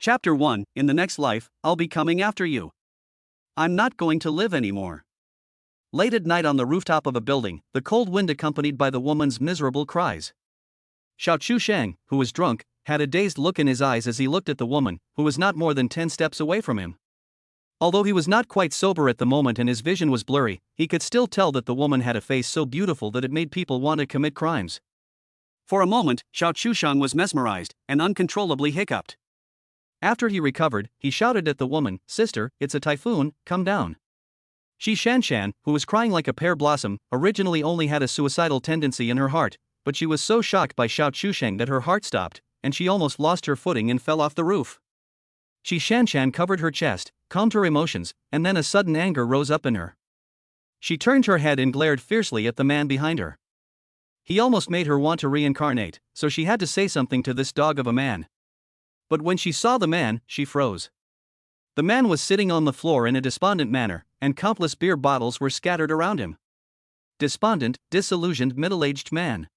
Chapter 1 In the next life, I'll be coming after you. I'm not going to live anymore. Late at night on the rooftop of a building, the cold wind accompanied by the woman's miserable cries. Xiao Chusheng, who was drunk, had a dazed look in his eyes as he looked at the woman, who was not more than 10 steps away from him. Although he was not quite sober at the moment and his vision was blurry, he could still tell that the woman had a face so beautiful that it made people want to commit crimes. For a moment, Xiao Chusheng was mesmerized and uncontrollably hiccuped. After he recovered, he shouted at the woman, "Sister, it's a typhoon, come down." Shi Shanshan, who was crying like a pear blossom, originally only had a suicidal tendency in her heart, but she was so shocked by Xiao Chusheng that her heart stopped, and she almost lost her footing and fell off the roof. Shi Shanshan covered her chest, calmed her emotions, and then a sudden anger rose up in her. She turned her head and glared fiercely at the man behind her. He almost made her want to reincarnate, so she had to say something to this dog of a man. But when she saw the man, she froze. The man was sitting on the floor in a despondent manner, and countless beer bottles were scattered around him. Despondent, disillusioned, middle-aged man.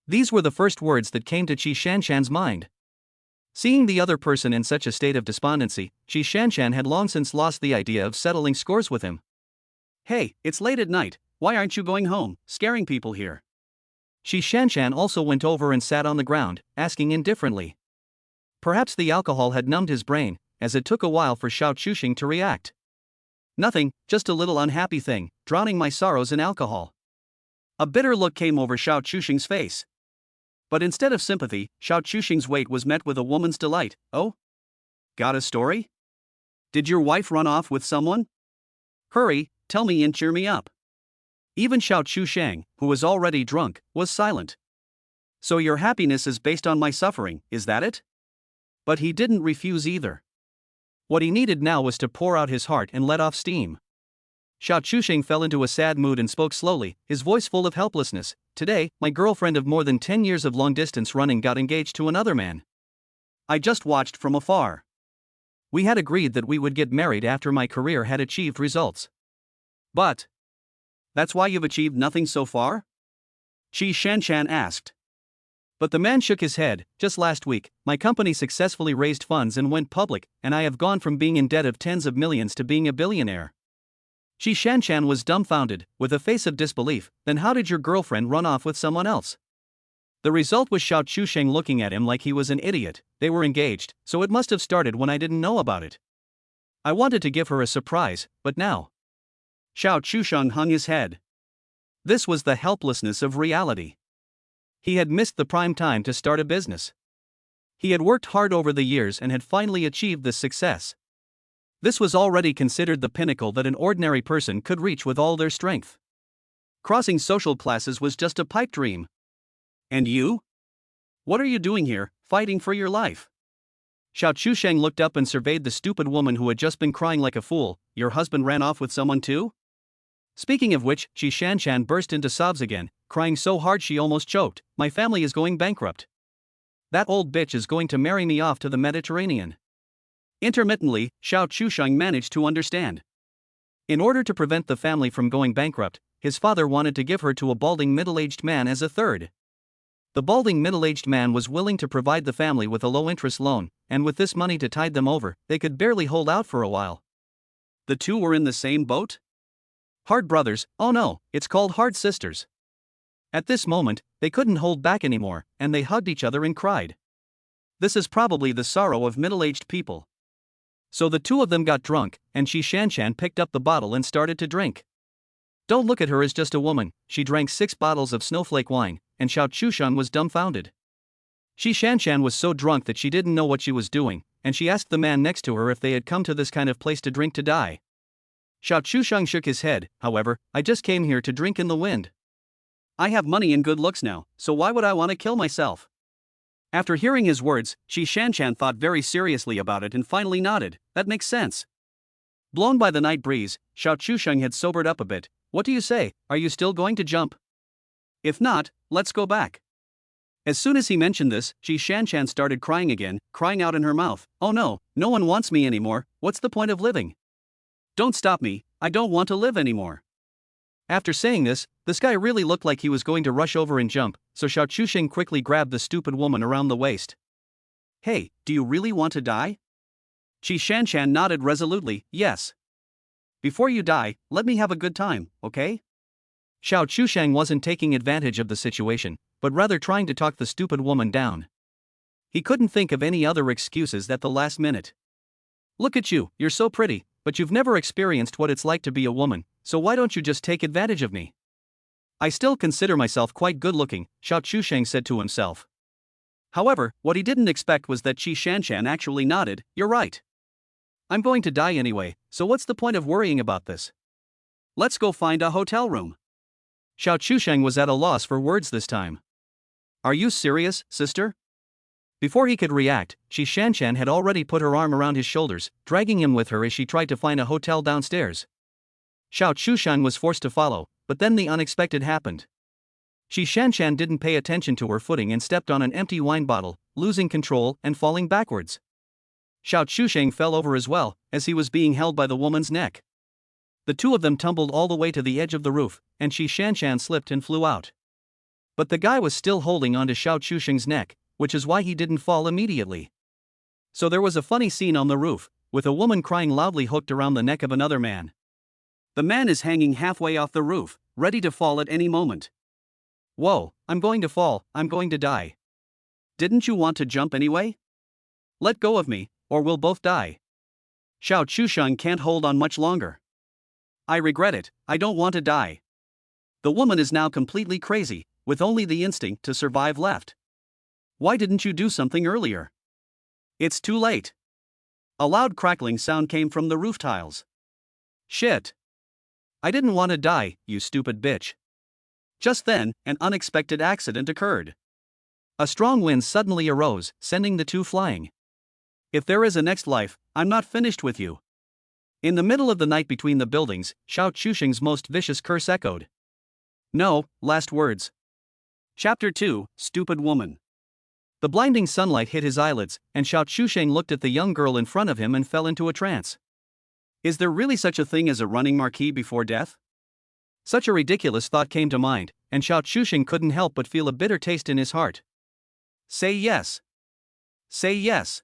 These were the first words that came to Qi Shanshan's mind. Seeing the other person in such a state of despondency, Qi Shanshan had long since lost the idea of settling scores with him. "Hey, it's late at night, why aren't you going home, scaring people here?" Qi Shanshan also went over and sat on the ground, asking indifferently. Perhaps the alcohol had numbed his brain, as it took a while for Xiao Chusheng to react. "Nothing, just a little unhappy thing, drowning my sorrows in alcohol." A bitter look came over Xiao Chusheng's face. But instead of sympathy, Xiao Chusheng's weight was met with a woman's delight. "Oh? Got a story? Did your wife run off with someone? Hurry, tell me and cheer me up." Even Xiao Chusheng, who was already drunk, was silent. "So your happiness is based on my suffering, is that it?" But he didn't refuse either. What he needed now was to pour out his heart and let off steam. Xiao Chusheng fell into a sad mood and spoke slowly, his voice full of helplessness. "Today, my girlfriend of more than 10 years of long-distance running got engaged to another man. I just watched from afar. We had agreed that we would get married after my career had achieved results." "But that's why you've achieved nothing so far?" Qi Shanshan asked. But the man shook his head. "Just last week, my company successfully raised funds and went public, and I have gone from being in debt of tens of millions to being a billionaire." Qi Shanshan was dumbfounded, with a face of disbelief. "Then how did your girlfriend run off with someone else?" The result was Xiao Chusheng looking at him like he was an idiot. "They were engaged, so it must have started when I didn't know about it. I wanted to give her a surprise, but now." Xiao Chusheng hung his head. This was the helplessness of reality. He had missed the prime time to start a business. He had worked hard over the years and had finally achieved this success. This was already considered the pinnacle that an ordinary person could reach with all their strength. Crossing social classes was just a pipe dream. "And you? What are you doing here, fighting for your life?" Xiao Chusheng looked up and surveyed the stupid woman who had just been crying like a fool. "Your husband ran off with someone too?" Speaking of which, Qi Shanshan burst into sobs again, crying so hard she almost choked. "My family is going bankrupt. That old bitch is going to marry me off to the Mediterranean." Intermittently, Xiao Chusheng managed to understand. In order to prevent the family from going bankrupt, his father wanted to give her to a balding middle-aged man as a third. The balding middle-aged man was willing to provide the family with a low-interest loan, and with this money to tide them over, they could barely hold out for a while. The two were in the same boat? Hard brothers? Oh no, it's called hard sisters. At this moment, they couldn't hold back anymore, and they hugged each other and cried. This is probably the sorrow of middle-aged people. So the two of them got drunk, and Qi Shanshan picked up the bottle and started to drink. Don't look at her as just a woman. She drank 6 bottles of snowflake wine, and Xiao Chusheng was dumbfounded. Qi Shanshan was so drunk that she didn't know what she was doing, and she asked the man next to her if they had come to this kind of place to drink to die. Xiao Chusheng shook his head. "However, I just came here to drink in the wind. I have money and good looks now, so why would I want to kill myself?" After hearing his words, Qi Shanshan thought very seriously about it and finally nodded. "That makes sense." Blown by the night breeze, Xiao Chusheng had sobered up a bit. "What do you say, are you still going to jump? If not, let's go back." As soon as he mentioned this, Qi Shanshan started crying again, crying out in her mouth. "Oh no, no one wants me anymore, what's the point of living? Don't stop me, I don't want to live anymore." After saying this, this guy really looked like he was going to rush over and jump, so Xiao Chusheng quickly grabbed the stupid woman around the waist. "Hey, do you really want to die? Qi Shanshan nodded resolutely, yes. Before you die, let me have a good time, okay? Xiao Chushang wasn't taking advantage of the situation, but rather trying to talk the stupid woman down. He couldn't think of any other excuses at the last minute. Look at you, you're so pretty, but you've never experienced what it's like to be a woman, so why don't you just take advantage of me? I still consider myself quite good looking, Xiao Chushang said to himself. However, what he didn't expect was that Qi Shanshan actually nodded, you're right. I'm going to die anyway, so what's the point of worrying about this? Let's go find a hotel room. Xiao Chushang was at a loss for words this time. Are you serious, sister? Before he could react, Qi Shanshan had already put her arm around his shoulders, dragging him with her as she tried to find a hotel downstairs. Xiao Chushang was forced to follow, but then the unexpected happened. Qi Shanshan didn't pay attention to her footing and stepped on an empty wine bottle, losing control and falling backwards. Xiao Chushang fell over as well, as he was being held by the woman's neck. The two of them tumbled all the way to the edge of the roof, and Qi Shanshan slipped and flew out. But the guy was still holding onto Xiao Chushang's neck, which is why he didn't fall immediately. So there was a funny scene on the roof, with a woman crying loudly hooked around the neck of another man. The man is hanging halfway off the roof, ready to fall at any moment. Whoa, I'm going to fall, I'm going to die. Didn't you want to jump anyway? Let go of me, or we'll both die. Xiao Chushang can't hold on much longer. I regret it, I don't want to die. The woman is now completely crazy, with only the instinct to survive left. Why didn't you do something earlier? It's too late. A loud crackling sound came from the roof tiles. Shit. I didn't want to die, you stupid bitch. Just then, an unexpected accident occurred. A strong wind suddenly arose, sending the two flying. If there is a next life, I'm not finished with you. In the middle of the night between the buildings, Xiao Chushang's most vicious curse echoed. No, last words. Chapter 2, Stupid Woman. The blinding sunlight hit his eyelids, and Xiao Chushang looked at the young girl in front of him and fell into a trance. Is there really such a thing as a running marquee before death? Such a ridiculous thought came to mind, and Xiao Chushang couldn't help but feel a bitter taste in his heart. Say yes. Say yes.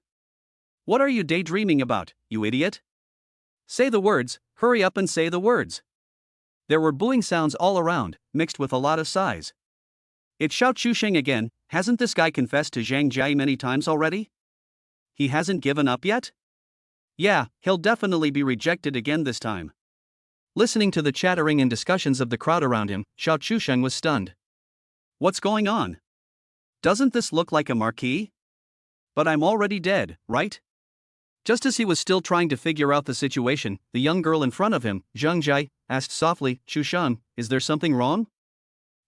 What are you daydreaming about, you idiot? Say the words, hurry up and say the words. There were booing sounds all around, mixed with a lot of sighs. It's Xiao Chushang again, hasn't this guy confessed to Zhang Jia many times already? He hasn't given up yet? Yeah, he'll definitely be rejected again this time. Listening to the chattering and discussions of the crowd around him, Xiao Chushang was stunned. What's going on? Doesn't this look like a marquee? But I'm already dead, right? Just as he was still trying to figure out the situation, the young girl in front of him, Zhang Jia, asked softly, Chushang, is there something wrong?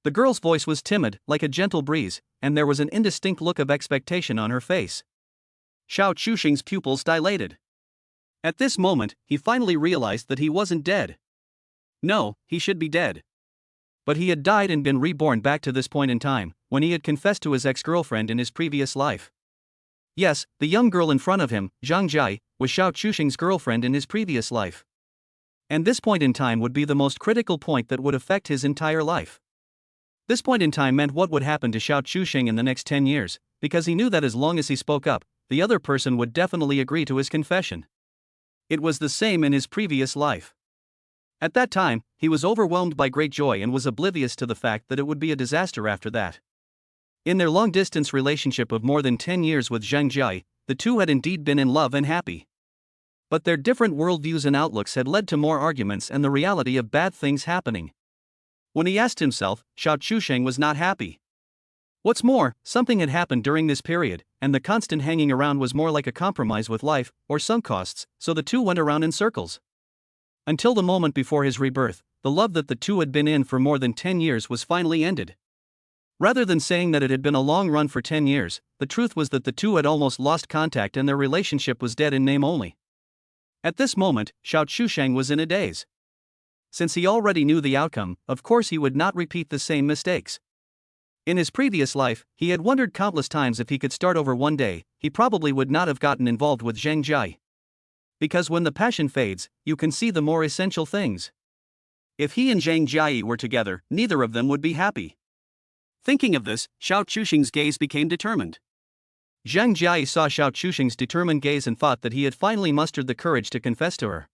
The girl's voice was timid, like a gentle breeze, and there was an indistinct look of expectation on her face. Xiao Chushang's pupils dilated. At this moment, he finally realized that he wasn't dead. No, he should be dead. But he had died and been reborn back to this point in time, when he had confessed to his ex-girlfriend in his previous life. Yes, the young girl in front of him, Zhang Jia, was Xiao Chushang's girlfriend in his previous life. And this point in time would be the most critical point that would affect his entire life. This point in time meant what would happen to Xiao Chushang in the next 10 years, because he knew that as long as he spoke up, the other person would definitely agree to his confession. It was the same in his previous life. At that time, he was overwhelmed by great joy and was oblivious to the fact that it would be a disaster after that. In their long-distance relationship of more than 10 years with Zhang Jia, the two had indeed been in love and happy. But their different worldviews and outlooks had led to more arguments and the reality of bad things happening. When he asked himself, Xiao Chushang was not happy. What's more, something had happened during this period, and the constant hanging around was more like a compromise with life, or sunk costs, so the two went around in circles. Until the moment before his rebirth, the love that the two had been in for more than 10 years was finally ended. Rather than saying that it had been a long run for 10 years, the truth was that the two had almost lost contact and their relationship was dead in name only. At this moment, Xiao Chushang was in a daze. Since he already knew the outcome, of course he would not repeat the same mistakes. In his previous life, he had wondered countless times if he could start over one day, he probably would not have gotten involved with Zhang Jia. Because when the passion fades, you can see the more essential things. If he and Zhang Jia were together, neither of them would be happy. Thinking of this, Xiao Chushang's gaze became determined. Zhang Jiai saw Xiao Chusheng's determined gaze and thought that he had finally mustered the courage to confess to her.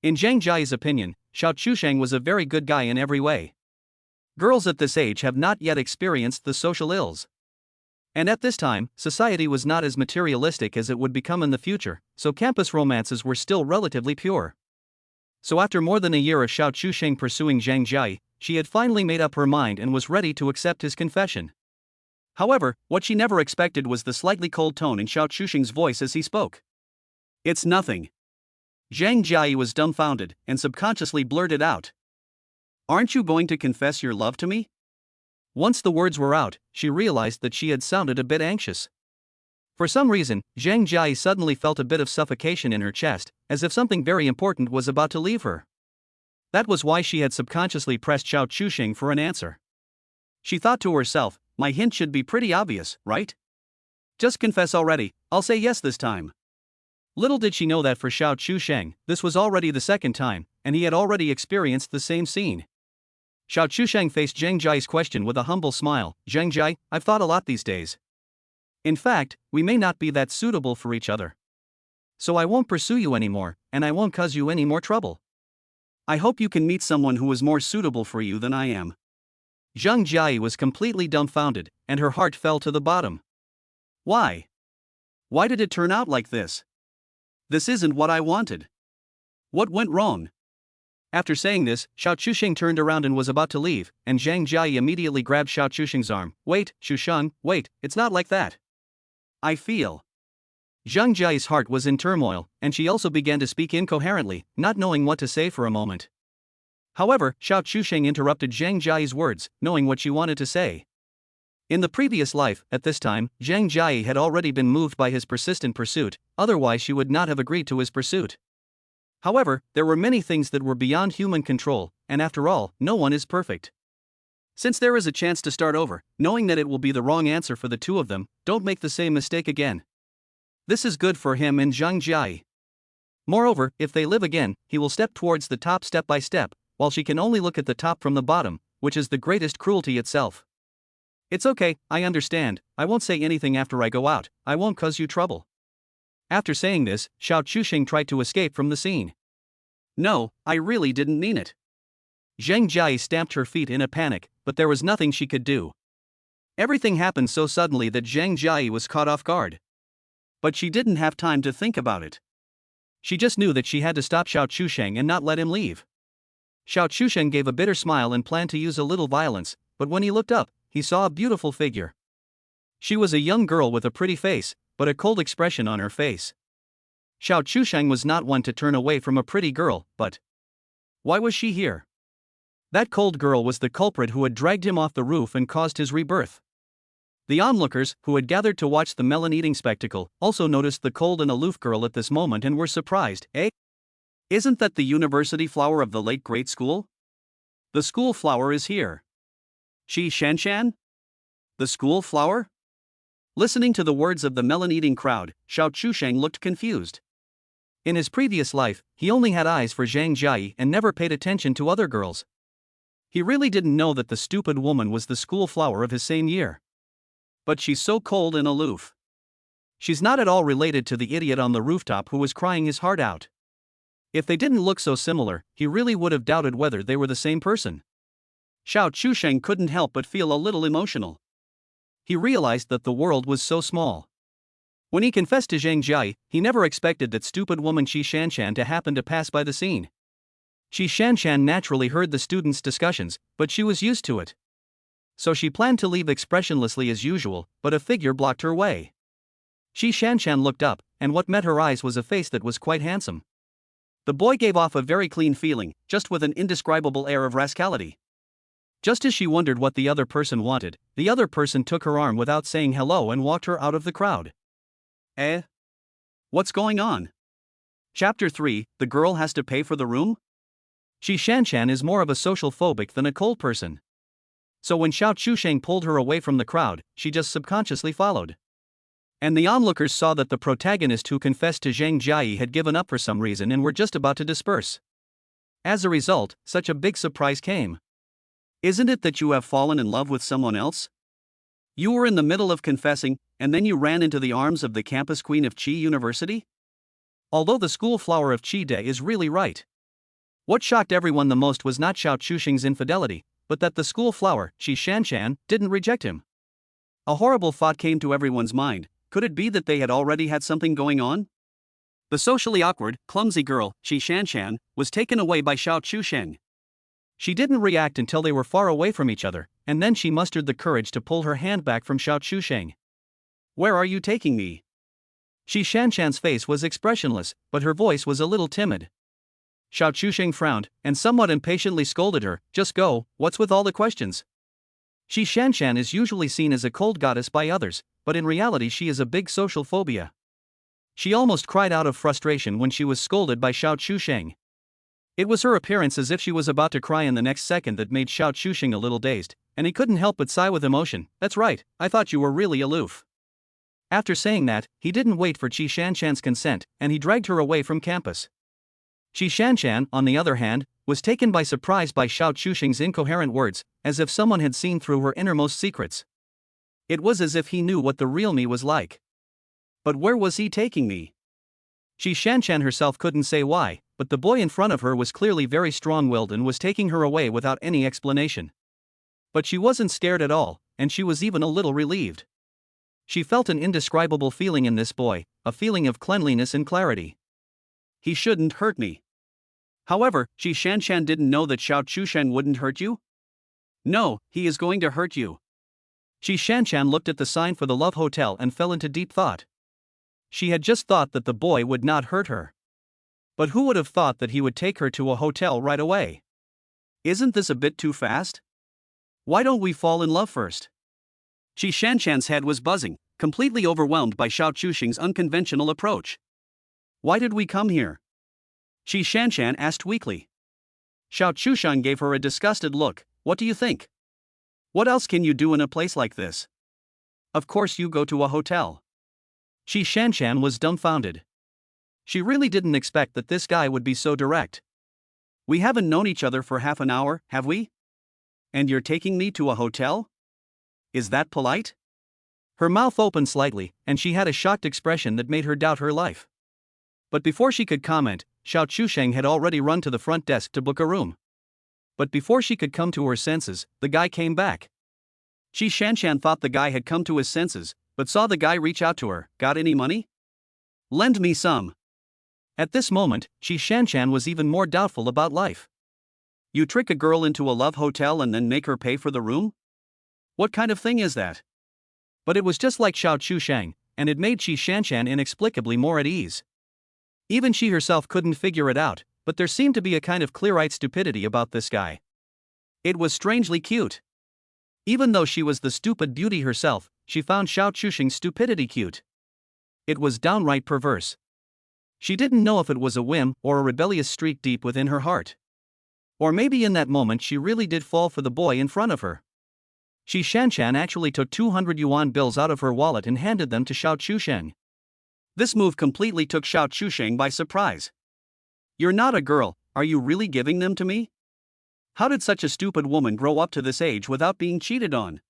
In Zhang Jiai's opinion, Xiao Chusheng was a very good guy in every way. Girls at this age have not yet experienced the social ills. And at this time, society was not as materialistic as it would become in the future, so campus romances were still relatively pure. So after more than a year of Xiao Chusheng pursuing Zhang Jiai, she had finally made up her mind and was ready to accept his confession. However, what she never expected was the slightly cold tone in Xiao Chusheng's voice as he spoke. "It's nothing." Zhang Jiai was dumbfounded and subconsciously blurted out, "Aren't you going to confess your love to me?" Once the words were out, she realized that she had sounded a bit anxious. For some reason, Zhang Jiai suddenly felt a bit of suffocation in her chest, as if something very important was about to leave her. That was why she had subconsciously pressed Xiao Chusheng for an answer. She thought to herself, my hint should be pretty obvious, right? Just confess already, I'll say yes this time. Little did she know that for Xiao Chusheng, this was already the second time, and he had already experienced the same scene. Xiao Chusheng faced Zhang Jiai's question with a humble smile. "Zhang Jiai, I've thought a lot these days. In fact, we may not be that suitable for each other. So I won't pursue you anymore, and I won't cause you any more trouble. I hope you can meet someone who is more suitable for you than I am." Zhang Jiai was completely dumbfounded, and her heart fell to the bottom. Why? Why did it turn out like this? This isn't what I wanted. What went wrong? After saying this, Xiao Chusheng turned around and was about to leave, and Zhang Jiai immediately grabbed Xiao Chusheng's arm. "Wait, Chusheng, wait, it's not like that. I feel." Zhang Jiai's heart was in turmoil, and she also began to speak incoherently, not knowing what to say for a moment. However, Xiao Chusheng interrupted Zhang Jiai's words, knowing what she wanted to say. In the previous life, at this time, Zhang Jiai had already been moved by his persistent pursuit, otherwise she would not have agreed to his pursuit. However, there were many things that were beyond human control, and after all, no one is perfect. Since there is a chance to start over, knowing that it will be the wrong answer for the two of them, don't make the same mistake again. This is good for him and Zhang Jiai. Moreover, if they live again, he will step towards the top step by step, while she can only look at the top from the bottom, which is the greatest cruelty itself. "It's okay, I understand, I won't say anything after I go out, I won't cause you trouble." After saying this, Xiao Chusheng tried to escape from the scene. "No, I really didn't mean it." Zhang Jiai stamped her feet in a panic, but there was nothing she could do. Everything happened so suddenly that Zhang Jiai was caught off guard. But she didn't have time to think about it. She just knew that she had to stop Xiao Chusheng and not let him leave. Xiao Chusheng gave a bitter smile and planned to use a little violence, but when he looked up, he saw a beautiful figure. She was a young girl with a pretty face, but a cold expression on her face. Xiao Chusheng was not one to turn away from a pretty girl, but why was she here? That cold girl was the culprit who had dragged him off the roof and caused his rebirth. The onlookers, who had gathered to watch the melon-eating spectacle, also noticed the cold and aloof girl at this moment and were surprised. "Eh? Isn't that the university flower of the late great school? The school flower is here. Shi Shanshan? The school flower?" Listening to the words of the melon-eating crowd, Xiao Chusheng looked confused. In his previous life, he only had eyes for Zhang Jiai and never paid attention to other girls. He really didn't know that the stupid woman was the school flower of his same year. But she's so cold and aloof. She's not at all related to the idiot on the rooftop who was crying his heart out. If they didn't look so similar, he really would have doubted whether they were the same person. Xiao Chusheng couldn't help but feel a little emotional. He realized that the world was so small. When he confessed to Zhang Jiai, he never expected that stupid woman Shi Shanshan to happen to pass by the scene. Shi Shanshan naturally heard the students' discussions, but she was used to it. So she planned to leave expressionlessly as usual, but a figure blocked her way. Shi Shanshan looked up, and what met her eyes was a face that was quite handsome. The boy gave off a very clean feeling, just with an indescribable air of rascality. Just as she wondered what the other person wanted, the other person took her arm without saying hello and walked her out of the crowd. Eh? What's going on? Chapter 3, The Girl Has to Pay for the Room? Shi Shanshan is more of a social phobic than a cold person. So when Xiao Chusheng pulled her away from the crowd, she just subconsciously followed. And the onlookers saw that the protagonist who confessed to Zhang Jiai had given up for some reason and were just about to disperse. As a result, such a big surprise came. "Isn't it that you have fallen in love with someone else?" You were in the middle of confessing, and then you ran into the arms of the campus queen of Chi University? Although the school flower of Chi Day is really right. What shocked everyone the most was not Xiao Chuxing's infidelity, but that the school flower, Qi Shanshan, didn't reject him. A horrible thought came to everyone's mind. Could it be that they had already had something going on? The socially awkward, clumsy girl, Qi Shanshan, was taken away by Xiao Chusheng. She didn't react until they were far away from each other, and then she mustered the courage to pull her hand back from Xiao Chusheng. Where are you taking me? Qi Shanshan's face was expressionless, but her voice was a little timid. Xiao Chusheng frowned, and somewhat impatiently scolded her, just go, what's with all the questions? Qi Shanshan is usually seen as a cold goddess by others, but in reality she is a big social phobia. She almost cried out of frustration when she was scolded by Xiao Chusheng. It was her appearance as if she was about to cry in the next second that made Xiao Chusheng a little dazed, and he couldn't help but sigh with emotion. That's right, I thought you were really aloof. After saying that, he didn't wait for Qi Shanshan's consent, and he dragged her away from campus. Qi Shanshan, on the other hand, was taken by surprise by Xiao Chusheng's incoherent words, as if someone had seen through her innermost secrets. It was as if he knew what the real me was like. But where was he taking me? Qi Shanshan herself couldn't say why, but the boy in front of her was clearly very strong-willed and was taking her away without any explanation. But she wasn't scared at all, and she was even a little relieved. She felt an indescribable feeling in this boy, a feeling of cleanliness and clarity. He shouldn't hurt me. However, Qi Shanshan didn't know that Xiao Chusheng wouldn't hurt you? No, he is going to hurt you. Qi Shanshan looked at the sign for the Love Hotel and fell into deep thought. She had just thought that the boy would not hurt her. But who would have thought that he would take her to a hotel right away? Isn't this a bit too fast? Why don't we fall in love first? Qi Shanshan's head was buzzing, completely overwhelmed by Xiao Chusheng's unconventional approach. Why did we come here? Qi Shanshan asked weakly. Xiao Chusheng gave her a disgusted look. What do you think? What else can you do in a place like this? Of course you go to a hotel. Qi Shanshan was dumbfounded. She really didn't expect that this guy would be so direct. We haven't known each other for half an hour, have we? And you're taking me to a hotel? Is that polite? Her mouth opened slightly, and she had a shocked expression that made her doubt her life. But before she could comment, Xiao Chusheng had already run to the front desk to book a room. But before she could come to her senses, the guy came back. Qi Shanshan thought the guy had come to his senses, but saw the guy reach out to her. Got any money? Lend me some. At this moment, Qi Shanshan was even more doubtful about life. You trick a girl into a love hotel and then make her pay for the room? What kind of thing is that? But it was just like Xiao Chusheng, and it made Qi Shanshan inexplicably more at ease. Even she herself couldn't figure it out, but there seemed to be a kind of clear-eyed stupidity about this guy. It was strangely cute. Even though she was the stupid beauty herself, she found Xiao Chusheng's stupidity cute. It was downright perverse. She didn't know if it was a whim or a rebellious streak deep within her heart. Or maybe in that moment she really did fall for the boy in front of her. Qi Shanshan actually took 200 yuan bills out of her wallet and handed them to Xiao Chusheng. This move completely took Xiao Chusheng by surprise. You're not a girl, are you really giving them to me? How did such a stupid woman grow up to this age without being cheated on?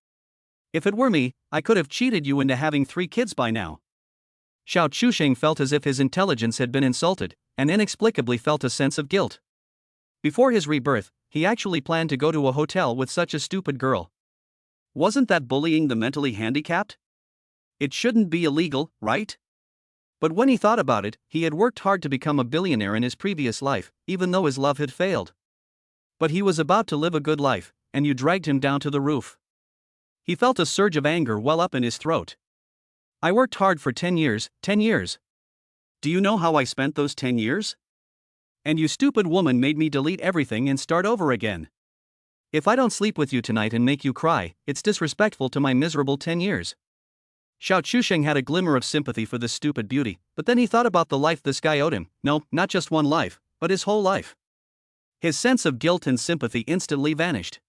If it were me, I could have cheated you into having 3 kids by now. Xiao Chusheng felt as if his intelligence had been insulted, and inexplicably felt a sense of guilt. Before his rebirth, he actually planned to go to a hotel with such a stupid girl. Wasn't that bullying the mentally handicapped? It shouldn't be illegal, right? But when he thought about it, he had worked hard to become a billionaire in his previous life, even though his love had failed. But he was about to live a good life, and you dragged him down to the roof. He felt a surge of anger well up in his throat. I worked hard for 10 years, 10 years. Do you know how I spent those 10 years? And you stupid woman made me delete everything and start over again. If I don't sleep with you tonight and make you cry, it's disrespectful to my miserable 10 years. Xiao Chusheng had a glimmer of sympathy for this stupid beauty, but then he thought about the life this guy owed him. No, not just one life, but his whole life. His sense of guilt and sympathy instantly vanished.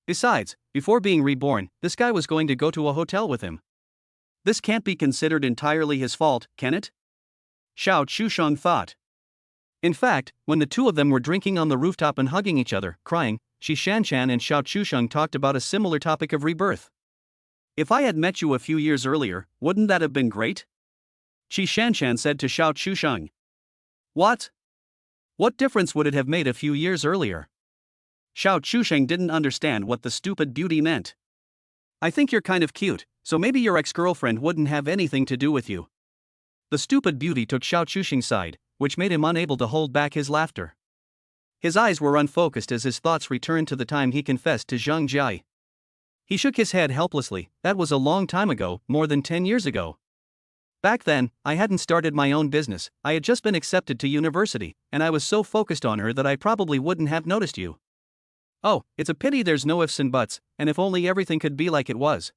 Besides, before being reborn, this guy was going to go to a hotel with him. This can't be considered entirely his fault, can it? Xiao Chusheng thought. In fact, when the two of them were drinking on the rooftop and hugging each other, crying, Qi Shanshan and Xiao Chusheng talked about a similar topic of rebirth. If I had met you a few years earlier, wouldn't that have been great? Qi Shanshan said to Xiao Chusheng. What? What difference would it have made a few years earlier? Xiao Chusheng didn't understand what the stupid beauty meant. I think you're kind of cute, so maybe your ex-girlfriend wouldn't have anything to do with you. The stupid beauty took Xiao Chusheng's side, which made him unable to hold back his laughter. His eyes were unfocused as his thoughts returned to the time he confessed to Zhang Jiai. He shook his head helplessly. That was a long time ago, more than 10 years ago. Back then, I hadn't started my own business, I had just been accepted to university, and I was so focused on her that I probably wouldn't have noticed you. Oh, it's a pity there's no ifs and buts, and if only everything could be like it was.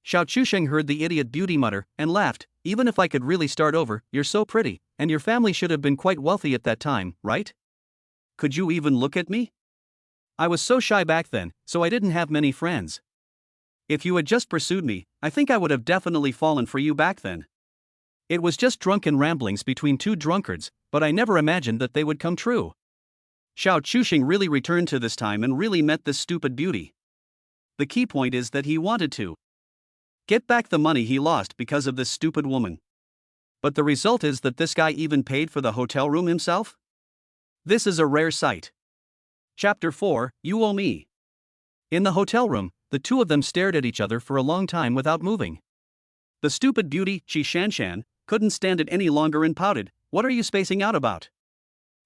Xiao Chusheng heard the idiot beauty mutter, and laughed. Even if I could really start over, you're so pretty, and your family should have been quite wealthy at that time, right? Could you even look at me? I was so shy back then, so I didn't have many friends. If you had just pursued me, I think I would have definitely fallen for you back then. It was just drunken ramblings between two drunkards, but I never imagined that they would come true. Xiao Chusheng really returned to this time and really met this stupid beauty. The key point is that he wanted to get back the money he lost because of this stupid woman. But the result is that this guy even paid for the hotel room himself? This is a rare sight. Chapter 4, You Owe Me. In the hotel room, the two of them stared at each other for a long time without moving. The stupid beauty, Qi Shanshan, couldn't stand it any longer and pouted. What are you spacing out about?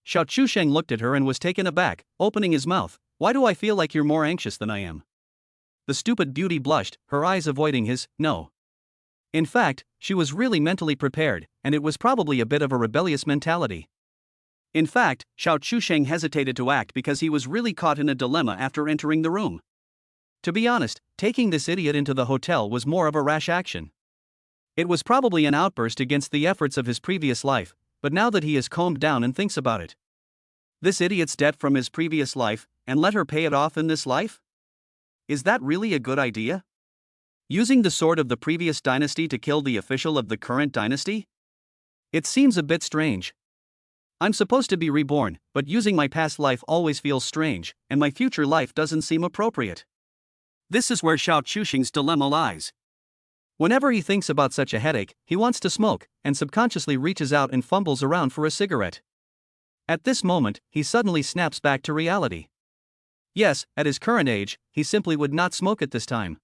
Xiao Chusheng looked at her and was taken aback, opening his mouth. Why do I feel like you're more anxious than I am? The stupid beauty blushed, her eyes avoiding his, no. In fact, she was really mentally prepared, and it was probably a bit of a rebellious mentality. In fact, Xiao Chusheng hesitated to act because he was really caught in a dilemma after entering the room. To be honest, taking this idiot into the hotel was more of a rash action. It was probably an outburst against the efforts of his previous life, but now that he has calmed down and thinks about it. This idiot's debt from his previous life, and let her pay it off in this life? Is that really a good idea? Using the sword of the previous dynasty to kill the official of the current dynasty? It seems a bit strange. I'm supposed to be reborn, but using my past life always feels strange, and my future life doesn't seem appropriate. This is where Xiao Chusheng's dilemma lies. Whenever he thinks about such a headache, he wants to smoke, and subconsciously reaches out and fumbles around for a cigarette. At this moment, he suddenly snaps back to reality. Yes, at his current age, he simply would not smoke at this time.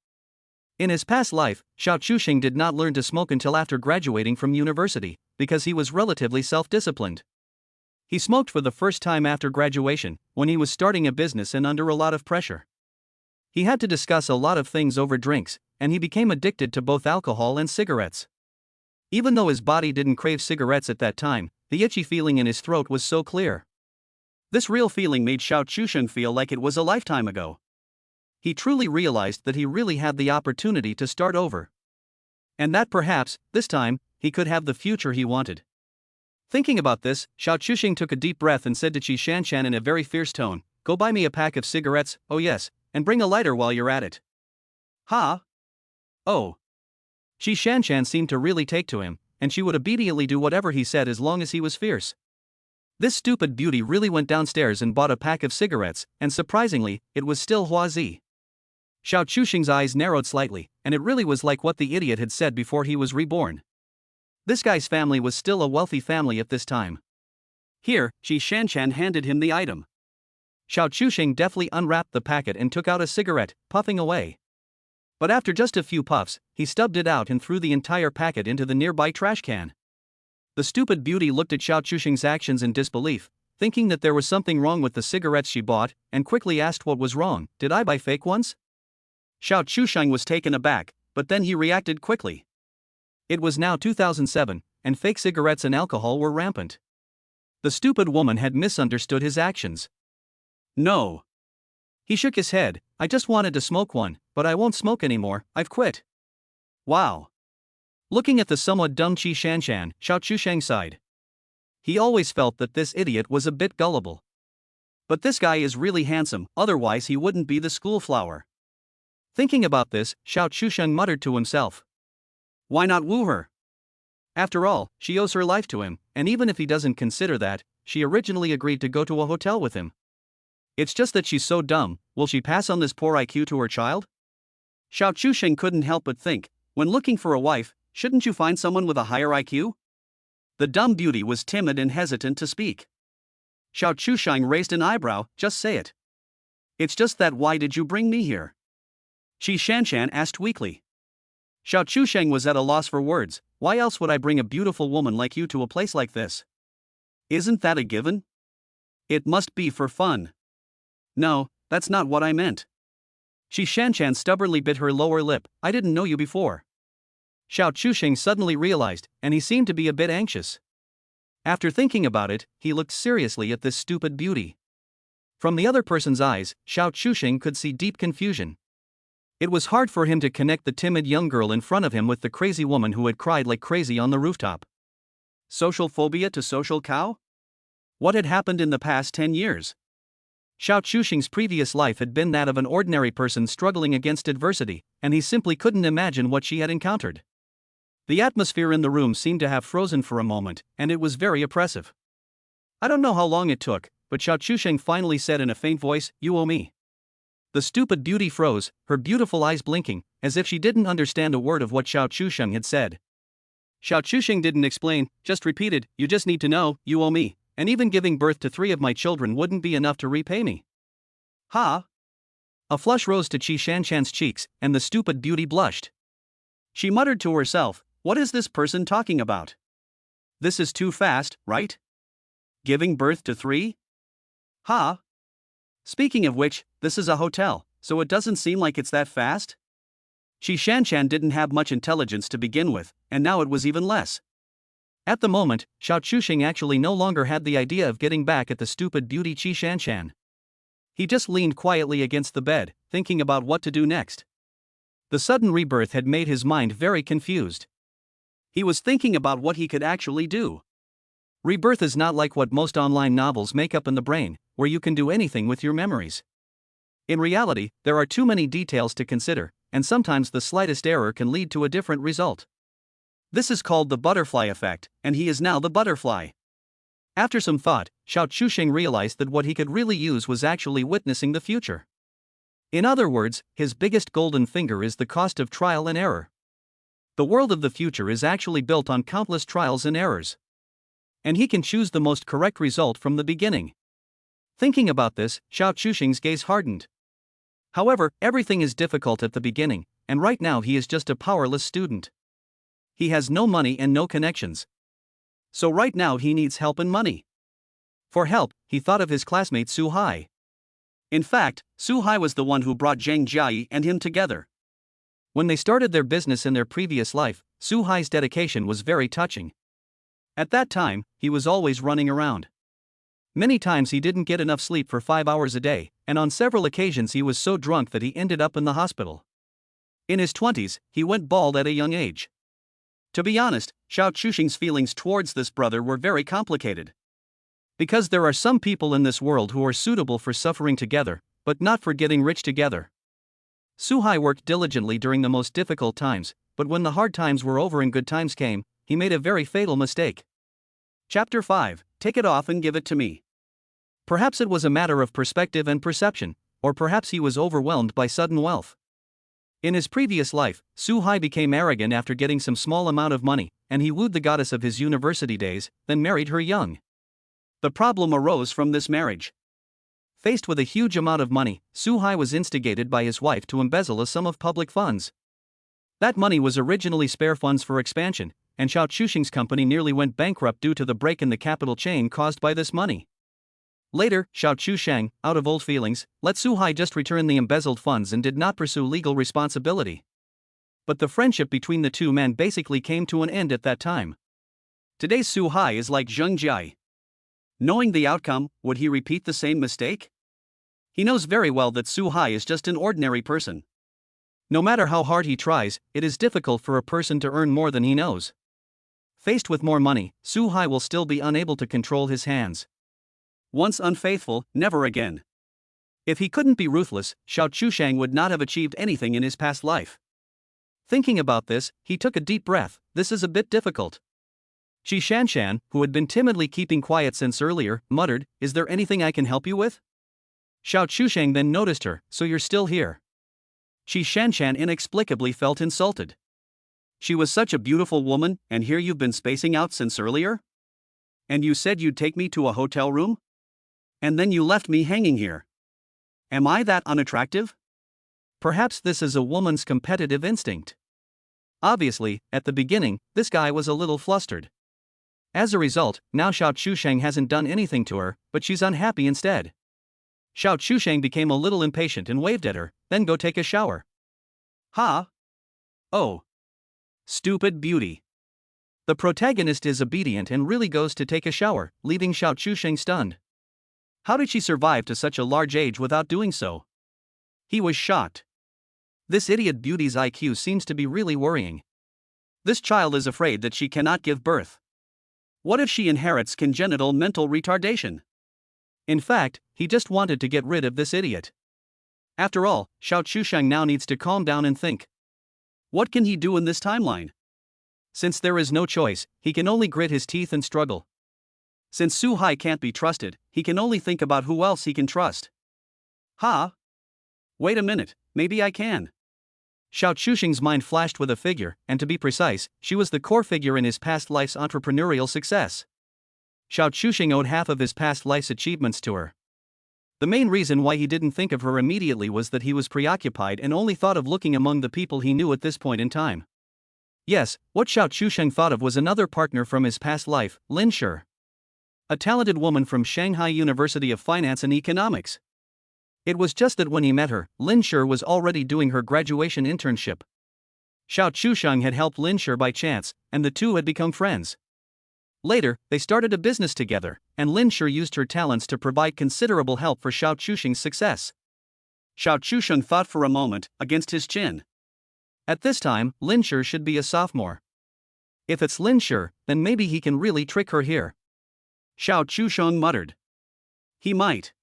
In his past life, Xiao Chusheng did not learn to smoke until after graduating from university, because he was relatively self-disciplined. He smoked for the first time after graduation, when he was starting a business and under a lot of pressure. He had to discuss a lot of things over drinks, and he became addicted to both alcohol and cigarettes. Even though his body didn't crave cigarettes at that time, the itchy feeling in his throat was so clear. This real feeling made Xiao Chusheng feel like it was a lifetime ago. He truly realized that he really had the opportunity to start over. And that perhaps, this time, he could have the future he wanted. Thinking about this, Xiao Chusheng took a deep breath and said to Qi Shanshan in a very fierce tone, "Go buy me a pack of cigarettes, oh yes, and bring a lighter while you're at it." Ha? Oh. Qi Shanshan seemed to really take to him, and she would obediently do whatever he said as long as he was fierce. This stupid beauty really went downstairs and bought a pack of cigarettes, and surprisingly, it was still Huazi. Xiao Chusheng's eyes narrowed slightly, and it really was like what the idiot had said before he was reborn. This guy's family was still a wealthy family at this time. Here, Qi Shanshan handed him the item. Xiao Chusheng deftly unwrapped the packet and took out a cigarette, puffing away. But after just a few puffs, he stubbed it out and threw the entire packet into the nearby trash can. The stupid beauty looked at Xiao Chusheng's actions in disbelief, thinking that there was something wrong with the cigarettes she bought, and quickly asked what was wrong. Did I buy fake ones? Xiao Chusheng was taken aback, but then he reacted quickly. It was now 2007, and fake cigarettes and alcohol were rampant. The stupid woman had misunderstood his actions. No. He shook his head. I just wanted to smoke one, but I won't smoke anymore, I've quit. Wow. Looking at the somewhat dumb Qi Shanshan, Xiao Chusheng sighed. He always felt that this idiot was a bit gullible. But this guy is really handsome, otherwise he wouldn't be the school flower. Thinking about this, Xiao Chusheng muttered to himself. Why not woo her? After all, she owes her life to him, and even if he doesn't consider that, she originally agreed to go to a hotel with him. It's just that she's so dumb. Will she pass on this poor IQ to her child? Xiao Chusheng couldn't help but think, when looking for a wife, shouldn't you find someone with a higher IQ? The dumb beauty was timid and hesitant to speak. Xiao Chusheng raised an eyebrow, just say it. It's just that why did you bring me here? Qi Shanshan asked weakly. Xiao Chusheng was at a loss for words, why else would I bring a beautiful woman like you to a place like this? Isn't that a given? It must be for fun. No, that's not what I meant. Qi Shanshan stubbornly bit her lower lip, I didn't know you before. Xiao Chusheng suddenly realized, and he seemed to be a bit anxious. After thinking about it, he looked seriously at this stupid beauty. From the other person's eyes, Xiao Chusheng could see deep confusion. It was hard for him to connect the timid young girl in front of him with the crazy woman who had cried like crazy on the rooftop. Social phobia to social cow? What had happened in the past 10 years? Xiao Chusheng's previous life had been that of an ordinary person struggling against adversity, and he simply couldn't imagine what she had encountered. The atmosphere in the room seemed to have frozen for a moment, and it was very oppressive. I don't know how long it took, but Xiao Chusheng finally said in a faint voice, you owe me. The stupid beauty froze, her beautiful eyes blinking, as if she didn't understand a word of what Xiao Chusheng had said. Xiao Chusheng didn't explain, just repeated, you just need to know, you owe me, and even giving birth to 3 of my children wouldn't be enough to repay me. Ha! A flush rose to Qi Shanshan's cheeks, and the stupid beauty blushed. She muttered to herself, what is this person talking about? This is too fast, right? Giving birth to 3? Ha! Speaking of which, this is a hotel, so it doesn't seem like it's that fast? Qi Shanshan didn't have much intelligence to begin with, and now it was even less. At the moment, Xiao Chusheng actually no longer had the idea of getting back at the stupid beauty Qi Shanshan. He just leaned quietly against the bed, thinking about what to do next. The sudden rebirth had made his mind very confused. He was thinking about what he could actually do. Rebirth is not like what most online novels make up in the brain, where you can do anything with your memories. In reality, there are too many details to consider, and sometimes the slightest error can lead to a different result. This is called the butterfly effect, and he is now the butterfly. After some thought, Xiao Chusheng realized that what he could really use was actually witnessing the future. In other words, his biggest golden finger is the cost of trial and error. The world of the future is actually built on countless trials and errors. And he can choose the most correct result from the beginning. Thinking about this, Xiao Chusheng's gaze hardened. However, everything is difficult at the beginning, and right now he is just a powerless student. He has no money and no connections. So right now he needs help and money. For help, he thought of his classmate Su Hai. In fact, Su Hai was the one who brought Zhang Jiayi and him together. When they started their business in their previous life, Su Hai's dedication was very touching. At that time, he was always running around. Many times he didn't get enough sleep for 5 hours a day, and on several occasions he was so drunk that he ended up in the hospital. In his 20s, he went bald at a young age. To be honest, Xiao Chusheng's feelings towards this brother were very complicated. Because there are some people in this world who are suitable for suffering together, but not for getting rich together. Su Hai worked diligently during the most difficult times, but when the hard times were over and good times came, he made a very fatal mistake. Chapter 5, Take it off and give it to me. Perhaps it was a matter of perspective and perception, or perhaps he was overwhelmed by sudden wealth. In his previous life, Su Hai became arrogant after getting some small amount of money, and he wooed the goddess of his university days, then married her young. The problem arose from this marriage. Faced with a huge amount of money, Su Hai was instigated by his wife to embezzle a sum of public funds. That money was originally spare funds for expansion, and Xiao Chusheng's company nearly went bankrupt due to the break in the capital chain caused by this money. Later, Xiao Chusheng, out of old feelings, let Su Hai just return the embezzled funds and did not pursue legal responsibility. But the friendship between the two men basically came to an end at that time. Today's Su Hai is like Zheng Jiai. Knowing the outcome, would he repeat the same mistake? He knows very well that Su Hai is just an ordinary person. No matter how hard he tries, it is difficult for a person to earn more than he knows. Faced with more money, Su Hai will still be unable to control his hands. Once unfaithful, never again. If he couldn't be ruthless, Xiao Chusheng would not have achieved anything in his past life. Thinking about this, he took a deep breath. This is a bit difficult. Qi Shanshan, who had been timidly keeping quiet since earlier, muttered, "Is there anything I can help you with?" Xiao Chusheng then noticed her, "So you're still here. Shi Shanshan inexplicably felt insulted. She was such a beautiful woman, and here you've been spacing out since earlier? And you said you'd take me to a hotel room? And then you left me hanging here. Am I that unattractive? Perhaps this is a woman's competitive instinct. Obviously, at the beginning, this guy was a little flustered. As a result, now Xiao Chusheng hasn't done anything to her, but she's unhappy instead. Xiao Chusheng became a little impatient and waved at her, then go take a shower. Ha! Oh. Stupid beauty. The protagonist is obedient and really goes to take a shower, leaving Xiao Chusheng stunned. How did she survive to such a large age without doing so? He was shocked. This idiot beauty's IQ seems to be really worrying. This child is afraid that she cannot give birth. What if she inherits congenital mental retardation? In fact, he just wanted to get rid of this idiot. After all, Xiao Chusheng now needs to calm down and think. What can he do in this timeline? Since there is no choice, he can only grit his teeth and struggle. Since Su Hai can't be trusted, he can only think about who else he can trust. Wait a minute, maybe I can. Xiao Chusheng's mind flashed with a figure, and to be precise, she was the core figure in his past life's entrepreneurial success. Xiao Chusheng owed half of his past life's achievements to her. The main reason why he didn't think of her immediately was that he was preoccupied and only thought of looking among the people he knew at this point in time. Yes, what Xiao Chusheng thought of was another partner from his past life, Lin Shi. A talented woman from Shanghai University of Finance and Economics. It was just that when he met her, Lin Shi was already doing her graduation internship. Xiao Chusheng had helped Lin Shi by chance, and the two had become friends. Later, they started a business together, and Lin Shi used her talents to provide considerable help for Xiao Chusheng's success. Xiao Chusheng thought for a moment, against his chin. At this time, Lin Shi should be a sophomore. If it's Lin Shi, then maybe he can really trick her here. Xiao Chusheng muttered. He might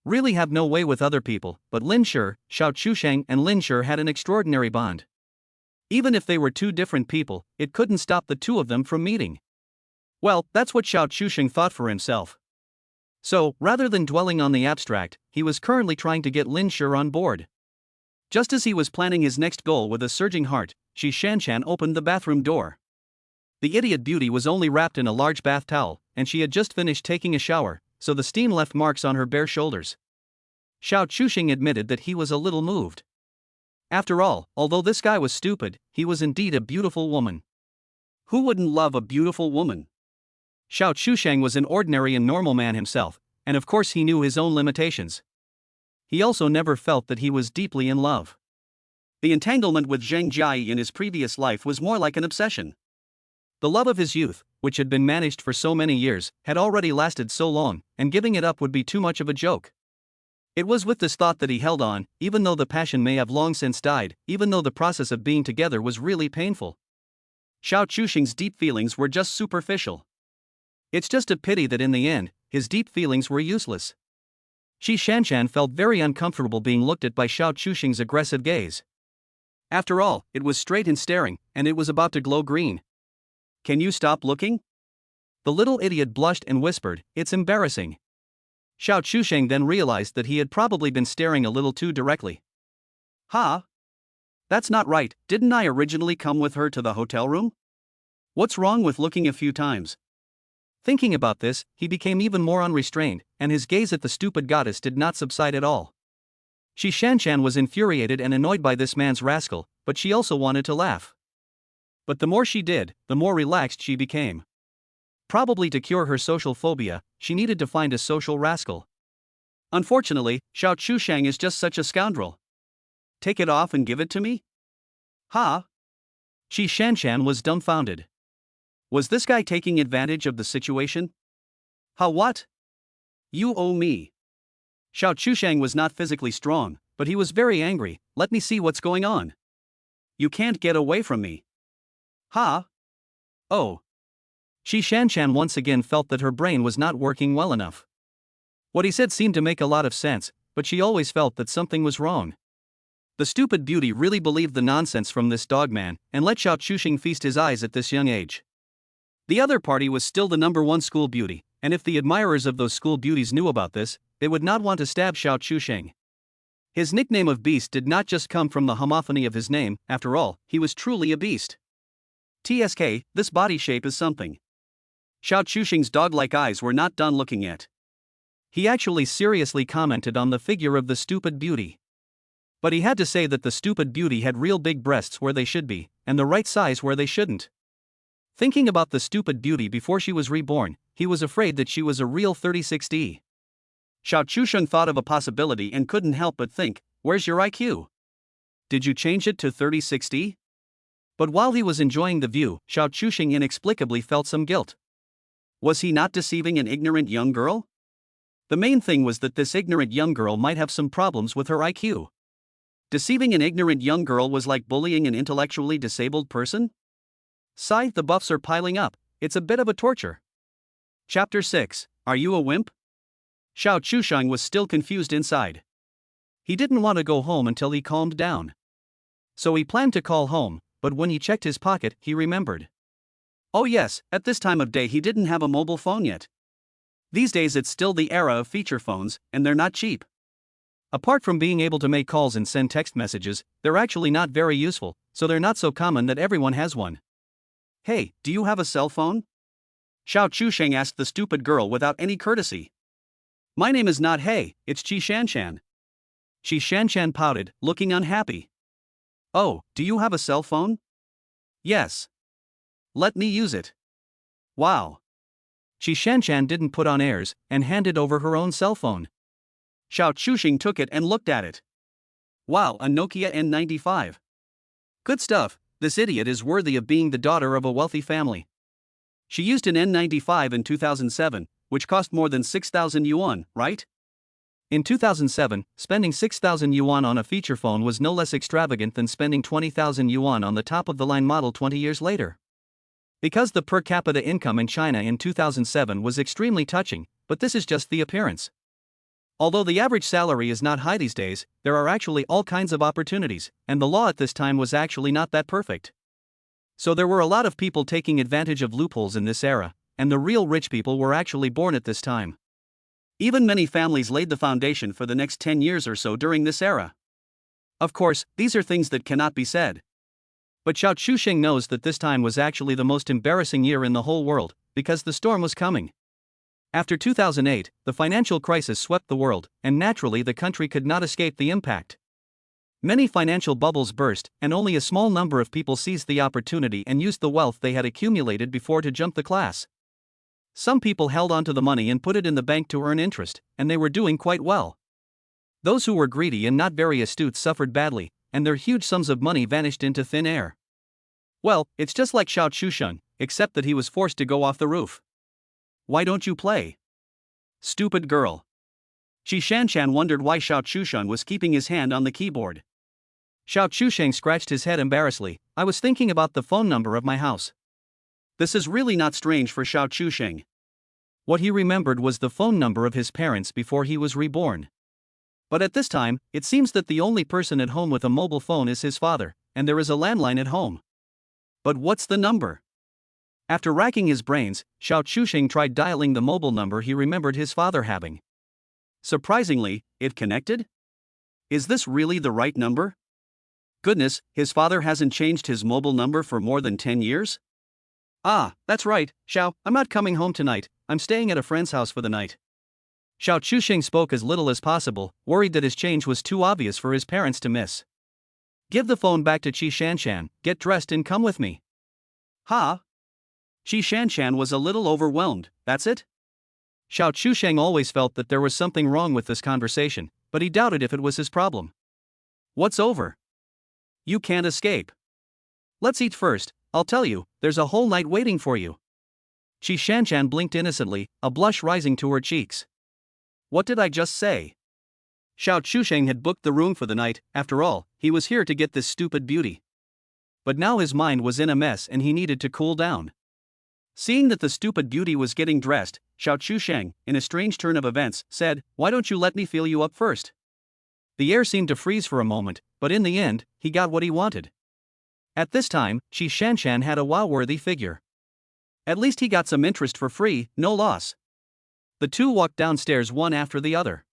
really have no way with other people, but Lin Shi, Xiao Chusheng and Lin Shi had an extraordinary bond. Even if they were two different people, it couldn't stop the two of them from meeting. Well, that's what Xiao Chusheng thought for himself. So, rather than dwelling on the abstract, he was currently trying to get Lin Shi on board. Just as he was planning his next goal with a surging heart, Shi Shanshan opened the bathroom door. The idiot beauty was only wrapped in a large bath towel, and she had just finished taking a shower, so the steam left marks on her bare shoulders. Xiao Chusheng admitted that he was a little moved. After all, although this guy was stupid, he was indeed a beautiful woman. Who wouldn't love a beautiful woman? Xiao Chusheng was an ordinary and normal man himself, and of course he knew his own limitations. He also never felt that he was deeply in love. The entanglement with Zheng Jiayi in his previous life was more like an obsession. The love of his youth, which had been managed for so many years, had already lasted so long, and giving it up would be too much of a joke. It was with this thought that he held on, even though the passion may have long since died, even though the process of being together was really painful. Xiao Chusheng's deep feelings were just superficial. It's just a pity that in the end, his deep feelings were useless. Shi Shanshan felt very uncomfortable being looked at by Xiao Chusheng's aggressive gaze. After all, it was straight and staring, and it was about to glow green. Can you stop looking? The little idiot blushed and whispered, "It's embarrassing." Xiao Chusheng then realized that he had probably been staring a little too directly. That's not right, didn't I originally come with her to the hotel room? What's wrong with looking a few times? Thinking about this, he became even more unrestrained, and his gaze at the stupid goddess did not subside at all. Shi Shanshan was infuriated and annoyed by this man's rascal, but she also wanted to laugh. But the more she did, the more relaxed she became. Probably to cure her social phobia, she needed to find a social rascal. Unfortunately, Xiao Chusheng is just such a scoundrel. Take it off and give it to me? Shi Shanshan was dumbfounded. Was this guy taking advantage of the situation? What? You owe me. Xiao Chusheng was not physically strong, but he was very angry. Let me see what's going on. You can't get away from me. Oh. Shi Shanshan once again felt that her brain was not working well enough. What he said seemed to make a lot of sense, but she always felt that something was wrong. The stupid beauty really believed the nonsense from this dogman, and let Xiao Chusheng feast his eyes at this young age. The other party was still the #1 school beauty, and if the admirers of those school beauties knew about this, they would not want to stab Xiao Chusheng. His nickname of Beast did not just come from the homophony of his name, after all, he was truly a beast. TSK, this body shape is something. Xiao Chuxing's dog-like eyes were not done looking yet. He actually seriously commented on the figure of the stupid beauty. But he had to say that the stupid beauty had real big breasts where they should be, and the right size where they shouldn't. Thinking about the stupid beauty before she was reborn, he was afraid that she was a real 36D. Xiao Chuxing thought of a possibility and couldn't help but think, where's your IQ? Did you change it to 36D? But while he was enjoying the view, Xiao Chuxing inexplicably felt some guilt. Was he not deceiving an ignorant young girl? The main thing was that this ignorant young girl might have some problems with her IQ. Deceiving an ignorant young girl was like bullying an intellectually disabled person? Sigh, the buffs are piling up, it's a bit of a torture. Chapter 6, Are You a Wimp? Xiao Chuxing was still confused inside. He didn't want to go home until he calmed down. So he planned to call home, but when he checked his pocket, he remembered. Oh yes, at this time of day he didn't have a mobile phone yet. These days it's still the era of feature phones, and they're not cheap. Apart from being able to make calls and send text messages, they're actually not very useful, so they're not so common that everyone has one. Hey, do you have a cell phone? Xiao Chuxing asked the stupid girl without any courtesy. My name is not Hey, it's Qi Shanshan. Qi Shanshan pouted, looking unhappy. Oh, do you have a cell phone? Yes. Let me use it. Wow. Qi Shanshan didn't put on airs and handed over her own cell phone. Xiao Chuxing took it and looked at it. Wow, a Nokia N95. Good stuff, this idiot is worthy of being the daughter of a wealthy family. She used an N95 in 2007, which cost more than 6,000 yuan, right? In 2007, spending 6,000 yuan on a feature phone was no less extravagant than spending 20,000 yuan on the top-of-the-line model 20 years later. Because the per capita income in China in 2007 was extremely touching, but this is just the appearance. Although the average salary is not high these days, there are actually all kinds of opportunities, and the law at this time was actually not that perfect. So there were a lot of people taking advantage of loopholes in this era, and the real rich people were actually born at this time. Even many families laid the foundation for the next 10 years or so during this era. Of course, these are things that cannot be said. But Xiao Chuxing knows that this time was actually the most embarrassing year in the whole world, because the storm was coming. After 2008, the financial crisis swept the world, and naturally the country could not escape the impact. Many financial bubbles burst, and only a small number of people seized the opportunity and used the wealth they had accumulated before to jump the class. Some people held onto the money and put it in the bank to earn interest, and they were doing quite well. Those who were greedy and not very astute suffered badly, and their huge sums of money vanished into thin air. Well, it's just like Xiao Chuxing, except that he was forced to go off the roof. Why don't you play? Stupid girl. Qi Shanshan wondered why Xiao Chuxing was keeping his hand on the keyboard. Xiao Chuxing scratched his head embarrassedly. I was thinking about the phone number of my house. This is really not strange for Xiao Chuxing. What he remembered was the phone number of his parents before he was reborn. But at this time, it seems that the only person at home with a mobile phone is his father, and there is a landline at home. But what's the number? After racking his brains, Xiao Chuxing tried dialing the mobile number he remembered his father having. Surprisingly, it connected? Is this really the right number? Goodness, his father hasn't changed his mobile number for more than 10 years? Ah, that's right, Xiao, I'm not coming home tonight, I'm staying at a friend's house for the night. Xiao Chuxing spoke as little as possible, worried that his change was too obvious for his parents to miss. Give the phone back to Qi Shanshan, get dressed and come with me. Ha? Qi Shanshan was a little overwhelmed, that's it? Xiao Chuxing always felt that there was something wrong with this conversation, but he doubted if it was his problem. What's over? You can't escape. Let's eat first, I'll tell you, there's a whole night waiting for you. Qi Shanshan blinked innocently, a blush rising to her cheeks. What did I just say? Xiao Chuxing had booked the room for the night, after all, he was here to get this stupid beauty. But now his mind was in a mess and he needed to cool down. Seeing that the stupid beauty was getting dressed, Xiao Chuxing, in a strange turn of events, said, Why don't you let me feel you up first? The air seemed to freeze for a moment, but in the end, he got what he wanted. At this time, Qi Shanshan had a wow-worthy figure. At least he got some interest for free, no loss. The two walked downstairs one after the other.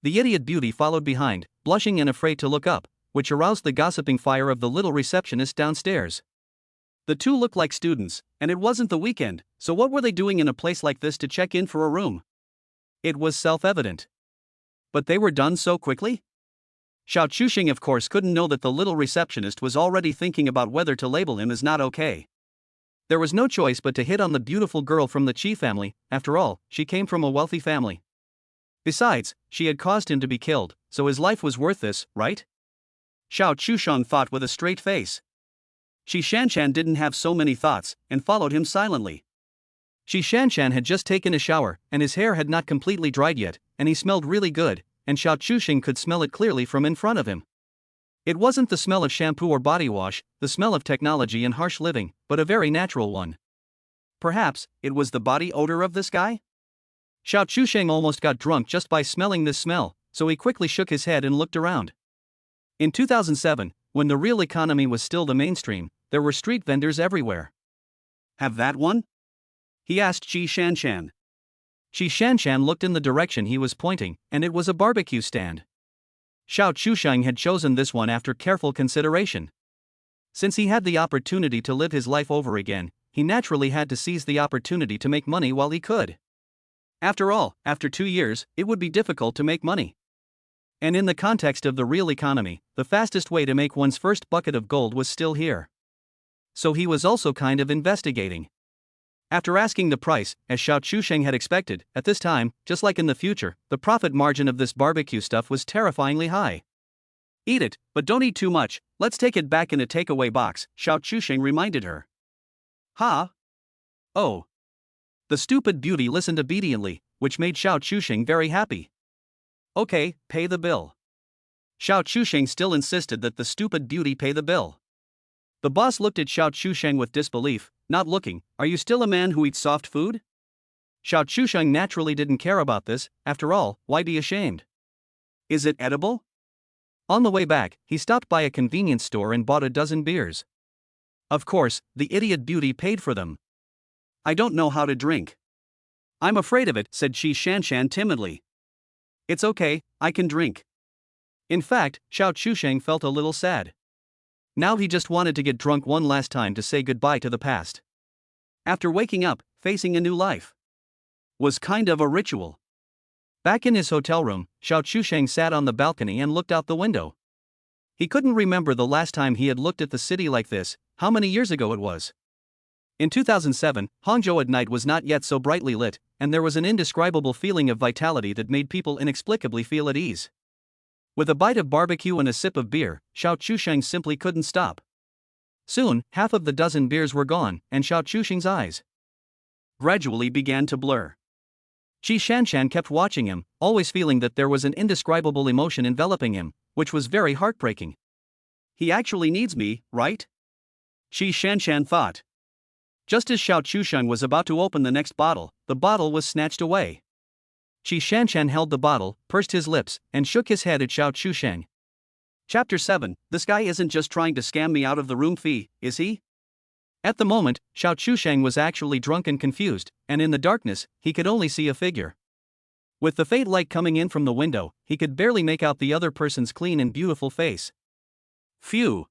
The idiot beauty followed behind, blushing and afraid to look up, which aroused the gossiping fire of the little receptionist downstairs. The two looked like students, and it wasn't the weekend, so what were they doing in a place like this to check in for a room? It was self-evident. But they were done so quickly? Xiao Chuxing of course couldn't know that the little receptionist was already thinking about whether to label him as not okay. There was no choice but to hit on the beautiful girl from the Qi family. After all, she came from a wealthy family. Besides, she had caused him to be killed, so his life was worth this, right? Xiao Chusheng thought with a straight face. Shi Shanshan didn't have so many thoughts, and followed him silently. Shi Shanshan had just taken a shower, and his hair had not completely dried yet, and he smelled really good, and Xiao Chuxing could smell it clearly from in front of him. It wasn't the smell of shampoo or body wash, the smell of technology and harsh living, but a very natural one. Perhaps, it was the body odor of this guy? Xiao Chuxing almost got drunk just by smelling this smell, so he quickly shook his head and looked around. In 2007, when the real economy was still the mainstream, there were street vendors everywhere. Have that one? He asked Shi Shanshan. Shi Shanshan looked in the direction he was pointing, and it was a barbecue stand. Xiao Chuxing had chosen this one after careful consideration. Since he had the opportunity to live his life over again, he naturally had to seize the opportunity to make money while he could. After all, after 2 years, it would be difficult to make money. And in the context of the real economy, the fastest way to make one's first bucket of gold was still here. So he was also kind of investigating. After asking the price, as Xiao Chuxing had expected, at this time, just like in the future, the profit margin of this barbecue stuff was terrifyingly high. Eat it, but don't eat too much, let's take it back in a takeaway box, Xiao Chuxing reminded her. Ha? Oh. The stupid beauty listened obediently, which made Xiao Chuxing very happy. Okay, pay the bill. Xiao Chuxing still insisted that the stupid beauty pay the bill. The boss looked at Xiao Chuxing with disbelief, not looking. Are you still a man who eats soft food? Xiao Chuxing naturally didn't care about this, after all, why be ashamed? Is it edible? On the way back, he stopped by a convenience store and bought a dozen beers. Of course, the idiot beauty paid for them. I don't know how to drink. I'm afraid of it, said Shi Shanshan timidly. It's okay, I can drink. In fact, Xiao Chuxing felt a little sad. Now he just wanted to get drunk one last time to say goodbye to the past. After waking up, facing a new life was kind of a ritual. Back in his hotel room, Xiao Chuxing sat on the balcony and looked out the window. He couldn't remember the last time he had looked at the city like this, how many years ago it was. In 2007, Hangzhou at night was not yet so brightly lit, and there was an indescribable feeling of vitality that made people inexplicably feel at ease. With a bite of barbecue and a sip of beer, Xiao Chuxing simply couldn't stop. Soon, half of the dozen beers were gone, and Xiao Chuxing's eyes gradually began to blur. Shi Shanshan kept watching him, always feeling that there was an indescribable emotion enveloping him, which was very heartbreaking. He actually needs me, right? Shi Shanshan thought. Just as Xiao Chuxing was about to open the next bottle, the bottle was snatched away. Shi Shanshan held the bottle, pursed his lips, and shook his head at Xiao Chuxing. Chapter 7. This guy isn't just trying to scam me out of the room fee, is he? At the moment, Xiao Chuxing was actually drunk and confused, and in the darkness, he could only see a figure. With the faint light coming in from the window, he could barely make out the other person's clean and beautiful face. Phew.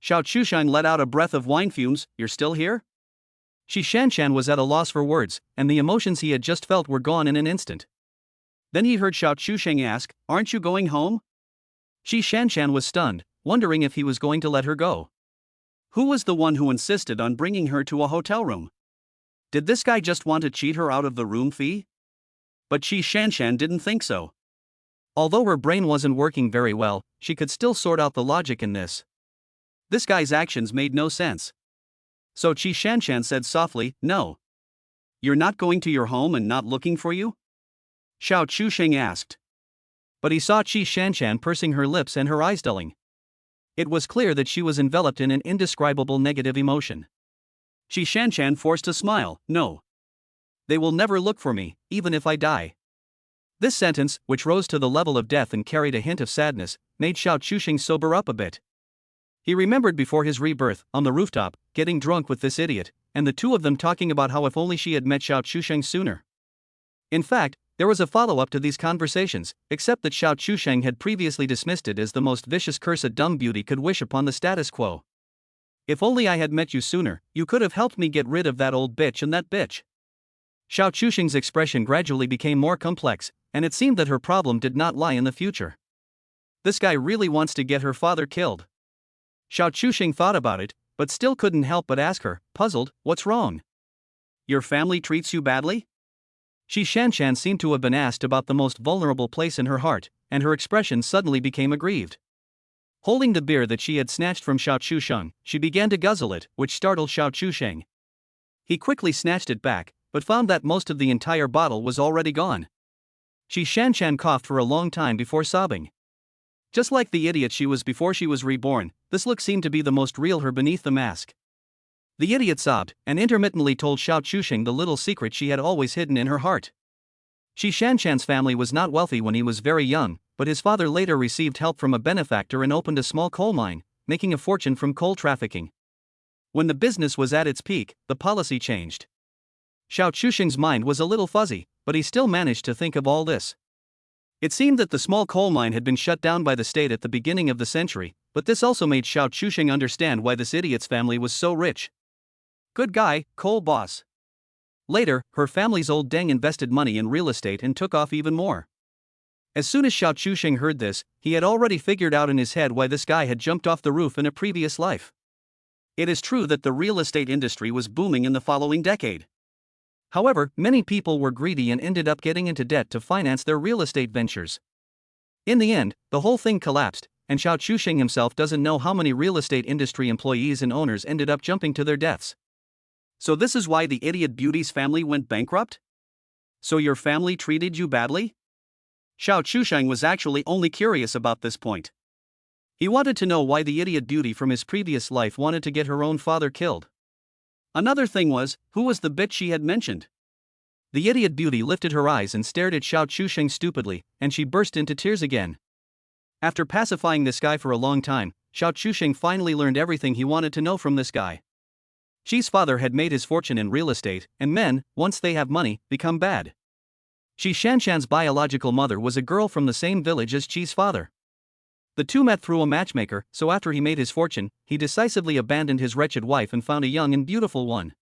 Xiao Chuxing let out a breath of wine fumes. You're still here? Shi Shanshan was at a loss for words, and the emotions he had just felt were gone in an instant. Then he heard Xiao Chuxing ask, "Aren't you going home?" Shi Shanshan was stunned, wondering if he was going to let her go. Who was the one who insisted on bringing her to a hotel room? Did this guy just want to cheat her out of the room fee? But Shi Shanshan didn't think so. Although her brain wasn't working very well, she could still sort out the logic in this. This guy's actions made no sense. So Shi Shanshan said softly, "No. You're not going to your home and not looking for you?" Xiao Chuxing asked. But he saw Shi Shanshan pursing her lips and her eyes dulling. It was clear that she was enveloped in an indescribable negative emotion. Shi Shanshan forced a smile. "No. They will never look for me, even if I die." This sentence, which rose to the level of death and carried a hint of sadness, made Xiao Chuxing sober up a bit. He remembered before his rebirth, on the rooftop, getting drunk with this idiot, and the two of them talking about how if only she had met Xiao Chuxing sooner. In fact, There was a follow-up to these conversations, except that Xiao Chusheng had previously dismissed it as the most vicious curse a dumb beauty could wish upon the status quo. If only I had met you sooner, you could have helped me get rid of that old bitch and that bitch. Xiao Chusheng's expression gradually became more complex, and it seemed that her problem did not lie in the future. This guy really wants to get her father killed. Xiao Chusheng thought about it, but still couldn't help but ask her, puzzled, what's wrong? Your family treats you badly? Shi Shanshan seemed to have been asked about the most vulnerable place in her heart, and her expression suddenly became aggrieved. Holding the beer that she had snatched from Xiao Chusheng, she began to guzzle it, which startled Xiao Chusheng. He quickly snatched it back, but found that most of the entire bottle was already gone. Shi Shanshan coughed for a long time before sobbing. Just like the idiot she was before she was reborn, this look seemed to be the most real her beneath the mask. The idiot sobbed, and intermittently told Xiao Chusheng the little secret she had always hidden in her heart. Shi Shanshan's family was not wealthy when he was very young, but his father later received help from a benefactor and opened a small coal mine, making a fortune from coal trafficking. When the business was at its peak, the policy changed. Xiao Chusheng's mind was a little fuzzy, but he still managed to think of all this. It seemed that the small coal mine had been shut down by the state at the beginning of the century, but this also made Xiao Chusheng understand why this idiot's family was so rich. Good guy, coal boss. Later, her family's old Deng invested money in real estate and took off even more. As soon as Xiao Chusheng heard this, he had already figured out in his head why this guy had jumped off the roof in a previous life. It is true that the real estate industry was booming in the following decade. However, many people were greedy and ended up getting into debt to finance their real estate ventures. In the end, the whole thing collapsed, and Xiao Chusheng himself doesn't know how many real estate industry employees and owners ended up jumping to their deaths. So this is why the idiot beauty's family went bankrupt? So your family treated you badly? Xiao Chusheng was actually only curious about this point. He wanted to know why the idiot beauty from his previous life wanted to get her own father killed. Another thing was, who was the bitch she had mentioned? The idiot beauty lifted her eyes and stared at Xiao Chusheng stupidly, and she burst into tears again. After pacifying this guy for a long time, Xiao Chusheng finally learned everything he wanted to know from this guy. Xi's father had made his fortune in real estate, and men, once they have money, become bad. Shi Shanshan's biological mother was a girl from the same village as Qi's father. The two met through a matchmaker, so after he made his fortune, he decisively abandoned his wretched wife and found a young and beautiful one.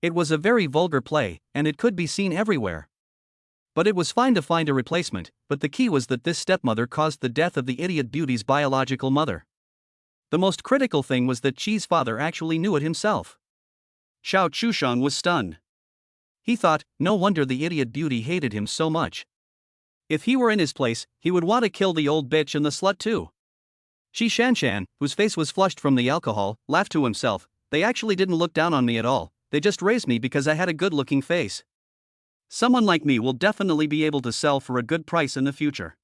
It was a very vulgar play, and it could be seen everywhere. But it was fine to find a replacement, but the key was that this stepmother caused the death of the idiot beauty's biological mother. The most critical thing was that Qi's father actually knew it himself. Xiao Chusheng was stunned. He thought, no wonder the idiot beauty hated him so much. If he were in his place, he would want to kill the old bitch and the slut too. Shi Shanshan, whose face was flushed from the alcohol, laughed to himself. They actually didn't look down on me at all, they just raised me because I had a good-looking face. Someone like me will definitely be able to sell for a good price in the future.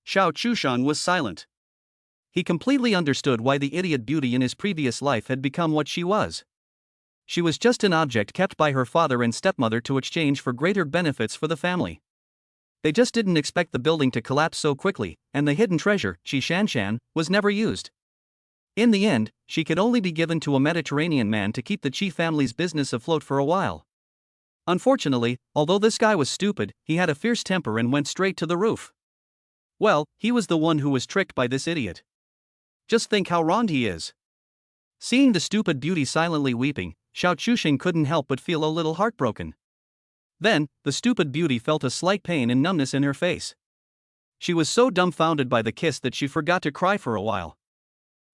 Xiao Chusheng was silent. He completely understood why the idiot beauty in his previous life had become what she was. She was just an object kept by her father and stepmother to exchange for greater benefits for the family. They just didn't expect the building to collapse so quickly, and the hidden treasure, Shi Shanshan, was never used. In the end, she could only be given to a Mediterranean man to keep the Qi family's business afloat for a while. Unfortunately, although this guy was stupid, he had a fierce temper and went straight to the roof. Well, he was the one who was tricked by this idiot. Just think how wronged he is. Seeing the stupid beauty silently weeping, Xiao Chusheng couldn't help but feel a little heartbroken. Then, the stupid beauty felt a slight pain and numbness in her face. She was so dumbfounded by the kiss that she forgot to cry for a while.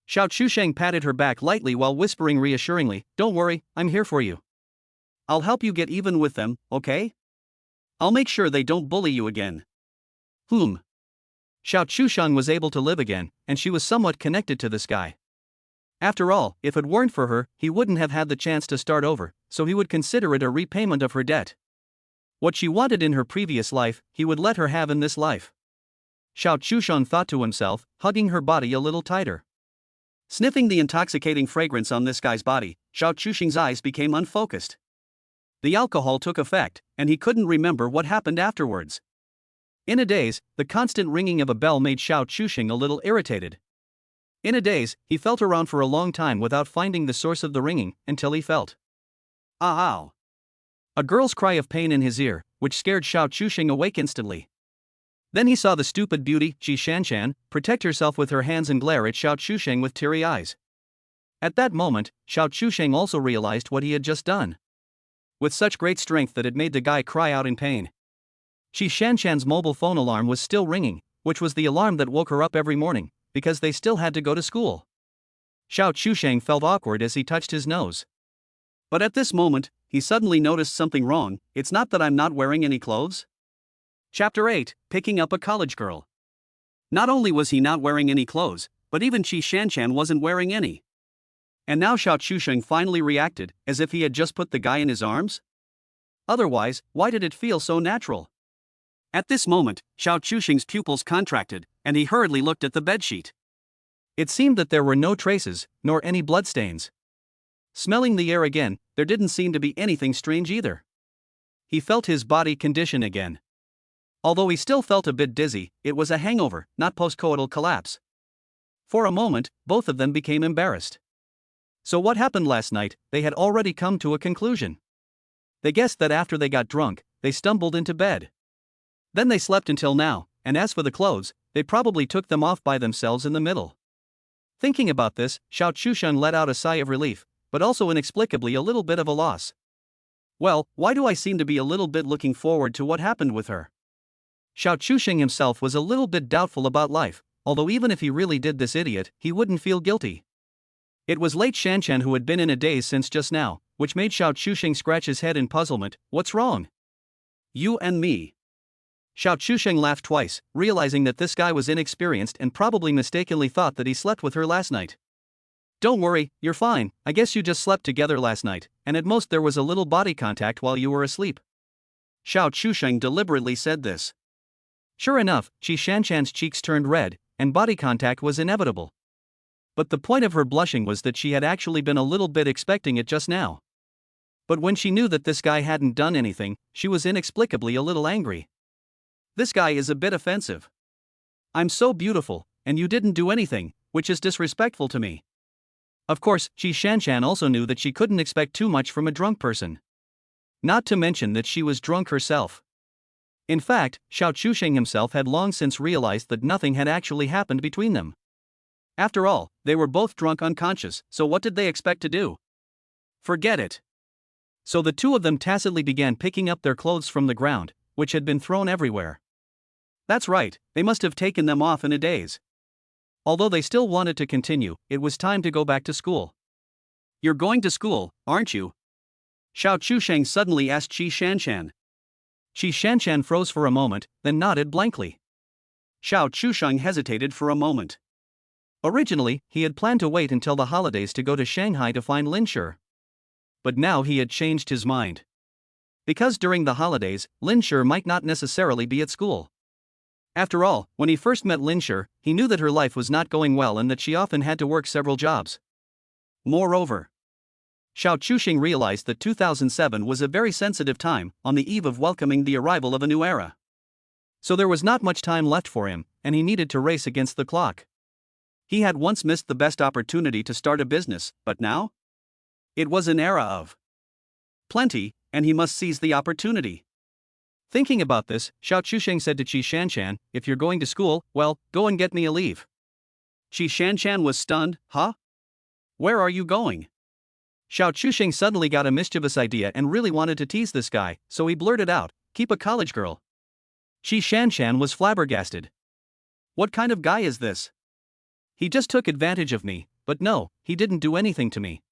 Xiao Chusheng patted her back lightly while whispering reassuringly, "Don't worry, I'm here for you. I'll help you get even with them, okay? I'll make sure they don't bully you again." Xiao Chusheng was able to live again, and she was somewhat connected to this guy. After all, if it weren't for her, he wouldn't have had the chance to start over, so he would consider it a repayment of her debt. What she wanted in her previous life, he would let her have in this life. Xiao Chusheng thought to himself, hugging her body a little tighter. Sniffing the intoxicating fragrance on this guy's body, Xiao Chusheng's eyes became unfocused. The alcohol took effect, and he couldn't remember what happened afterwards. In a daze, the constant ringing of a bell made Xiao Chusheng a little irritated. In a daze, he felt around for a long time without finding the source of the ringing, until he felt. Ow! A girl's cry of pain in his ear, which scared Xiao Chusheng awake instantly. Then he saw the stupid beauty, Qi Shanshan, protect herself with her hands and glare at Xiao Chusheng with teary eyes. At that moment, Xiao Chusheng also realized what he had just done. With such great strength that it made the guy cry out in pain. Qi Shanshan's mobile phone alarm was still ringing, which was the alarm that woke her up every morning, because they still had to go to school. Xiao Chusheng felt awkward as he touched his nose. But at this moment, he suddenly noticed something wrong. It's not that I'm not wearing any clothes? Chapter 8, Picking Up a College Girl. Not only was he not wearing any clothes, but even Qi Shanshan wasn't wearing any. And now Xiao Chusheng finally reacted, as if he had just put the guy in his arms? Otherwise, why did it feel so natural? At this moment, Xiao Chusheng's pupils contracted, and he hurriedly looked at the bedsheet. It seemed that there were no traces, nor any bloodstains. Smelling the air again, there didn't seem to be anything strange either. He felt his body condition again. Although he still felt a bit dizzy, it was a hangover, not postcoital collapse. For a moment, both of them became embarrassed. So what happened last night? They had already come to a conclusion. They guessed that after they got drunk, they stumbled into bed. Then they slept until now, and as for the clothes, they probably took them off by themselves in the middle. Thinking about this, Xiao Chusheng let out a sigh of relief, but also inexplicably a little bit of a loss. Well, why do I seem to be a little bit looking forward to what happened with her? Xiao Chusheng himself was a little bit doubtful about life, although even if he really did this idiot, he wouldn't feel guilty. It was late Shanshan who had been in a daze since just now, which made Xiao Chusheng scratch his head in puzzlement. What's wrong? You and me. Xiao Chusheng laughed twice, realizing that this guy was inexperienced and probably mistakenly thought that he slept with her last night. Don't worry, you're fine, I guess you just slept together last night, and at most there was a little body contact while you were asleep. Xiao Chusheng deliberately said this. Sure enough, Qi Shanshan's cheeks turned red, and body contact was inevitable. But the point of her blushing was that she had actually been a little bit expecting it just now. But when she knew that this guy hadn't done anything, she was inexplicably a little angry. This guy is a bit offensive. I'm so beautiful, and you didn't do anything, which is disrespectful to me. Of course, Qi Shanshan also knew that she couldn't expect too much from a drunk person. Not to mention that she was drunk herself. In fact, Xiao Chusheng himself had long since realized that nothing had actually happened between them. After all, they were both drunk unconscious, so what did they expect to do? Forget it. So the two of them tacitly began picking up their clothes from the ground, which had been thrown everywhere. That's right, they must have taken them off in a daze. Although they still wanted to continue, it was time to go back to school. You're going to school, aren't you? Xiao Chusheng suddenly asked Qi Shanshan. Qi Shanshan froze for a moment, then nodded blankly. Xiao Chusheng hesitated for a moment. Originally, he had planned to wait until the holidays to go to Shanghai to find Lin Shi. But now he had changed his mind. Because during the holidays, Lin Shi might not necessarily be at school. After all, when he first met Lin Shi, he knew that her life was not going well and that she often had to work several jobs. Moreover, Xiao Chusheng realized that 2007 was a very sensitive time, on the eve of welcoming the arrival of a new era. So there was not much time left for him, and he needed to race against the clock. He had once missed the best opportunity to start a business, but now? It was an era of plenty, and he must seize the opportunity. Thinking about this, Xiao Chusheng said to Qi Shanshan, if you're going to school, well, go and get me a leave. Qi Shanshan was stunned. Huh? Where are you going? Xiao Chusheng suddenly got a mischievous idea and really wanted to tease this guy, so he blurted out, keep a college girl. Qi Shanshan was flabbergasted. What kind of guy is this? He just took advantage of me, but no, he didn't do anything to me.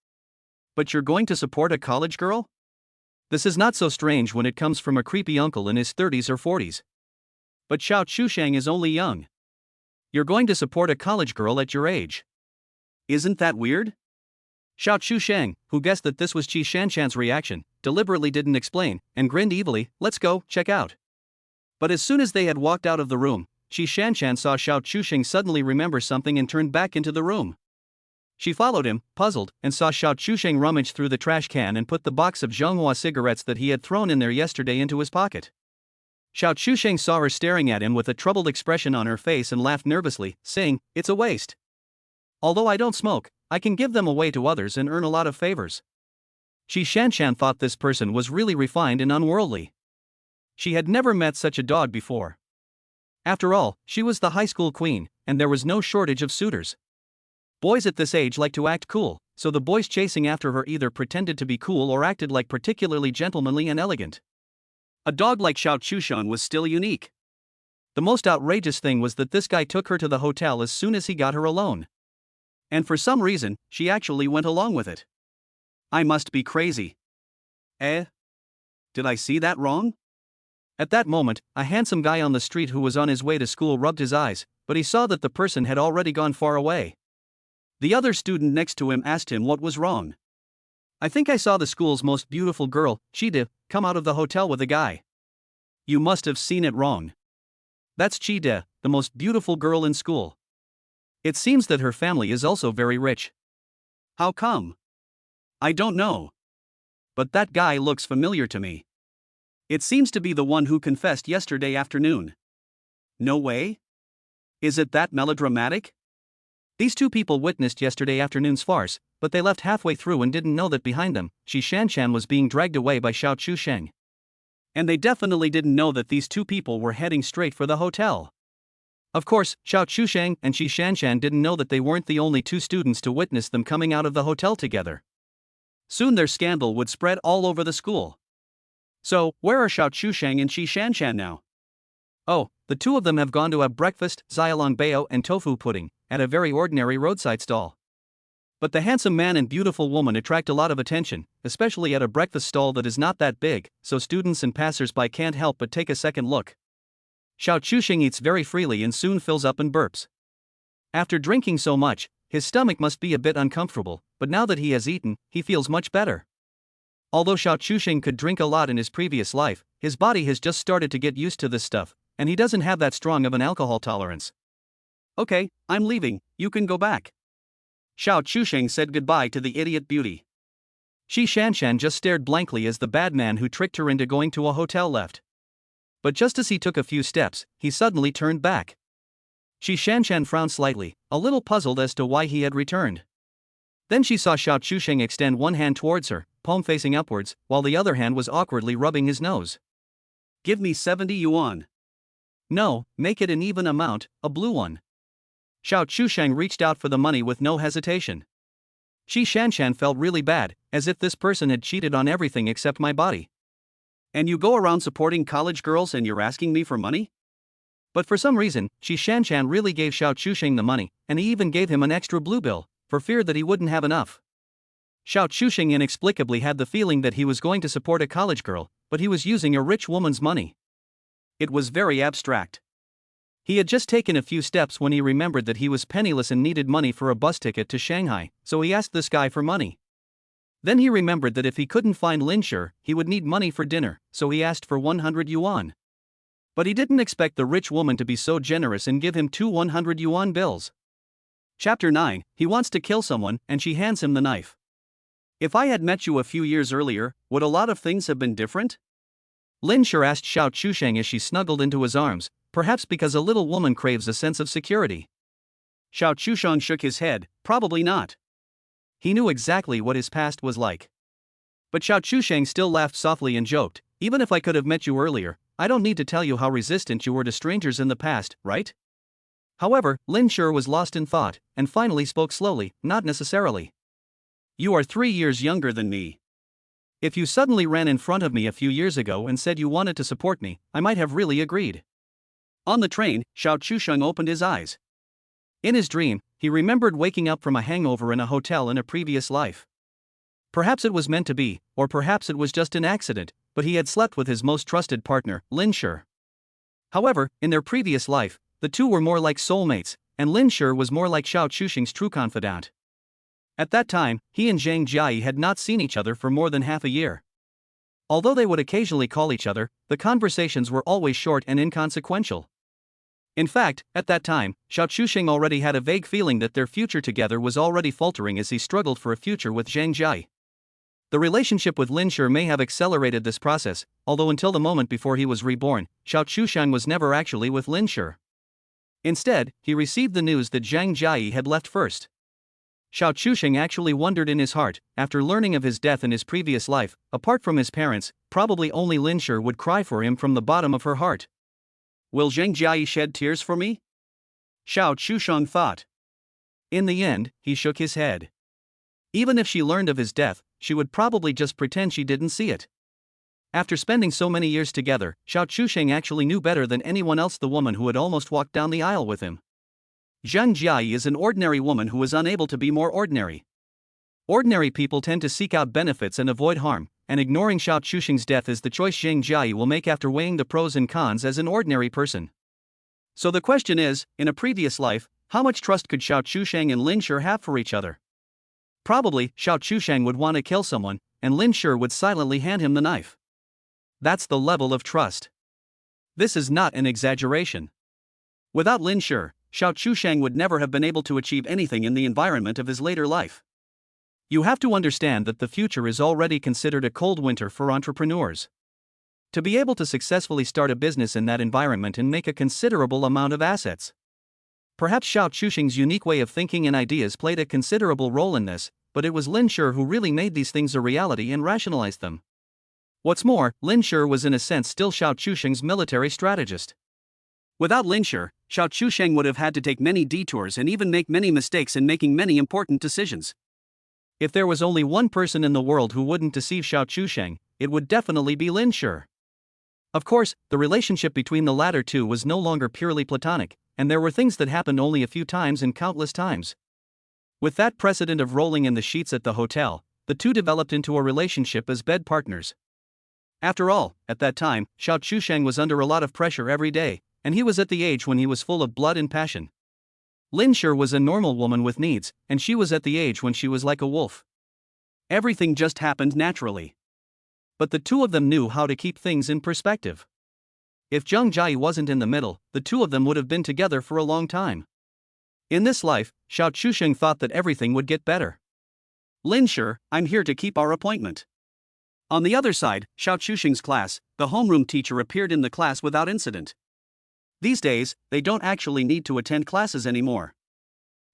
But you're going to support a college girl? This is not so strange when it comes from a creepy uncle in his 30s or 40s. But Xiao Chusheng is only young. You're going to support a college girl at your age. Isn't that weird? Xiao Chusheng, who guessed that this was Qi Shanshan's reaction, deliberately didn't explain, and grinned evilly, let's go, check out. But as soon as they had walked out of the room, Qi Shanshan saw Xiao Chusheng suddenly remember something and turned back into the room. She followed him, puzzled, and saw Xiao Chusheng rummage through the trash can and put the box of Zhonghua cigarettes that he had thrown in there yesterday into his pocket. Xiao Chusheng saw her staring at him with a troubled expression on her face and laughed nervously, saying, it's a waste. Although I don't smoke, I can give them away to others and earn a lot of favors. Qi Shanshan thought this person was really refined and unworldly. She had never met such a dog before. After all, she was the high school queen, and there was no shortage of suitors. Boys at this age like to act cool, so the boys chasing after her either pretended to be cool or acted like particularly gentlemanly and elegant. A dog like Xiao Chushan was still unique. The most outrageous thing was that this guy took her to the hotel as soon as he got her alone. And for some reason, she actually went along with it. I must be crazy. Eh? Did I see that wrong? At that moment, a handsome guy on the street who was on his way to school rubbed his eyes, but he saw that the person had already gone far away. The other student next to him asked him what was wrong. I think I saw the school's most beautiful girl, Chide, come out of the hotel with a guy. You must have seen it wrong. That's Chide, the most beautiful girl in school. It seems that her family is also very rich. How come? I don't know. But that guy looks familiar to me. It seems to be the one who confessed yesterday afternoon. No way? Is it that melodramatic? These two people witnessed yesterday afternoon's farce, but they left halfway through and didn't know that behind them, Shi Shanshan was being dragged away by Xiao Chusheng. And they definitely didn't know that these two people were heading straight for the hotel. Of course, Xiao Chusheng and Shi Shanshan didn't know that they weren't the only two students to witness them coming out of the hotel together. Soon their scandal would spread all over the school. So, where are Xiao Chusheng and Shi Shanshan now? Oh, the two of them have gone to have breakfast, xiaolong bao and tofu pudding, at a very ordinary roadside stall. But the handsome man and beautiful woman attract a lot of attention, especially at a breakfast stall that is not that big, so students and passers-by can't help but take a second look. Xiao Chusheng eats very freely and soon fills up and burps. After drinking so much, his stomach must be a bit uncomfortable, but now that he has eaten, he feels much better. Although Xiao Chusheng could drink a lot in his previous life, his body has just started to get used to this stuff, and he doesn't have that strong of an alcohol tolerance. Okay, I'm leaving, you can go back. Xiao Chusheng said goodbye to the idiot beauty. Shi Shanshan just stared blankly as the bad man who tricked her into going to a hotel left. But just as he took a few steps, he suddenly turned back. Shi Shanshan frowned slightly, a little puzzled as to why he had returned. Then she saw Xiao Chusheng extend one hand towards her, palm facing upwards, while the other hand was awkwardly rubbing his nose. Give me 70 yuan. No, make it an even amount, a blue one. Xiao Chusheng reached out for the money with no hesitation. Shi Shanshan felt really bad, as if this person had cheated on everything except my body. And you go around supporting college girls and you're asking me for money? But for some reason, Shi Shanshan really gave Xiao Chusheng the money, and he even gave him an extra blue bill, for fear that he wouldn't have enough. Xiao Chusheng inexplicably had the feeling that he was going to support a college girl, but he was using a rich woman's money. It was very abstract. He had just taken a few steps when he remembered that he was penniless and needed money for a bus ticket to Shanghai, so he asked this guy for money. Then he remembered that if he couldn't find Lin Shi, he would need money for dinner, so he asked for 100 yuan. But he didn't expect the rich woman to be so generous and give him two 100 yuan bills. Chapter 9, he wants to kill someone, and she hands him the knife. If I had met you a few years earlier, would a lot of things have been different? Lin Shi asked Xiao Chusheng as she snuggled into his arms, perhaps because a little woman craves a sense of security. Xiao Chusheng shook his head, probably not. He knew exactly what his past was like. But Xiao Chusheng still laughed softly and joked, even if I could have met you earlier, I don't need to tell you how resistant you were to strangers in the past, right? However, Lin Shi was lost in thought, and finally spoke slowly, not necessarily. You are 3 years younger than me. If you suddenly ran in front of me a few years ago and said you wanted to support me, I might have really agreed. On the train, Xiao Chusheng opened his eyes. In his dream, he remembered waking up from a hangover in a hotel in a previous life. Perhaps it was meant to be, or perhaps it was just an accident, but he had slept with his most trusted partner, Lin Shi. However, in their previous life, the two were more like soulmates, and Lin Shi was more like Xiao Chusheng's true confidant. At that time, he and Zhang Jiayi had not seen each other for more than half a year. Although they would occasionally call each other, the conversations were always short and inconsequential. In fact, at that time, Xiao Chusheng already had a vague feeling that their future together was already faltering as he struggled for a future with Zhang Jiayi. The relationship with Lin Shi may have accelerated this process, although until the moment before he was reborn, Xiao Chusheng was never actually with Lin Shi. Instead, he received the news that Zhang Jiayi had left first. Xiao Chusheng actually wondered in his heart, after learning of his death in his previous life, apart from his parents, Probably only Lin Shi would cry for him from the bottom of her heart. Will Zhang Jiayi shed tears for me? Xiao Chusheng thought. In the end, he shook his head. Even if she learned of his death, she would probably just pretend she didn't see it. After spending so many years together, Xiao Chusheng actually knew better than anyone else the woman who had almost walked down the aisle with him. Zhang Jiayi is an ordinary woman who is unable to be more ordinary. Ordinary people tend to seek out benefits and avoid harm, and ignoring Xiao Chusheng's death is the choice Zhang Jiayi will make after weighing the pros and cons as an ordinary person. So the question is, in a previous life, how much trust could Xiao Chusheng and Lin Shi have for each other? Probably, Xiao Chusheng would want to kill someone, and Lin Shi would silently hand him the knife. That's the level of trust. This is not an exaggeration. Without Lin Shi, Xiao Chusheng would never have been able to achieve anything in the environment of his later life. You have to understand that the future is already considered a cold winter for entrepreneurs. To be able to successfully start a business in that environment and make a considerable amount of assets. Perhaps Xiao Chusheng's unique way of thinking and ideas played a considerable role in this, but it was Lin Shi who really made these things a reality and rationalized them. What's more, Lin Shi was in a sense still Xiao Chusheng's military strategist. Without Lin Shi, Xiao Chusheng would have had to take many detours and even make many mistakes in making many important decisions. If there was only one person in the world who wouldn't deceive Xiao Chusheng, it would definitely be Lin Shi. Of course, the relationship between the latter two was no longer purely platonic, and there were things that happened only a few times and countless times. With that precedent of rolling in the sheets at the hotel, the two developed into a relationship as bed partners. After all, at that time, Xiao Chusheng was under a lot of pressure every day, and he was at the age when he was full of blood and passion. Lin Shi was a normal woman with needs, and she was at the age when she was like a wolf. Everything just happened naturally. But the two of them knew how to keep things in perspective. If Zhang Jiayi wasn't in the middle, the two of them would have been together for a long time. In this life, Xiao Chusheng thought that everything would get better. Lin Shi, I'm here to keep our appointment. On the other side, Xiao Chusheng's class, the homeroom teacher appeared in the class without incident. These days, they don't actually need to attend classes anymore.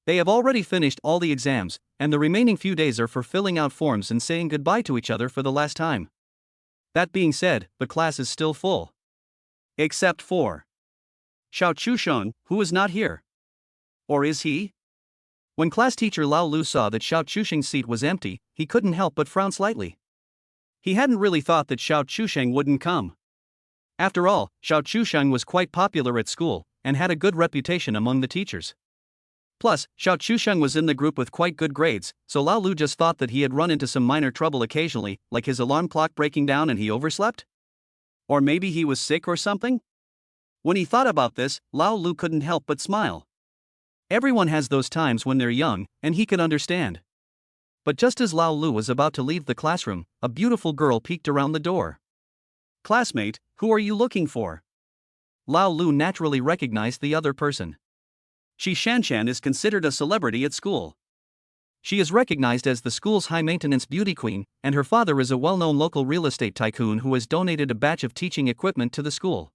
They have already finished all the exams, and the remaining few days are for filling out forms and saying goodbye to each other for the last time. That being said, the class is still full. Except for Xiao Chusheng, who is not here. Or is he? When class teacher Lao Lu saw that Xiao Chusheng's seat was empty, he couldn't help but frown slightly. He hadn't really thought that Xiao Chusheng wouldn't come. After all, Xiao Chusheng was quite popular at school, and had a good reputation among the teachers. Plus, Xiao Chusheng was in the group with quite good grades, so Lao Lu just thought that he had run into some minor trouble occasionally, like his alarm clock breaking down and he overslept? Or maybe he was sick or something? When he thought about this, Lao Lu couldn't help but smile. Everyone has those times when they're young, and he could understand. But just as Lao Lu was about to leave the classroom, a beautiful girl peeked around the door. Classmate, who are you looking for? Lao Lu naturally recognized the other person. Qi Shanshan is considered a celebrity at school. She is recognized as the school's high-maintenance beauty queen, and her father is a well-known local real estate tycoon who has donated a batch of teaching equipment to the school.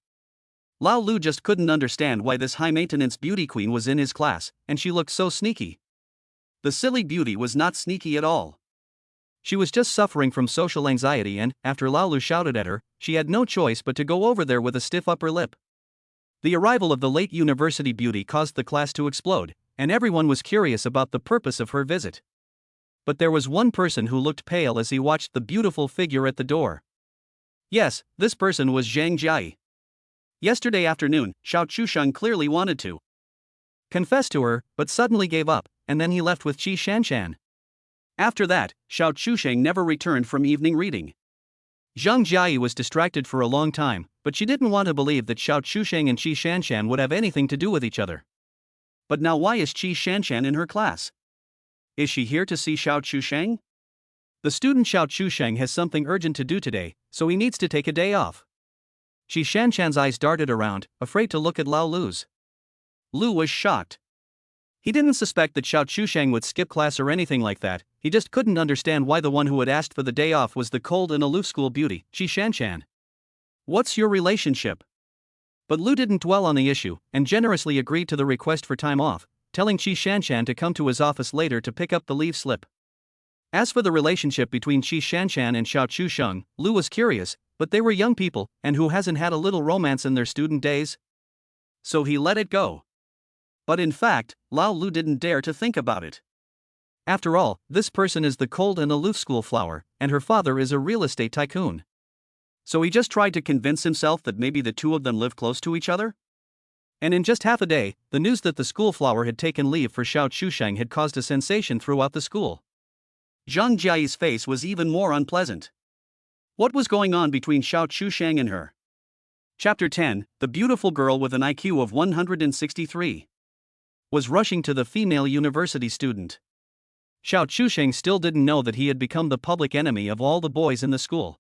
Lao Lu just couldn't understand why this high-maintenance beauty queen was in his class, and she looked so sneaky. The silly beauty was not sneaky at all. She was just suffering from social anxiety and, after Lao Lu shouted at her, she had no choice but to go over there with a stiff upper lip. The arrival of the late university beauty caused the class to explode, and everyone was curious about the purpose of her visit. But there was one person who looked pale as he watched the beautiful figure at the door. Yes, this person was Zhang Jiayi. Yesterday afternoon, Xiao Chusheng clearly wanted to confess to her, but suddenly gave up, and then he left with Qi Shanshan. After that, Xiao Chusheng never returned from evening reading. Zhang Jiayi was distracted for a long time, but she didn't want to believe that Xiao Chusheng and Qi Shanshan would have anything to do with each other. But now why is Qi Shanshan in her class? Is she here to see Xiao Chusheng? The student Xiao Chusheng has something urgent to do today, so he needs to take a day off. Qi Shanshan's eyes darted around, afraid to look at Lao Lu's. Lu was shocked. He didn't suspect that Xiao Chusheng would skip class or anything like that, he just couldn't understand why the one who had asked for the day off was the cold and aloof school beauty, Qi Shanshan. What's your relationship? But Lu didn't dwell on the issue, and generously agreed to the request for time off, telling Qi Shanshan to come to his office later to pick up the leave slip. As for the relationship between Qi Shanshan and Xiao Chusheng, Lu was curious, but they were young people, and who hasn't had a little romance in their student days? So he let it go. But in fact, Lao Lu didn't dare to think about it. After all, this person is the cold and aloof schoolflower, and her father is a real estate tycoon. So he just tried to convince himself that maybe the two of them live close to each other? And in just half a day, the news that the schoolflower had taken leave for Xiao Chusheng had caused a sensation throughout the school. Zhang Jiayi's face was even more unpleasant. What was going on between Xiao Chusheng and her? Chapter 10, The beautiful girl with an IQ of 163 was rushing to the female university student. Xiao Chusheng still didn't know that he had become the public enemy of all the boys in the school.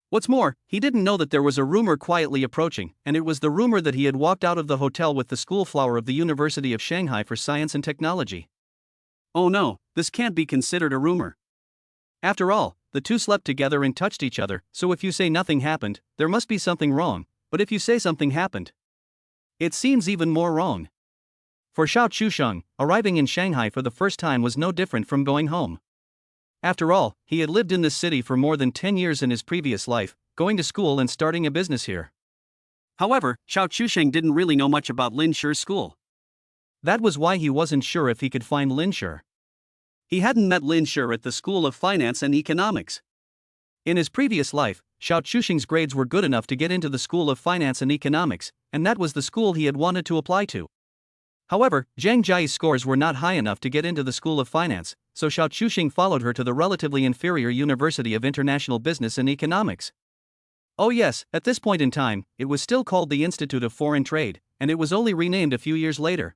What's more, he didn't know that there was a rumor quietly approaching, and it was the rumor that he had walked out of the hotel with the schoolflower of the University of Shanghai for Science and Technology. Oh no, this can't be considered a rumor. After all, the two slept together and touched each other, so if you say nothing happened, there must be something wrong, but if you say something happened, it seems even more wrong. For Xiao Chusheng, arriving in Shanghai for the first time was no different from going home. After all, he had lived in this city for more than 10 years in his previous life, going to school and starting a business here. However, Xiao Chusheng didn't really know much about Lin Shi's school. That was why he wasn't sure if he could find Lin Shi. He hadn't met Lin Shi at the School of Finance and Economics. In his previous life, Xiao Chusheng's grades were good enough to get into the School of Finance and Economics, and that was the school he had wanted to apply to. However, Zhang Jiayi's scores were not high enough to get into the School of Finance, so Xiao Chusheng followed her to the relatively inferior University of International Business and Economics. Oh yes, at this point in time, it was still called the Institute of Foreign Trade, and it was only renamed a few years later.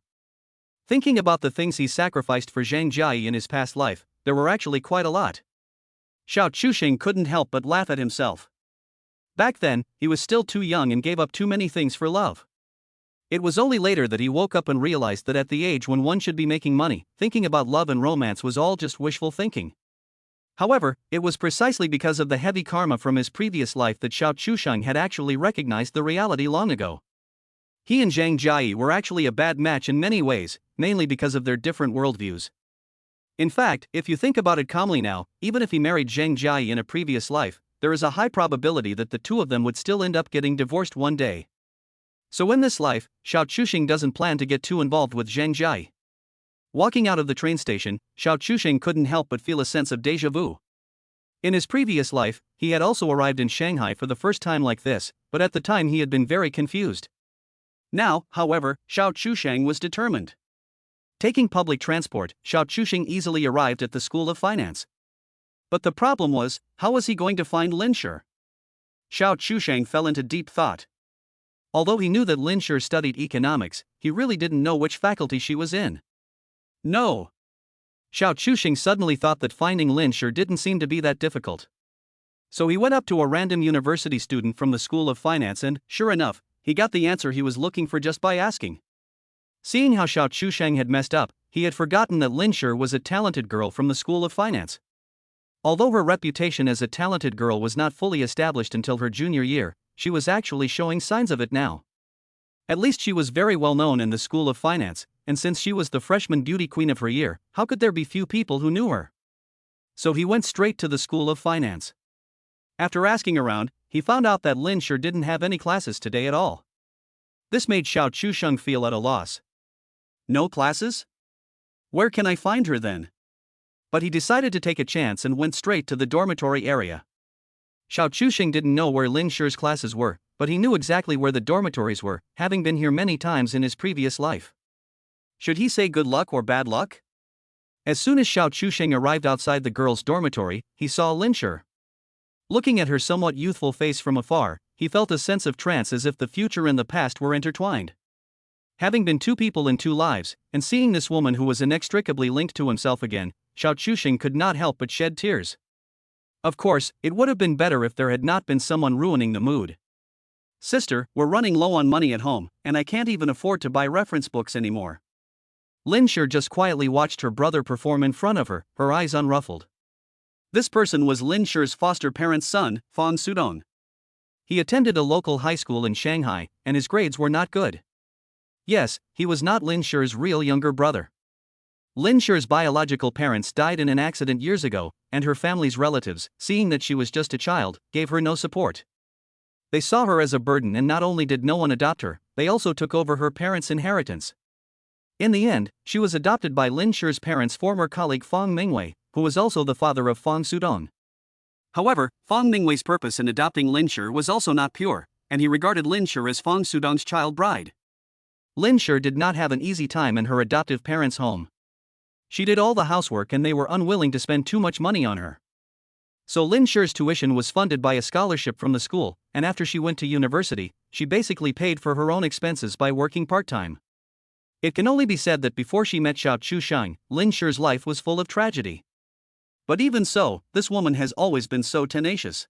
Thinking about the things he sacrificed for Zhang Jiayi in his past life, there were actually quite a lot. Xiao Chusheng couldn't help but laugh at himself. Back then, he was still too young and gave up too many things for love. It was only later that he woke up and realized that at the age when one should be making money, thinking about love and romance was all just wishful thinking. However, it was precisely because of the heavy karma from his previous life that Xiao Chusheng had actually recognized the reality long ago. He and Zhang Jiayi were actually a bad match in many ways, mainly because of their different worldviews. In fact, if you think about it calmly now, even if he married Zhang Jiayi in a previous life, there is a high probability that the two of them would still end up getting divorced one day. So in this life, Xiao Chusheng doesn't plan to get too involved with Zhang Jiayi. Walking out of the train station, Xiao Chusheng couldn't help but feel a sense of déjà vu. In his previous life, he had also arrived in Shanghai for the first time like this, but at the time he had been very confused. Now, however, Xiao Chusheng was determined. Taking public transport, Xiao Chusheng easily arrived at the School of Finance. But the problem was, how was he going to find Lin Shi? Xiao Chusheng fell into deep thought. Although he knew that Lin Shi studied economics, he really didn't know which faculty she was in. No. Xiao Chusheng suddenly thought that finding Lin Shi didn't seem to be that difficult. So he went up to a random university student from the School of Finance and, sure enough, he got the answer he was looking for just by asking. Seeing how Xiao Chusheng had messed up, he had forgotten that Lin Shi was a talented girl from the School of Finance. Although her reputation as a talented girl was not fully established until her junior year, she was actually showing signs of it now. At least she was very well known in the School of Finance, and since she was the freshman beauty queen of her year, how could there be few people who knew her? So he went straight to the School of Finance. After asking around, he found out that Lin Shi didn't have any classes today at all. This made Xiao Chusheng feel at a loss. No classes? Where can I find her then? But he decided to take a chance and went straight to the dormitory area. Xiao Chusheng didn't know where Lin Shi's classes were, but he knew exactly where the dormitories were, having been here many times in his previous life. Should he say good luck or bad luck? As soon as Xiao Chusheng arrived outside the girls' dormitory, he saw Lin Shi. Looking at her somewhat youthful face from afar, he felt a sense of trance as if the future and the past were intertwined. Having been two people in two lives, and seeing this woman who was inextricably linked to himself again, Xiao Chusheng could not help but shed tears. Of course, it would have been better if there had not been someone ruining the mood. Sister, we're running low on money at home, and I can't even afford to buy reference books anymore. Lin Shi just quietly watched her brother perform in front of her, her eyes unruffled. This person was Lin Shi's foster parent's son, Fan Sudong. He attended a local high school in Shanghai, and his grades were not good. Yes, he was not Lin Shi's real younger brother. Lin Shi's biological parents died in an accident years ago, and her family's relatives, seeing that she was just a child, gave her no support. They saw her as a burden, and not only did no one adopt her, they also took over her parents' inheritance. In the end, she was adopted by Lin Shi's parents' former colleague Fong Mingwei, who was also the father of Fong Sudong. However, Fong Mingwei's purpose in adopting Lin Shi was also not pure, and he regarded Lin Shi as Fong Sudong's child bride. Lin Shi did not have an easy time in her adoptive parents' home. She did all the housework and they were unwilling to spend too much money on her. So Lin Shi's tuition was funded by a scholarship from the school, and after she went to university, she basically paid for her own expenses by working part-time. It can only be said that before she met Xiao Chusheng, Lin Shi's life was full of tragedy. But even so, this woman has always been so tenacious.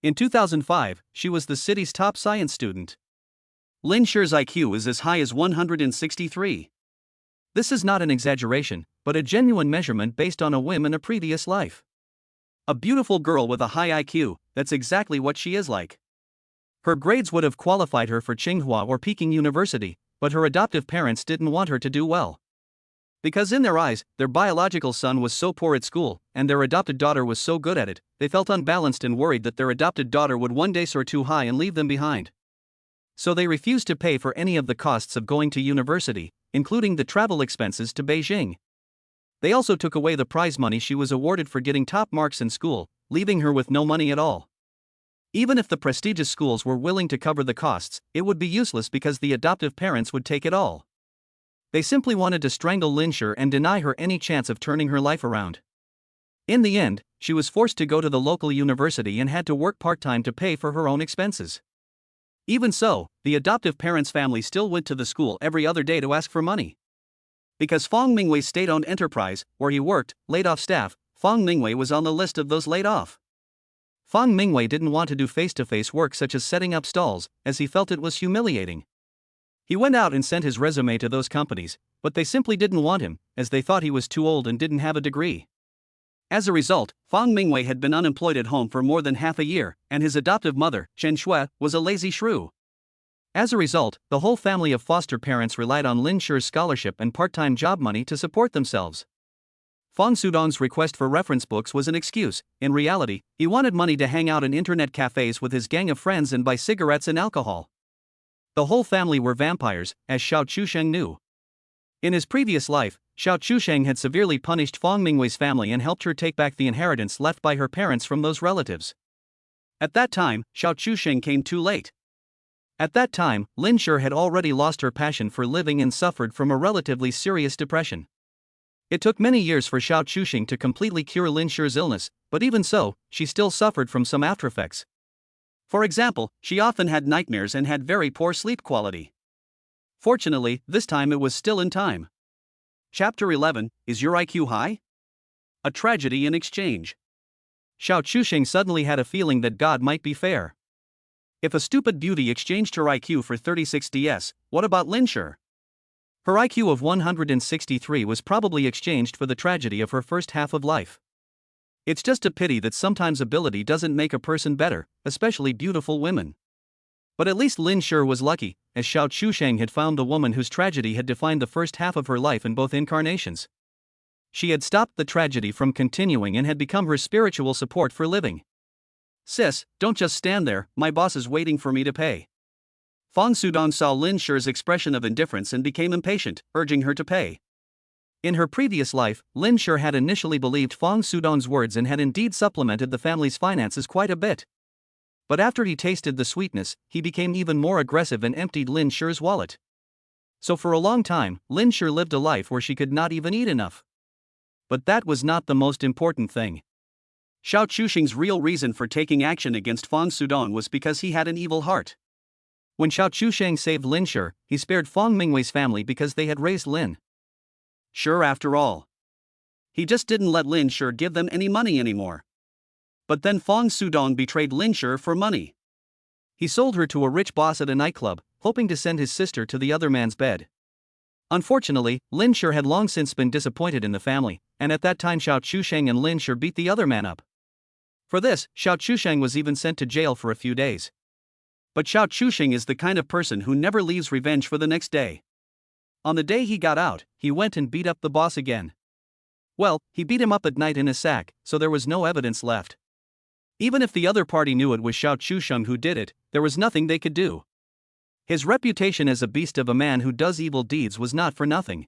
In 2005, she was the city's top science student. Lin Shi's IQ is as high as 163. This is not an exaggeration, but a genuine measurement based on a whim in a previous life. A beautiful girl with a high IQ, that's exactly what she is like. Her grades would have qualified her for Tsinghua or Peking University, but her adoptive parents didn't want her to do well. Because in their eyes, their biological son was so poor at school, and their adopted daughter was so good at it, they felt unbalanced and worried that their adopted daughter would one day soar too high and leave them behind. So they refused to pay for any of the costs of going to university, including the travel expenses to Beijing. They also took away the prize money she was awarded for getting top marks in school, leaving her with no money at all. Even if the prestigious schools were willing to cover the costs, it would be useless because the adoptive parents would take it all. They simply wanted to strangle Lin Shi and deny her any chance of turning her life around. In the end, she was forced to go to the local university and had to work part-time to pay for her own expenses. Even so, the adoptive parents' family still went to the school every other day to ask for money. Because Fong Mingwei's state-owned enterprise, where he worked, laid off staff, Fong Mingwei was on the list of those laid off. Fong Mingwei didn't want to do face-to-face work such as setting up stalls, as he felt it was humiliating. He went out and sent his resume to those companies, but they simply didn't want him, as they thought he was too old and didn't have a degree. As a result, Fong Mingwei had been unemployed at home for more than half a year, and his adoptive mother, Chen Shui, was a lazy shrew. As a result, the whole family of foster parents relied on Lin Shi's scholarship and part-time job money to support themselves. Fong Sudong's request for reference books was an excuse. In reality, he wanted money to hang out in internet cafes with his gang of friends and buy cigarettes and alcohol. The whole family were vampires, as Xiao Chusheng knew. In his previous life, Xiao Chusheng had severely punished Fong Mingwei's family and helped her take back the inheritance left by her parents from those relatives. At that time, Xiao Chusheng came too late. At that time, Lin Shi had already lost her passion for living and suffered from a relatively serious depression. It took many years for Xiao Chusheng to completely cure Lin Shi's illness, but even so, she still suffered from some aftereffects. For example, she often had nightmares and had very poor sleep quality. Fortunately, this time it was still in time. Chapter 11, Is Your IQ High? A Tragedy in Exchange. Xiao Chusheng suddenly had a feeling that God might be fair. If a stupid beauty exchanged her IQ for 36 DS, what about Lin Shi? Her IQ of 163 was probably exchanged for the tragedy of her first half of life. It's just a pity that sometimes ability doesn't make a person better, especially beautiful women. But at least Lin Shi was lucky, as Xiao Chusheng had found the woman whose tragedy had defined the first half of her life in both incarnations. She had stopped the tragedy from continuing and had become her spiritual support for living. Sis, don't just stand there, my boss is waiting for me to pay. Fong Sudong saw Lin Shi's expression of indifference and became impatient, urging her to pay. In her previous life, Lin Shi had initially believed Fong Sudong's words and had indeed supplemented the family's finances quite a bit. But after he tasted the sweetness, he became even more aggressive and emptied Lin Shi's wallet. So for a long time, Lin Shi lived a life where she could not even eat enough. But that was not the most important thing. Xiao Chusheng's real reason for taking action against Fong Sudong was because he had an evil heart. When Xiao Chusheng saved Lin Shi, he spared Fong Mingwei's family because they had raised Lin Shi after all. He just didn't let Lin Shi give them any money anymore. But then Fong Sudong betrayed Lin Shi for money. He sold her to a rich boss at a nightclub, hoping to send his sister to the other man's bed. Unfortunately, Lin Shi had long since been disappointed in the family, and at that time Xiao Chusheng and Lin Shi beat the other man up. For this, Xiao Chusheng was even sent to jail for a few days. But Xiao Chusheng is the kind of person who never leaves revenge for the next day. On the day he got out, he went and beat up the boss again. Well, he beat him up at night in a sack, so there was no evidence left. Even if the other party knew it was Xiao Chusheng who did it, there was nothing they could do. His reputation as a beast of a man who does evil deeds was not for nothing.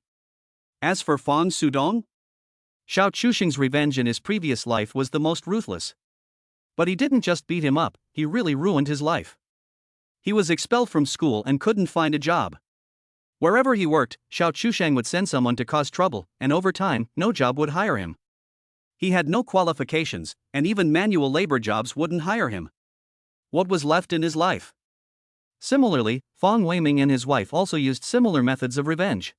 As for Fang Sudong, Xiao Chusheng's revenge in his previous life was the most ruthless. But he didn't just beat him up, he really ruined his life. He was expelled from school and couldn't find a job. Wherever he worked, Xiao Chusheng would send someone to cause trouble, and over time, no job would hire him. He had no qualifications, and even manual labor jobs wouldn't hire him. What was left in his life? Similarly, Fang Weiming and his wife also used similar methods of revenge.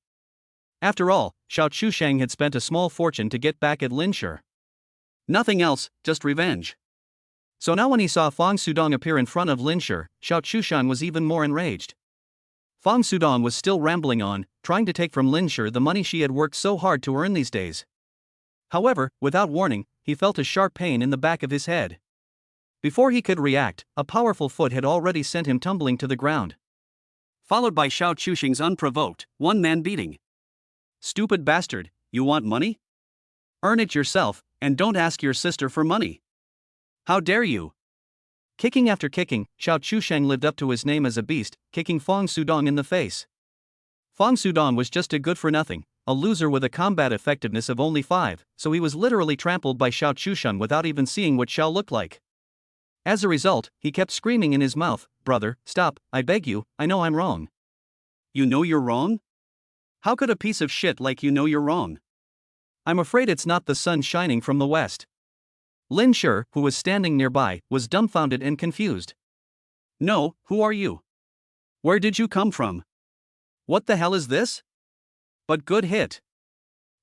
After all, Xiao Chusheng had spent a small fortune to get back at Lin Shi. Nothing else, just revenge. So now when he saw Fang Sudong appear in front of Lin Shi, Xiao Chusheng was even more enraged. Fang Sudong was still rambling on, trying to take from Lin Shi the money she had worked so hard to earn these days. However, without warning, he felt a sharp pain in the back of his head. Before he could react, a powerful foot had already sent him tumbling to the ground. Followed by Xiao Chusheng's unprovoked, one-man beating. Stupid bastard, you want money? Earn it yourself, and don't ask your sister for money. How dare you? Kicking after kicking, Xiao Chusheng lived up to his name as a beast, kicking Fang Sudong in the face. Fang Sudong was just a good-for-nothing, a loser with a combat effectiveness of only 5, so he was literally trampled by Xiao Chusheng without even seeing what Xiao looked like. As a result, he kept screaming in his mouth, "Brother, stop, I beg you, I know I'm wrong." You know you're wrong? How could a piece of shit like you know you're wrong? I'm afraid it's not the sun shining from the west. Lin Shi, who was standing nearby, was dumbfounded and confused. No, who are you? Where did you come from? What the hell is this? But good hit.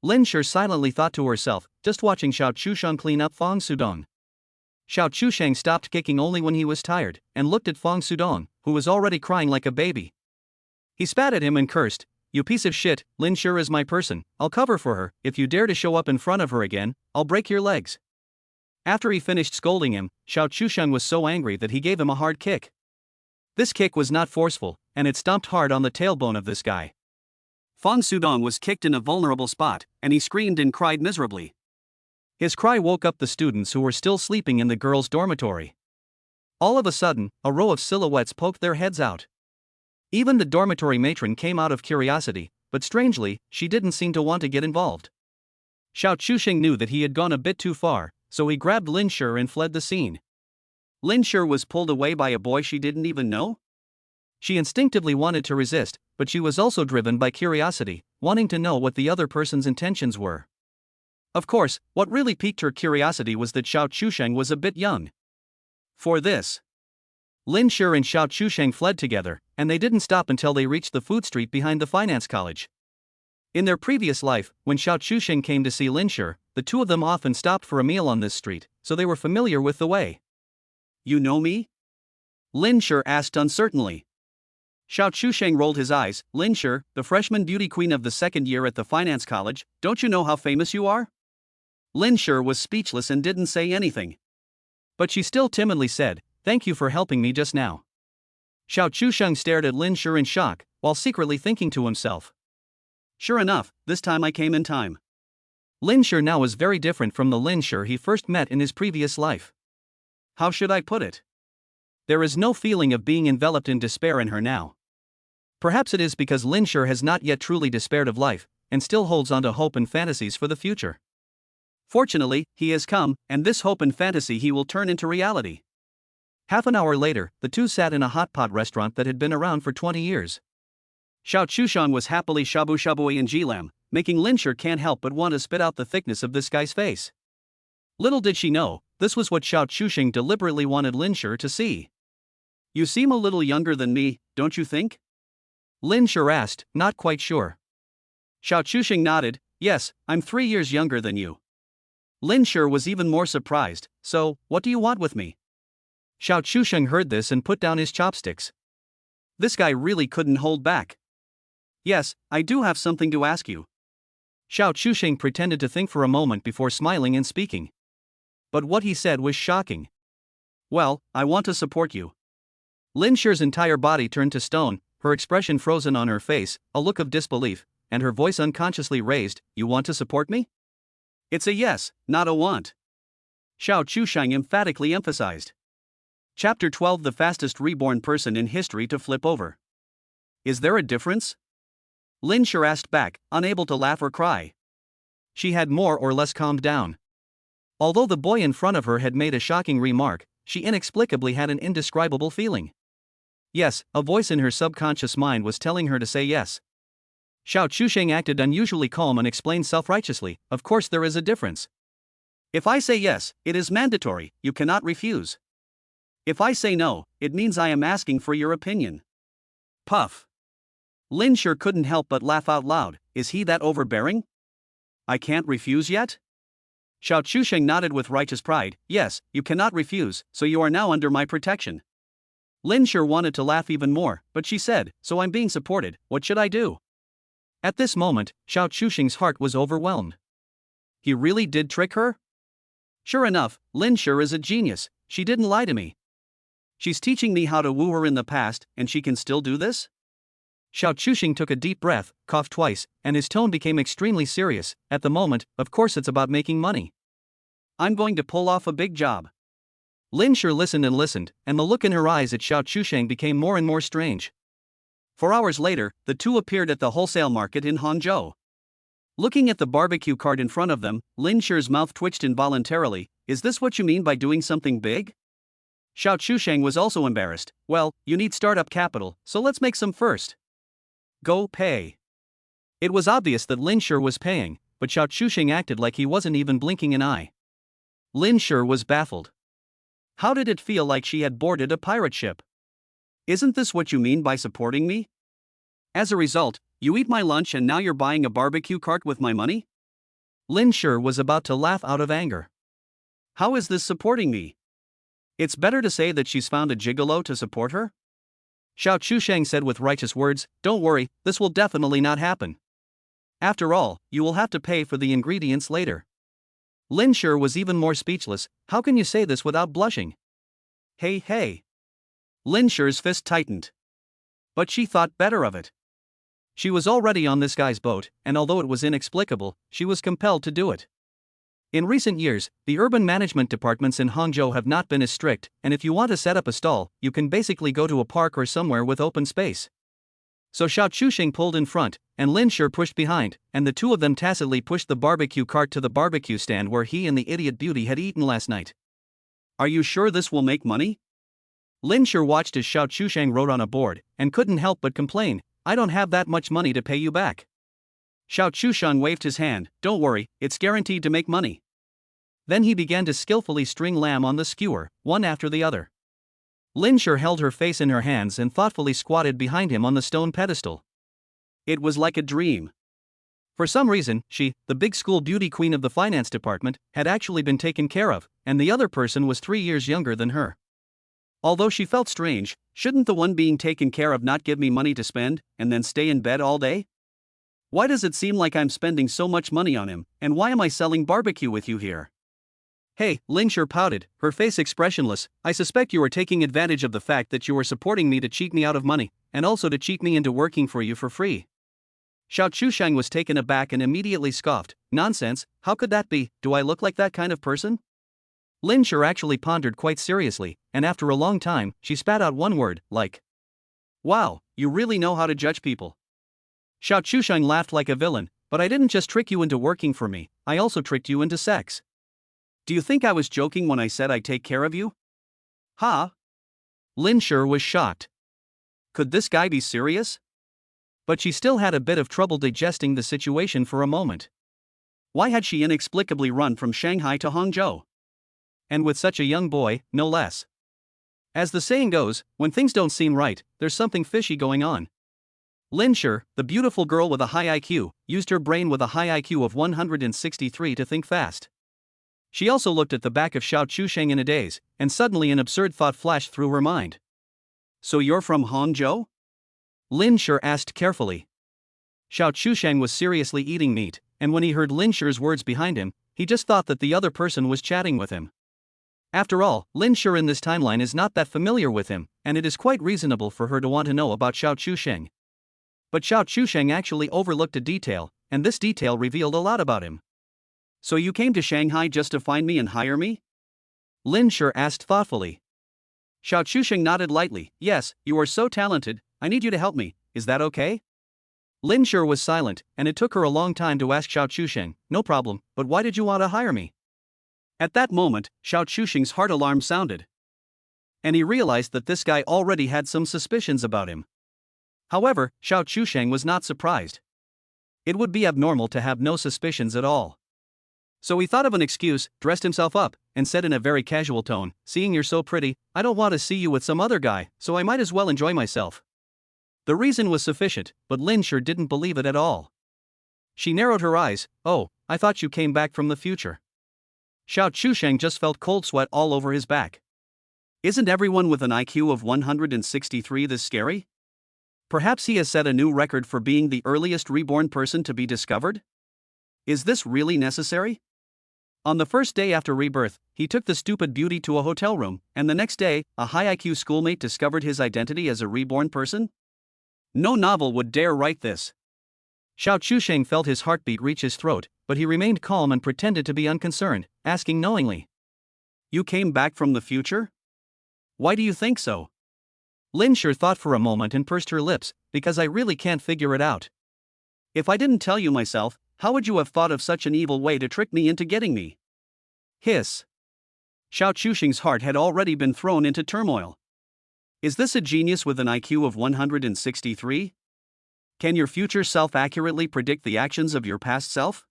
Lin Shi silently thought to herself, just watching Xiao Chusheng clean up Fang Sudong. Xiao Chusheng stopped kicking only when he was tired, and looked at Fang Sudong, who was already crying like a baby. He spat at him and cursed, "You piece of shit, Lin Shi is my person, I'll cover for her, if you dare to show up in front of her again, I'll break your legs." After he finished scolding him, Xiao Chusheng was so angry that he gave him a hard kick. This kick was not forceful, and it stomped hard on the tailbone of this guy. Fang Sudong was kicked in a vulnerable spot, and he screamed and cried miserably. His cry woke up the students who were still sleeping in the girls' dormitory. All of a sudden, a row of silhouettes poked their heads out. Even the dormitory matron came out of curiosity, but strangely, she didn't seem to want to get involved. Xiao Chusheng knew that he had gone a bit too far, so he grabbed Lin Shi and fled the scene. Lin Shi was pulled away by a boy she didn't even know? She instinctively wanted to resist, but she was also driven by curiosity, wanting to know what the other person's intentions were. Of course, what really piqued her curiosity was that Xiao Chusheng was a bit young. For this, Lin Shi and Xiao Chusheng fled together, and they didn't stop until they reached the food street behind the finance college. In their previous life, when Xiao Chusheng came to see Lin Shi, the two of them often stopped for a meal on this street, so they were familiar with the way. You know me? Lin Shi asked uncertainly. Xiao Chusheng rolled his eyes. Lin Shi, the freshman beauty queen of the second year at the finance college, don't you know how famous you are? Lin Shi was speechless and didn't say anything. But she still timidly said, "Thank you for helping me just now." Xiao Chusheng stared at Lin Shi in shock, while secretly thinking to himself. Sure enough, this time I came in time. Lin Shi now was very different from the Lin Shi he first met in his previous life. How should I put it? There is no feeling of being enveloped in despair in her now. Perhaps it is because Lin Shi has not yet truly despaired of life, and still holds on to hope and fantasies for the future. Fortunately, he has come, and this hope and fantasy he will turn into reality. Half an hour later, the two sat in a hot pot restaurant that had been around for 20 years. Xiao Chusheng was happily shabu-shabuing Jilam, making Lin Shi can't help but want to spit out the thickness of this guy's face. Little did she know, this was what Xiao Chusheng deliberately wanted Lin Shi to see. You seem a little younger than me, don't you think? Lin Shi asked, not quite sure. Xiao Chusheng nodded, yes, I'm 3 years younger than you. Lin Shi was even more surprised, so, what do you want with me? Xiao Chusheng heard this and put down his chopsticks. This guy really couldn't hold back. Yes, I do have something to ask you. Xiao Chusheng pretended to think for a moment before smiling and speaking. But what he said was shocking. Well, I want to support you. Lin Shi's entire body turned to stone, her expression frozen on her face, a look of disbelief, and her voice unconsciously raised, You want to support me? It's a yes, not a want. Xiao Chusheng emphatically emphasized. Chapter 12: The fastest reborn person in history to flip over. Is there a difference? Lin Shi asked back, unable to laugh or cry. She had more or less calmed down. Although the boy in front of her had made a shocking remark, she inexplicably had an indescribable feeling. Yes, a voice in her subconscious mind was telling her to say yes. Xiao Chusheng acted unusually calm and explained self-righteously, of course there is a difference. If I say yes, it is mandatory, you cannot refuse. If I say no, it means I am asking for your opinion. Puff. Lin Shi couldn't help but laugh out loud. Is he that overbearing? I can't refuse yet? Xiao Chusheng nodded with righteous pride. Yes, you cannot refuse, so you are now under my protection. Lin Shi wanted to laugh even more, but she said, so I'm being supported, what should I do? At this moment, Xiao Chusheng's heart was overwhelmed. He really did trick her? Sure enough, Lin Shi is a genius, she didn't lie to me. She's teaching me how to woo her in the past, and she can still do this? Xiao Chusheng took a deep breath, coughed twice, and his tone became extremely serious. At the moment, of course it's about making money. I'm going to pull off a big job. Lin Shi listened, and the look in her eyes at Xiao Chusheng became more and more strange. 4 hours later, the two appeared at the wholesale market in Hangzhou. Looking at the barbecue cart in front of them, Lin Shi's mouth twitched involuntarily. Is this what you mean by doing something big? Xiao Chusheng was also embarrassed. Well, you need startup capital, so let's make some first. Go pay. It was obvious that Lin Shi was paying, but Xiao Chusheng acted like he wasn't even blinking an eye. Lin Shi was baffled. How did it feel like she had boarded a pirate ship? Isn't this what you mean by supporting me? As a result, you eat my lunch and now you're buying a barbecue cart with my money? Lin Shi was about to laugh out of anger. How is this supporting me? It's better to say that she's found a gigolo to support her? Xiao Chusheng said with righteous words, don't worry, this will definitely not happen. After all, you will have to pay for the ingredients later. Lin Shi was even more speechless. How can you say this without blushing? Hey. Lin Shi's fist tightened. But she thought better of it. She was already on this guy's boat, and although it was inexplicable, she was compelled to do it. In recent years, the urban management departments in Hangzhou have not been as strict, and if you want to set up a stall, you can basically go to a park or somewhere with open space. So Xiao Chusheng pulled in front, and Lin Shi pushed behind, and the two of them tacitly pushed the barbecue cart to the barbecue stand where he and the idiot beauty had eaten last night. Are you sure this will make money? Lin Shi watched as Xiao Chusheng wrote on a board, and couldn't help but complain, I don't have that much money to pay you back. Xiao Chusheng waved his hand, don't worry, it's guaranteed to make money. Then he began to skillfully string lamb on the skewer, one after the other. Lin Shi held her face in her hands and thoughtfully squatted behind him on the stone pedestal. It was like a dream. For some reason, she, the big school beauty queen of the finance department, had actually been taken care of, and the other person was 3 years younger than her. Although she felt strange, shouldn't the one being taken care of not give me money to spend, and then stay in bed all day? Why does it seem like I'm spending so much money on him, and why am I selling barbecue with you here? Hey, Lin Shi pouted, her face expressionless, I suspect you are taking advantage of the fact that you are supporting me to cheat me out of money, and also to cheat me into working for you for free. Xiao Chusheng was taken aback and immediately scoffed, nonsense, how could that be, do I look like that kind of person? Lin Shi actually pondered quite seriously, and after a long time, she spat out one word, like. Wow, you really know how to judge people. Xiao Chusheng laughed like a villain, but I didn't just trick you into working for me, I also tricked you into sex. Do you think I was joking when I said I'd take care of you? Ha? Lin Shi was shocked. Could this guy be serious? But she still had a bit of trouble digesting the situation for a moment. Why had she inexplicably run from Shanghai to Hangzhou? And with such a young boy, no less. As the saying goes, when things don't seem right, there's something fishy going on. Lin Shi, the beautiful girl with a high IQ, used her brain with a high IQ of 163 to think fast. She also looked at the back of Xiao Chusheng in a daze, and suddenly an absurd thought flashed through her mind. So you're from Hangzhou? Lin Shi asked carefully. Xiao Chusheng was seriously eating meat, and when he heard Lin Shi's words behind him, he just thought that the other person was chatting with him. After all, Lin Shi in this timeline is not that familiar with him, and it is quite reasonable for her to want to know about Xiao Chusheng. But Xiao Chusheng actually overlooked a detail, and this detail revealed a lot about him. So you came to Shanghai just to find me and hire me? Lin Sure asked thoughtfully. Xiao Chusheng nodded lightly. Yes, you are so talented, I need you to help me, is that okay? Lin Sure was silent, and it took her a long time to ask Xiao Chusheng, no problem, but why did you want to hire me? At that moment, Xiao Chusheng's heart alarm sounded. And he realized that this guy already had some suspicions about him. However, Xiao Chusheng was not surprised. It would be abnormal to have no suspicions at all. So he thought of an excuse, dressed himself up, and said in a very casual tone, seeing you're so pretty, I don't want to see you with some other guy, so I might as well enjoy myself. The reason was sufficient, but Lin Sure didn't believe it at all. She narrowed her eyes. Oh, I thought you came back from the future. Xiao Chusheng just felt cold sweat all over his back. Isn't everyone with an IQ of 163 this scary? Perhaps he has set a new record for being the earliest reborn person to be discovered? Is this really necessary? On the first day after rebirth, he took the stupid beauty to a hotel room, and the next day, a high IQ schoolmate discovered his identity as a reborn person? No novel would dare write this. Xiao Chusheng felt his heartbeat reach his throat, but he remained calm and pretended to be unconcerned, asking knowingly. You came back from the future? Why do you think so? Lin Sure thought for a moment and pursed her lips, because I really can't figure it out. If I didn't tell you myself, how would you have thought of such an evil way to trick me into getting me? Hiss. Xiao Chusheng's heart had already been thrown into turmoil. Is this a genius with an IQ of 163? Can your future self accurately predict the actions of your past self?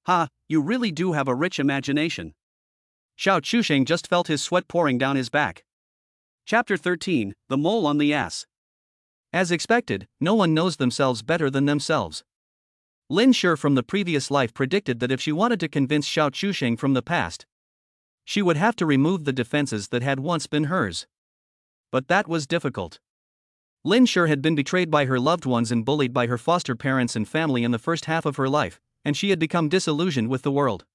Ha, you really do have a rich imagination. Xiao Chusheng just felt his sweat pouring down his back. Chapter 13, The Mole on the Ass. As expected, no one knows themselves better than themselves. Lin Sure from the previous life predicted that if she wanted to convince Xiao Chusheng from the past, she would have to remove the defenses that had once been hers. But that was difficult. Lin Sure had been betrayed by her loved ones and bullied by her foster parents and family in the first half of her life, and she had become disillusioned with the world.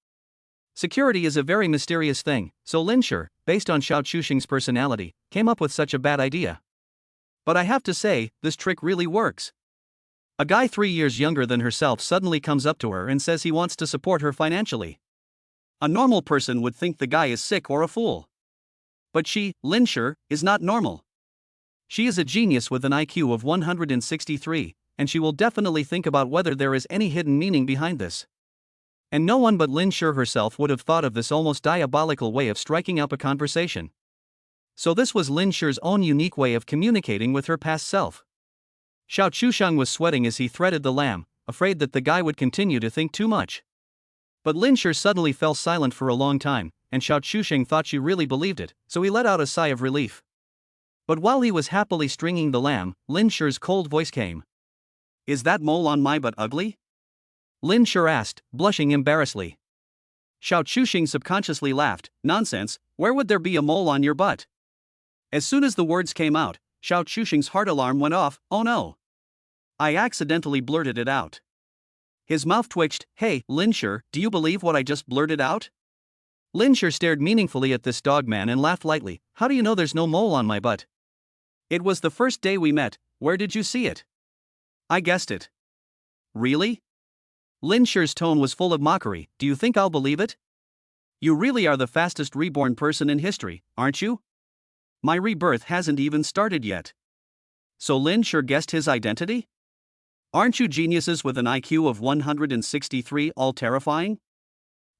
Security is a very mysterious thing, so Lin Sure, based on Xiao Chusheng's personality, came up with such a bad idea. But I have to say, this trick really works. A guy 3 years younger than herself suddenly comes up to her and says he wants to support her financially. A normal person would think the guy is sick or a fool. But she, Lin Sure, is not normal. She is a genius with an IQ of 163, and she will definitely think about whether there is any hidden meaning behind this. And no one but Lin Sure herself would have thought of this almost diabolical way of striking up a conversation. So this was Lin Sure's own unique way of communicating with her past self. Xiao Chusheng was sweating as he threaded the lamb, afraid that the guy would continue to think too much. But Lin Sure suddenly fell silent for a long time, and Xiao Chusheng thought she really believed it, so he let out a sigh of relief. But while he was happily stringing the lamb, Lin Sure's cold voice came. Is that mole on my butt ugly? Lin Sure asked, blushing embarrassedly. Xiao Chusheng subconsciously laughed. Nonsense, where would there be a mole on your butt? As soon as the words came out, Xiao Chusheng's heart alarm went off. Oh no. I accidentally blurted it out. His mouth twitched. Hey, Lin Sure, do you believe what I just blurted out? Lin Sure stared meaningfully at this dogman and laughed lightly. How do you know there's no mole on my butt? It was the first day we met. Where did you see it? I guessed it. Really? Lin Sure's tone was full of mockery. Do you think I'll believe it? You really are the fastest reborn person in history, aren't you? My rebirth hasn't even started yet. So Lin Sure guessed his identity? Aren't you geniuses with an IQ of 163 all terrifying?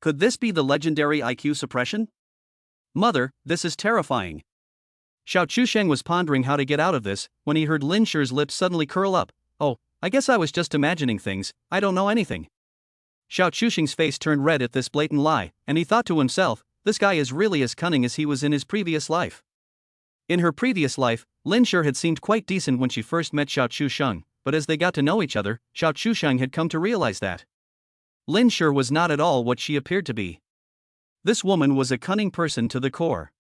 Could this be the legendary IQ suppression? Mother, this is terrifying. Xiao Chusheng was pondering how to get out of this, when he heard Lin Sure's lips suddenly curl up. Oh, I guess I was just imagining things, I don't know anything. Xiao Chusheng's face turned red at this blatant lie, and he thought to himself, this guy is really as cunning as he was in his previous life. In her previous life, Lin Sure had seemed quite decent when she first met Xiao Chusheng, but as they got to know each other, Xiao Chusheng had come to realize that Lin Sure was not at all what she appeared to be. This woman was a cunning person to the core.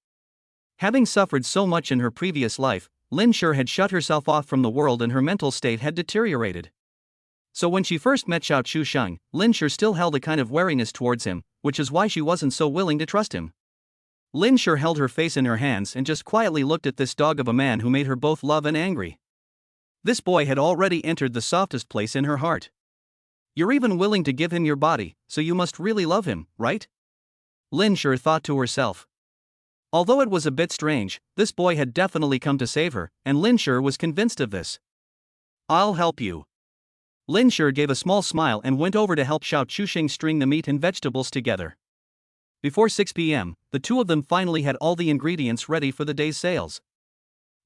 Having suffered so much in her previous life, Lin Sure had shut herself off from the world and her mental state had deteriorated. So when she first met Xiao Chusheng, Lin Sure still held a kind of wariness towards him, which is why she wasn't so willing to trust him. Lin Sure held her face in her hands and just quietly looked at this dog of a man who made her both love and angry. This boy had already entered the softest place in her heart. You're even willing to give him your body, so you must really love him, right? Lin Sure thought to herself. Although it was a bit strange, this boy had definitely come to save her, and Lin Sure was convinced of this. I'll help you. Lin Sure gave a small smile and went over to help Xiao Chuxing string the meat and vegetables together. Before 6 p.m., the two of them finally had all the ingredients ready for the day's sales.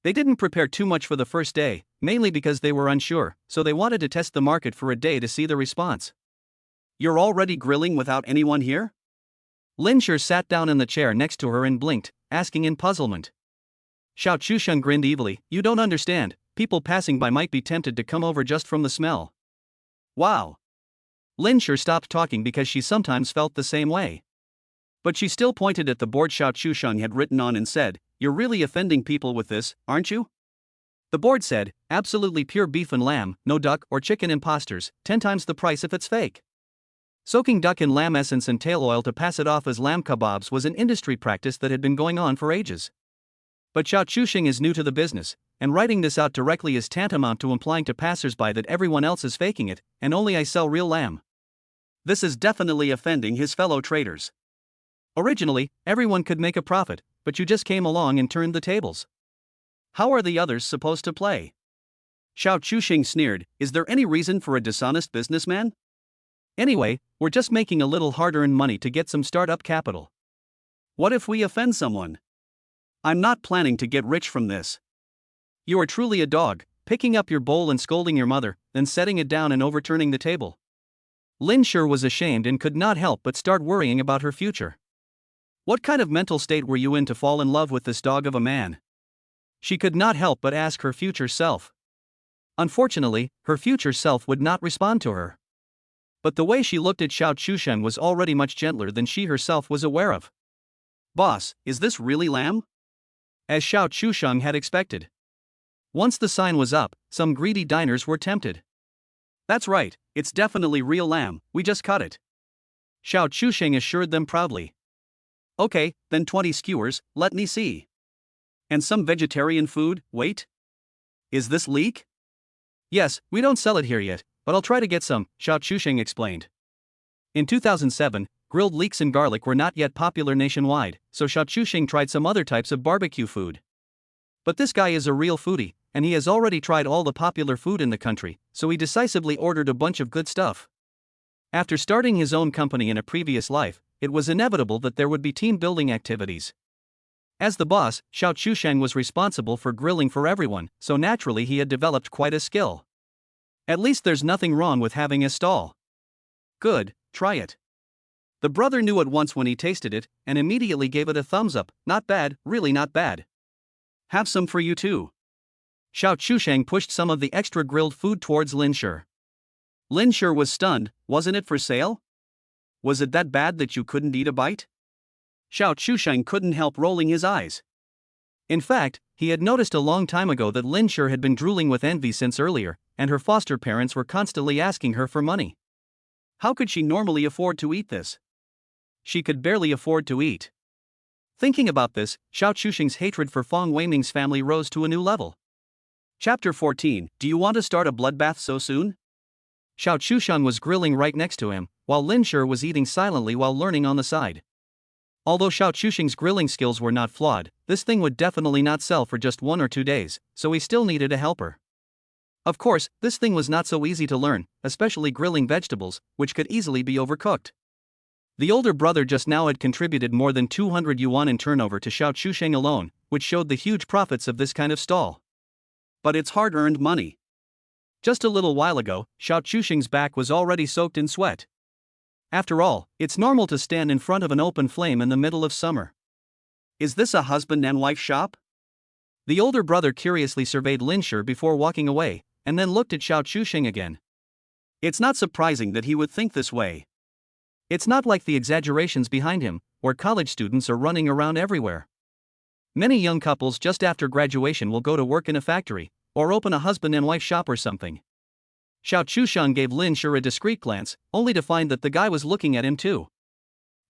They didn't prepare too much for the first day, mainly because they were unsure, so they wanted to test the market for a day to see the response. You're already grilling without anyone here? Lin Sure sat down in the chair next to her and blinked, asking in puzzlement. Xiao Chusheng grinned evilly. You don't understand, people passing by might be tempted to come over just from the smell. Wow. Lin Sure stopped talking because she sometimes felt the same way. But she still pointed at the board Xiao Chusheng had written on and said, You're really offending people with this, aren't you? The board said, absolutely pure beef and lamb, no duck or chicken imposters, 10 times the price if it's fake. Soaking duck in lamb essence and tail oil to pass it off as lamb kebabs was an industry practice that had been going on for ages. But Xiao Chuxing is new to the business, and writing this out directly is tantamount to implying to passersby that everyone else is faking it, and only I sell real lamb. This is definitely offending his fellow traders. Originally, everyone could make a profit, but you just came along and turned the tables. How are the others supposed to play? Xiao Chuxing sneered, Is there any reason for a dishonest businessman? Anyway, we're just making a little hard-earned money to get some startup capital. What if we offend someone? I'm not planning to get rich from this. You are truly a dog, picking up your bowl and scolding your mother, then setting it down and overturning the table. Lin Sure was ashamed and could not help but start worrying about her future. What kind of mental state were you in to fall in love with this dog of a man? She could not help but ask her future self. Unfortunately, her future self would not respond to her. But the way she looked at Xiao Chusheng was already much gentler than she herself was aware of. Boss, is this really lamb? As Xiao Chusheng had expected. Once the sign was up, some greedy diners were tempted. That's right, it's definitely real lamb, we just cut it. Xiao Chusheng assured them proudly. Okay, then 20 skewers, let me see. And some vegetarian food, wait. Is this leek? Yes, we don't sell it here yet, but I'll try to get some, Xiao Chuxing explained. In 2007, grilled leeks and garlic were not yet popular nationwide, so Xiao Chuxing tried some other types of barbecue food. But this guy is a real foodie, and he has already tried all the popular food in the country, so he decisively ordered a bunch of good stuff. After starting his own company in a previous life, it was inevitable that there would be team-building activities. As the boss, Xiao Chusheng was responsible for grilling for everyone, so naturally he had developed quite a skill. At least there's nothing wrong with having a stall. Good, try it. The brother knew at once when he tasted it, and immediately gave it a thumbs up. Not bad, really not bad. Have some for you too. Xiao Chusheng pushed some of the extra grilled food towards Lin Sure. Lin Sure was stunned. Wasn't it for sale? Was it that bad that you couldn't eat a bite? Xiao Chusheng couldn't help rolling his eyes. In fact, he had noticed a long time ago that Lin Sure had been drooling with envy since earlier, and her foster parents were constantly asking her for money. How could she normally afford to eat this? She could barely afford to eat. Thinking about this, Xiao Chuxing's hatred for Fong Weiming's family rose to a new level. Chapter 14. Do you want to start a bloodbath so soon? Xiao Chusheng was grilling right next to him, while Lin Sure was eating silently while learning on the side. Although Xiao Chuxing's grilling skills were not flawed, this thing would definitely not sell for just 1 or 2 days, so he still needed a helper. Of course, this thing was not so easy to learn, especially grilling vegetables, which could easily be overcooked. The older brother just now had contributed more than 200 yuan in turnover to Xiao Chuxing alone, which showed the huge profits of this kind of stall. But it's hard-earned money. Just a little while ago, Xiao Chuxing's back was already soaked in sweat. After all, it's normal to stand in front of an open flame in the middle of summer. Is this a husband and wife shop? The older brother curiously surveyed Lin Sure before walking away, and then looked at Xiao Chuxing again. It's not surprising that he would think this way. It's not like the exaggerations behind him, where college students are running around everywhere. Many young couples just after graduation will go to work in a factory, or open a husband and wife shop or something. Xiao Chusheng gave Lin Sure a discreet glance, only to find that the guy was looking at him too.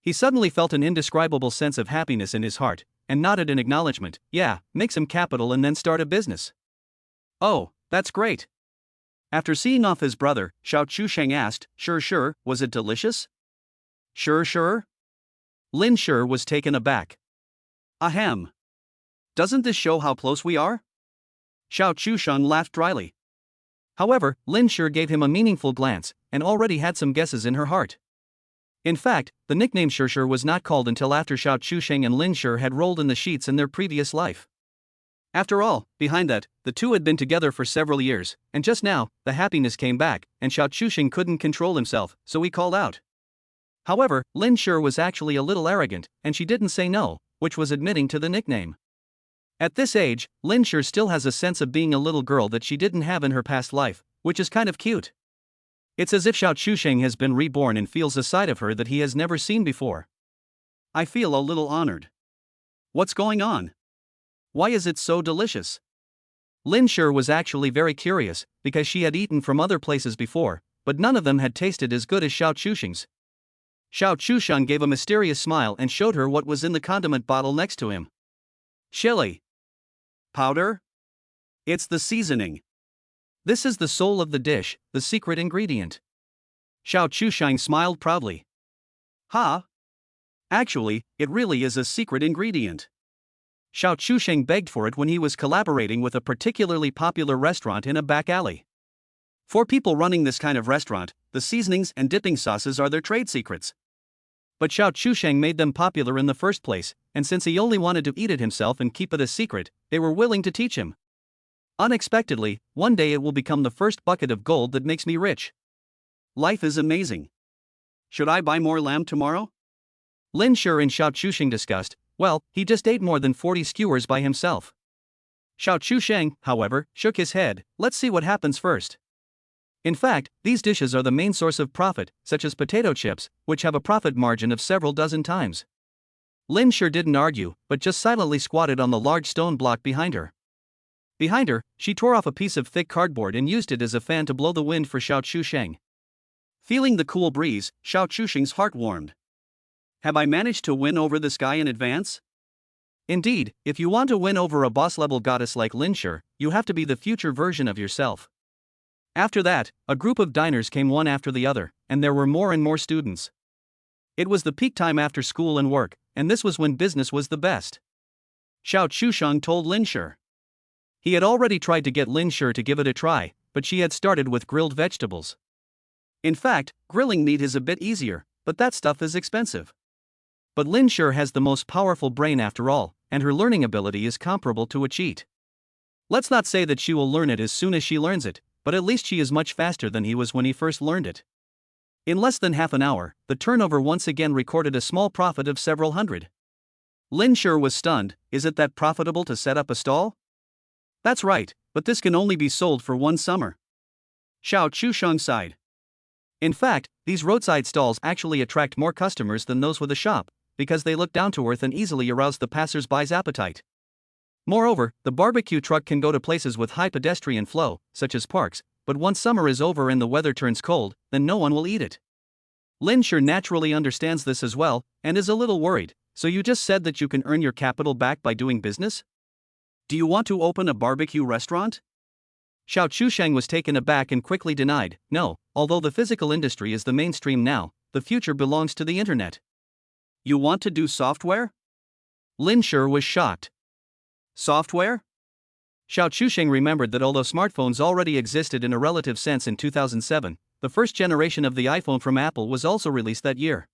He suddenly felt an indescribable sense of happiness in his heart, and nodded in acknowledgement. Yeah, make some capital and then start a business. Oh, that's great. After seeing off his brother, Xiao Chusheng asked, Sure, was it delicious? Sure. Lin Sure was taken aback. Ahem. Doesn't this show how close we are? Xiao Chusheng laughed dryly. However, Lin Shi gave him a meaningful glance, and already had some guesses in her heart. In fact, the nickname Shi was not called until after Xiao Chusheng and Lin Shi had rolled in the sheets in their previous life. After all, behind that, the two had been together for several years, and just now, the happiness came back, and Xiao Chusheng couldn't control himself, so he called out. However, Lin Shi was actually a little arrogant, and she didn't say no, which was admitting to the nickname. At this age, Lin Shi still has a sense of being a little girl that she didn't have in her past life, which is kind of cute. It's as if Xiao Chusheng has been reborn and feels a side of her that he has never seen before. I feel a little honored. What's going on? Why is it so delicious? Lin Shi was actually very curious, because she had eaten from other places before, but none of them had tasted as good as Xiao Chusheng's. Xiao Chusheng gave a mysterious smile and showed her what was in the condiment bottle next to him. Chili powder? It's the seasoning. This is the soul of the dish, the secret ingredient. Xiao Chusheng smiled proudly. Ha! Actually, it really is a secret ingredient. Xiao Chusheng begged for it when he was collaborating with a particularly popular restaurant in a back alley. For people running this kind of restaurant, the seasonings and dipping sauces are their trade secrets. But Xiao Chusheng made them popular in the first place, and since he only wanted to eat it himself and keep it a secret, they were willing to teach him. Unexpectedly, one day it will become the first bucket of gold that makes me rich. Life is amazing. Should I buy more lamb tomorrow? Lin Shi and Xiao Chusheng discussed. Well, he just ate more than 40 skewers by himself. Xiao Chusheng, however, shook his head. Let's see what happens first. In fact, these dishes are the main source of profit, such as potato chips, which have a profit margin of several dozen times. Lin Shi didn't argue, but just silently squatted on the large stone block behind her. Behind her, she tore off a piece of thick cardboard and used it as a fan to blow the wind for Xiao Chusheng. Feeling the cool breeze, Xiao Chusheng's heart warmed. Have I managed to win over this guy in advance? Indeed, if you want to win over a boss-level goddess like Lin Shi, you have to be the future version of yourself. After that, a group of diners came one after the other, and there were more and more students. It was the peak time after school and work, and this was when business was the best. Xiao Chusheng told Lin Shi. He had already tried to get Lin Shi to give it a try, but she had started with grilled vegetables. In fact, grilling meat is a bit easier, but that stuff is expensive. But Lin Shi has the most powerful brain after all, and her learning ability is comparable to a cheat. Let's not say that she will learn it as soon as she learns it, but at least she is much faster than he was when he first learned it. In less than half an hour, the turnover once again recorded a small profit of several hundred. Lin Shi was stunned. Is it that profitable to set up a stall? That's right, but this can only be sold for one summer. Xiao Chusheng sighed. In fact, these roadside stalls actually attract more customers than those with a shop, because they look down to earth and easily arouse the passers-by's appetite. Moreover, the barbecue truck can go to places with high pedestrian flow, such as parks, but once summer is over and the weather turns cold, then no one will eat it. Lin Shi naturally understands this as well, and is a little worried. So you just said that you can earn your capital back by doing business? Do you want to open a barbecue restaurant? Xiao Chusheng was taken aback and quickly denied. No, although the physical industry is the mainstream now, the future belongs to the internet. You want to do software? Lin Shi was shocked. Software? Xiao Chusheng remembered that although smartphones already existed in a relative sense in 2007, the first generation of the iPhone from Apple was also released that year.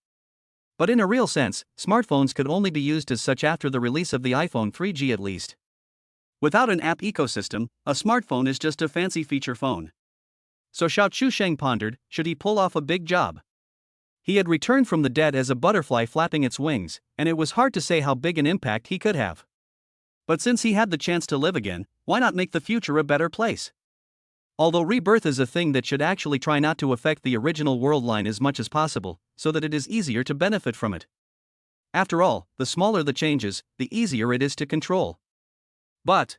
But in a real sense, smartphones could only be used as such after the release of the iPhone 3G at least. Without an app ecosystem, a smartphone is just a fancy feature phone. So Xiao Chusheng pondered, should he pull off a big job? He had returned from the dead as a butterfly flapping its wings, and it was hard to say how big an impact he could have. But since he had the chance to live again, why not make the future a better place? Although rebirth is a thing that should actually try not to affect the original world line as much as possible, so that it is easier to benefit from it. After all, the smaller the changes, the easier it is to control. But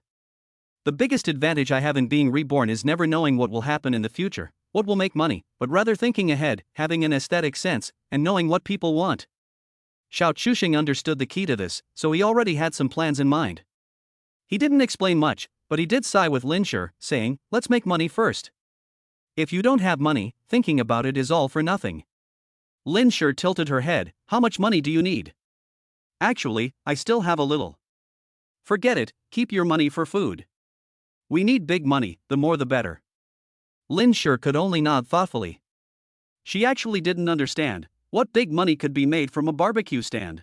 the biggest advantage I have in being reborn is never knowing what will happen in the future, what will make money, but rather thinking ahead, having an aesthetic sense, and knowing what people want. Xiao Chusheng understood the key to this, so he already had some plans in mind. He didn't explain much, but he did sigh with Lin Shi, saying, let's make money first. If you don't have money, thinking about it is all for nothing. Lin Shi tilted her head. How much money do you need? Actually, I still have a little. Forget it, keep your money for food. We need big money, the more the better. Lin Sure could only nod thoughtfully. She actually didn't understand what big money could be made from a barbecue stand.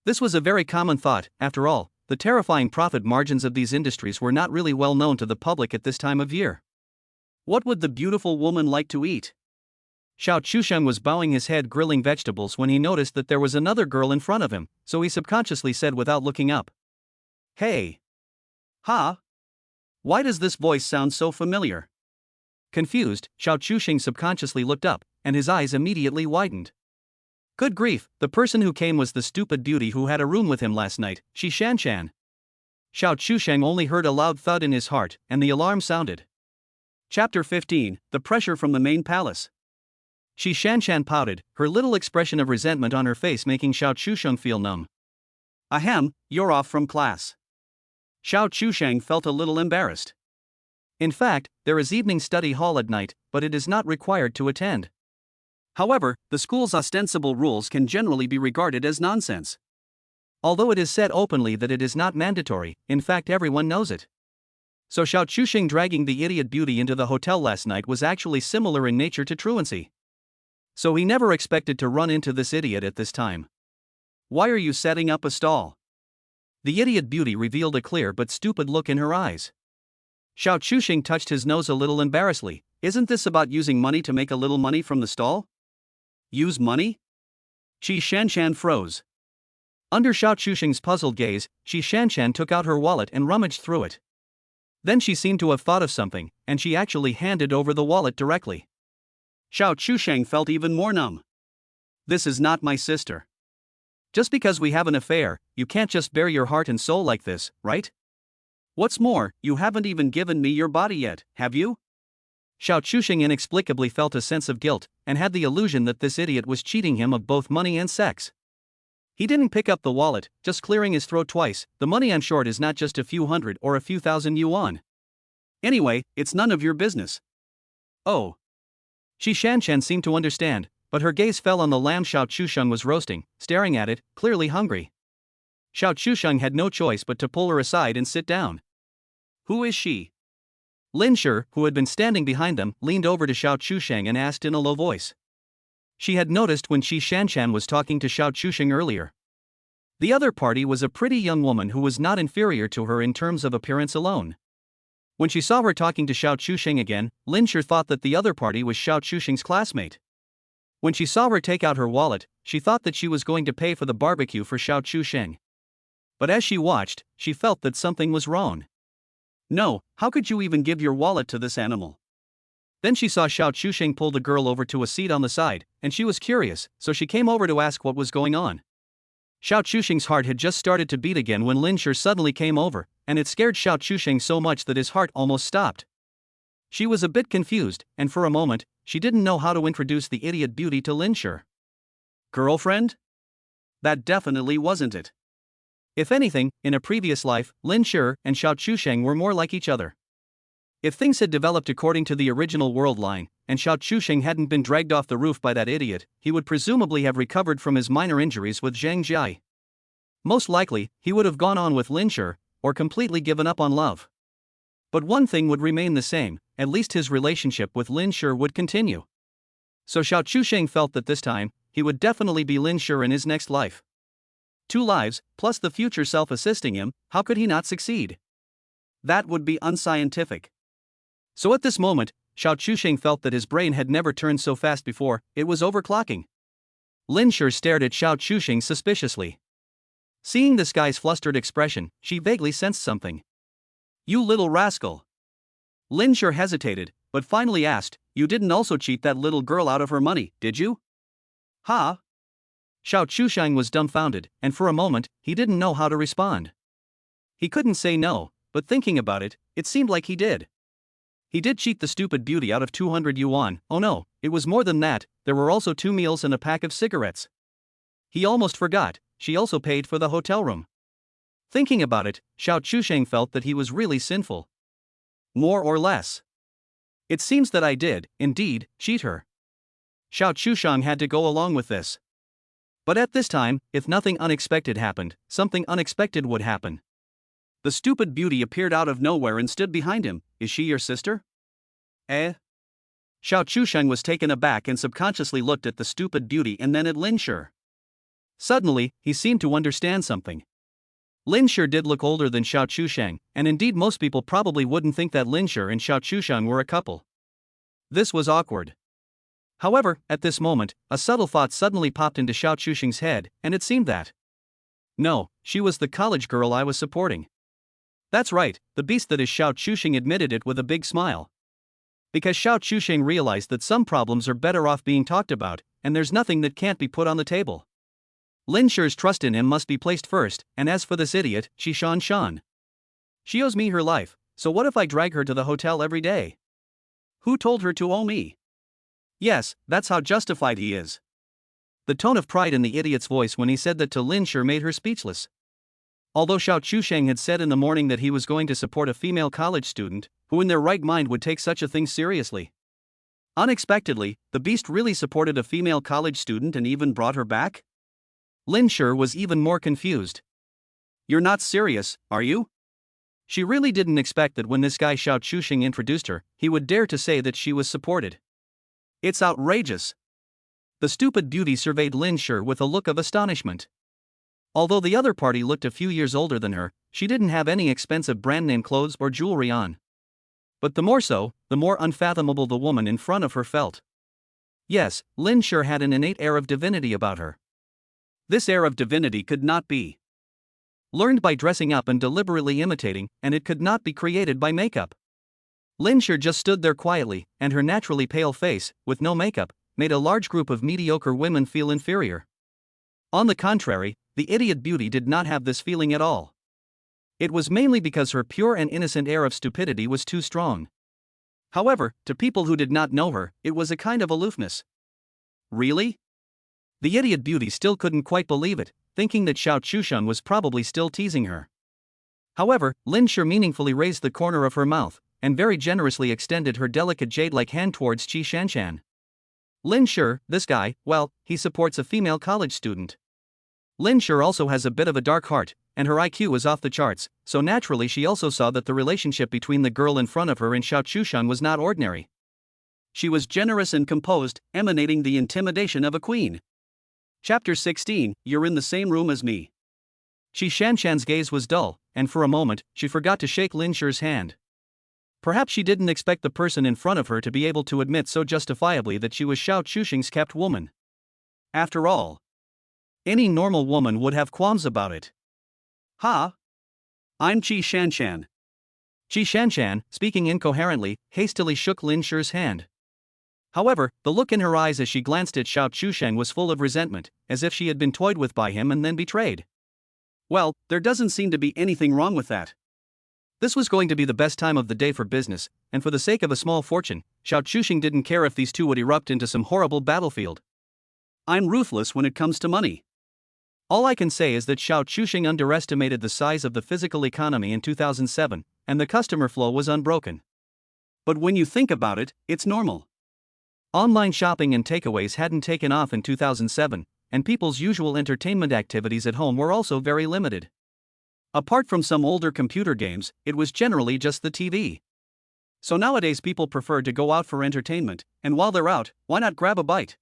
This was a very common thought. After all, the terrifying profit margins of these industries were not really well known to the public at this time of year. What would the beautiful woman like to eat? Xiao Chusheng was bowing his head grilling vegetables when he noticed that there was another girl in front of him, so he subconsciously said without looking up. Hey. Ha? Why does this voice sound so familiar? Confused, Xiao Chusheng subconsciously looked up, and his eyes immediately widened. Good grief, the person who came was the stupid beauty who had a room with him last night, Shi Shanshan. Xiao Chusheng only heard a loud thud in his heart, and the alarm sounded. Chapter 15, The Pressure from the Main Palace. Shi Shanshan pouted, her little expression of resentment on her face making Xiao Chusheng feel numb. Ahem, you're off from class. Xiao Chusheng felt a little embarrassed. In fact, there is evening study hall at night, but it is not required to attend. However, the school's ostensible rules can generally be regarded as nonsense. Although it is said openly that it is not mandatory, in fact everyone knows it. So Xiao Chusheng dragging the idiot beauty into the hotel last night was actually similar in nature to truancy. So he never expected to run into this idiot at this time. Why are you setting up a stall? The idiot beauty revealed a clear but stupid look in her eyes. Xiao Chusheng touched his nose a little embarrassedly. Isn't this about using money to make a little money from the stall? Use money? Shi Shanshan froze. Under Xiao Chusheng's puzzled gaze, Shi Shanshan took out her wallet and rummaged through it. Then she seemed to have thought of something, and she actually handed over the wallet directly. Xiao Chusheng felt even more numb. This is not my sister. Just because we have an affair, you can't just bare your heart and soul like this, right? What's more, you haven't even given me your body yet, have you? Xiao Chusheng inexplicably felt a sense of guilt, and had the illusion that this idiot was cheating him of both money and sex. He didn't pick up the wallet, just clearing his throat twice. The money I'm short is not just a few hundred or a few thousand yuan. Anyway, it's none of your business. Oh. Shi Shanshan seemed to understand, but her gaze fell on the lamb Xiao Chusheng was roasting, staring at it, clearly hungry. Xiao Chusheng had no choice but to pull her aside and sit down. Who is she? Lin Sure, who had been standing behind them, leaned over to Xiao Chusheng and asked in a low voice. She had noticed when Shi Shanshan was talking to Xiao Chusheng earlier. The other party was a pretty young woman who was not inferior to her in terms of appearance alone. When she saw her talking to Xiao Chusheng again, Lin Sure thought that the other party was Xiao Chusheng's classmate. When she saw her take out her wallet, she thought that she was going to pay for the barbecue for Xiao Chusheng. But as she watched, she felt that something was wrong. No, how could you even give your wallet to this animal? Then she saw Xiao Chusheng pull the girl over to a seat on the side, and she was curious, so she came over to ask what was going on. Xiao Chusheng's heart had just started to beat again when Lin Sure suddenly came over, and it scared Xiao Chusheng so much that his heart almost stopped. She was a bit confused, and for a moment, she didn't know how to introduce the idiot beauty to Lin Sure. Girlfriend? That definitely wasn't it. If anything, in a previous life, Lin Sure and Xiao Chusheng were more like each other. If things had developed according to the original world line, and Xiao Chusheng hadn't been dragged off the roof by that idiot, he would presumably have recovered from his minor injuries with Zhang Jia. Most likely, he would have gone on with Lin Sure, or completely given up on love. But one thing would remain the same, at least his relationship with Lin Sure would continue. So Xiao Chusheng felt that this time, he would definitely be Lin Sure in his next life. 2 lives, plus the future self assisting him, how could he not succeed? That would be unscientific. So at this moment, Xiao Chusheng felt that his brain had never turned so fast before, it was overclocking. Lin Sure stared at Xiao Chusheng suspiciously. Seeing this guy's flustered expression, she vaguely sensed something. You little rascal. Lin Sure hesitated, but finally asked, you didn't also cheat that little girl out of her money, did you? Ha? Xiao Chusheng was dumbfounded, and for a moment, he didn't know how to respond. He couldn't say no, but thinking about it, it seemed like he did. He did cheat the stupid beauty out of 200 yuan, oh no, it was more than that, there were also 2 meals and a pack of cigarettes. He almost forgot, she also paid for the hotel room. Thinking about it, Xiao Chusheng felt that he was really sinful. More or less. It seems that I did, indeed, cheat her. Xiao Chusheng had to go along with this. But at this time, if nothing unexpected happened, something unexpected would happen. The stupid beauty appeared out of nowhere and stood behind him. Is she your sister? Eh? Xiao Chusheng was taken aback and subconsciously looked at the stupid beauty and then at Lin Shi. Suddenly, he seemed to understand something. Lin Shi did look older than Xiao Chusheng, and indeed most people probably wouldn't think that Lin Shi and Xiao Chusheng were a couple. This was awkward. However, at this moment, a subtle thought suddenly popped into Xiao Chusheng's head, and it seemed that no, she was the college girl I was supporting. That's right, the beast that is Xiao Chusheng admitted it with a big smile. Because Xiao Chusheng realized that some problems are better off being talked about, and there's nothing that can't be put on the table. Lin Shi's trust in him must be placed first, and as for this idiot, Shan. She owes me her life, so what if I drag her to the hotel every day? Who told her to owe me? Yes, that's how justified he is. The tone of pride in the idiot's voice when he said that to Lin Shi made her speechless. Although Xiao Chusheng had said in the morning that he was going to support a female college student, who in their right mind would take such a thing seriously? Unexpectedly, the beast really supported a female college student and even brought her back? Lin Shi was even more confused. You're not serious, are you? She really didn't expect that when this guy Xiao Chusheng introduced her, he would dare to say that she was supported. It's outrageous. The stupid beauty surveyed Lin Shi with a look of astonishment. Although the other party looked a few years older than her, she didn't have any expensive brand-name clothes or jewelry on. But the more so, the more unfathomable the woman in front of her felt. Yes, Lin Shi had an innate air of divinity about her. This air of divinity could not be learned by dressing up and deliberately imitating, and it could not be created by makeup. Lin Shi just stood there quietly, and her naturally pale face, with no makeup, made a large group of mediocre women feel inferior. On the contrary, the idiot beauty did not have this feeling at all. It was mainly because her pure and innocent air of stupidity was too strong. However, to people who did not know her, it was a kind of aloofness. Really? The idiot beauty still couldn't quite believe it, thinking that Xiao Chusheng was probably still teasing her. However, Lin Shi meaningfully raised the corner of her mouth, and very generously extended her delicate jade-like hand towards Shan. Lin Shi, this guy, well, he supports a female college student. Lin Shi also has a bit of a dark heart, and her IQ is off the charts, so naturally she also saw that the relationship between the girl in front of her and Xiao Chusheng was not ordinary. She was generous and composed, emanating the intimidation of a queen. Chapter 16, You're in the same room as me. Shan's gaze was dull, and for a moment, she forgot to shake Lin Shi's hand. Perhaps she didn't expect the person in front of her to be able to admit so justifiably that she was Xiao Chusheng's kept woman. After all, any normal woman would have qualms about it. Ha! I'm Shan. Shan, speaking incoherently, hastily shook Lin Shi's hand. However, the look in her eyes as she glanced at Xiao Chusheng was full of resentment, as if she had been toyed with by him and then betrayed. Well, there doesn't seem to be anything wrong with that. This was going to be the best time of the day for business, and for the sake of a small fortune, Xiao Chusheng didn't care if these two would erupt into some horrible battlefield. I'm ruthless when it comes to money. All I can say is that Xiao Chusheng underestimated the size of the physical economy in 2007, and the customer flow was unbroken. But when you think about it, it's normal. Online shopping and takeaways hadn't taken off in 2007, and people's usual entertainment activities at home were also very limited. Apart from some older computer games, it was generally just the TV. So nowadays people prefer to go out for entertainment, and while they're out, why not grab a bite?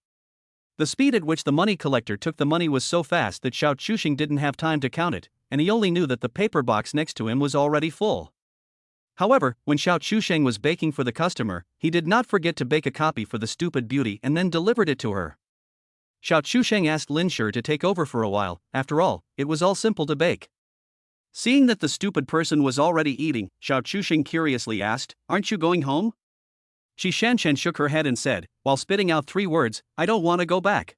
The speed at which the money collector took the money was so fast that Xiao Chusheng didn't have time to count it, and he only knew that the paper box next to him was already full. However, when Xiao Chusheng was baking for the customer, he did not forget to bake a copy for the stupid beauty and then delivered it to her. Xiao Chusheng asked Lin Shi to take over for a while. After all, it was all simple to bake. Seeing that the stupid person was already eating, Xiao Chusheng curiously asked, "Aren't you going home?" Shan shook her head and said, while spitting out 3 words, "I don't want to go back."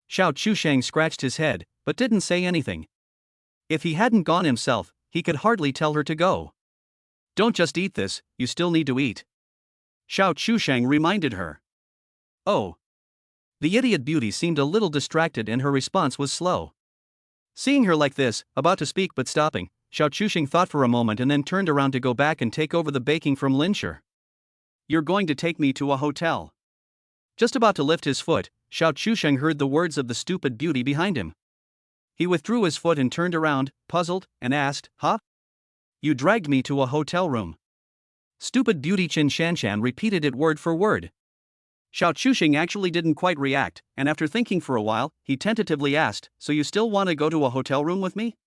Xiao Chusheng scratched his head, but didn't say anything. If he hadn't gone himself, he could hardly tell her to go. Don't just eat this, you still need to eat. Xiao Chusheng reminded her. Oh. The idiot beauty seemed a little distracted and her response was slow. Seeing her like this, about to speak but stopping, Xiao Chusheng thought for a moment and then turned around to go back and take over the baking from Lin Shi. You're going to take me to a hotel. Just about to lift his foot, Xiao Chusheng heard the words of the stupid beauty behind him. He withdrew his foot and turned around, puzzled, and asked, "Huh? You dragged me to a hotel room. Stupid beauty Qin Shanshan repeated it word for word. Xiao Chuxing actually didn't quite react, and after thinking for a while, he tentatively asked, "So you still want to go to a hotel room with me?"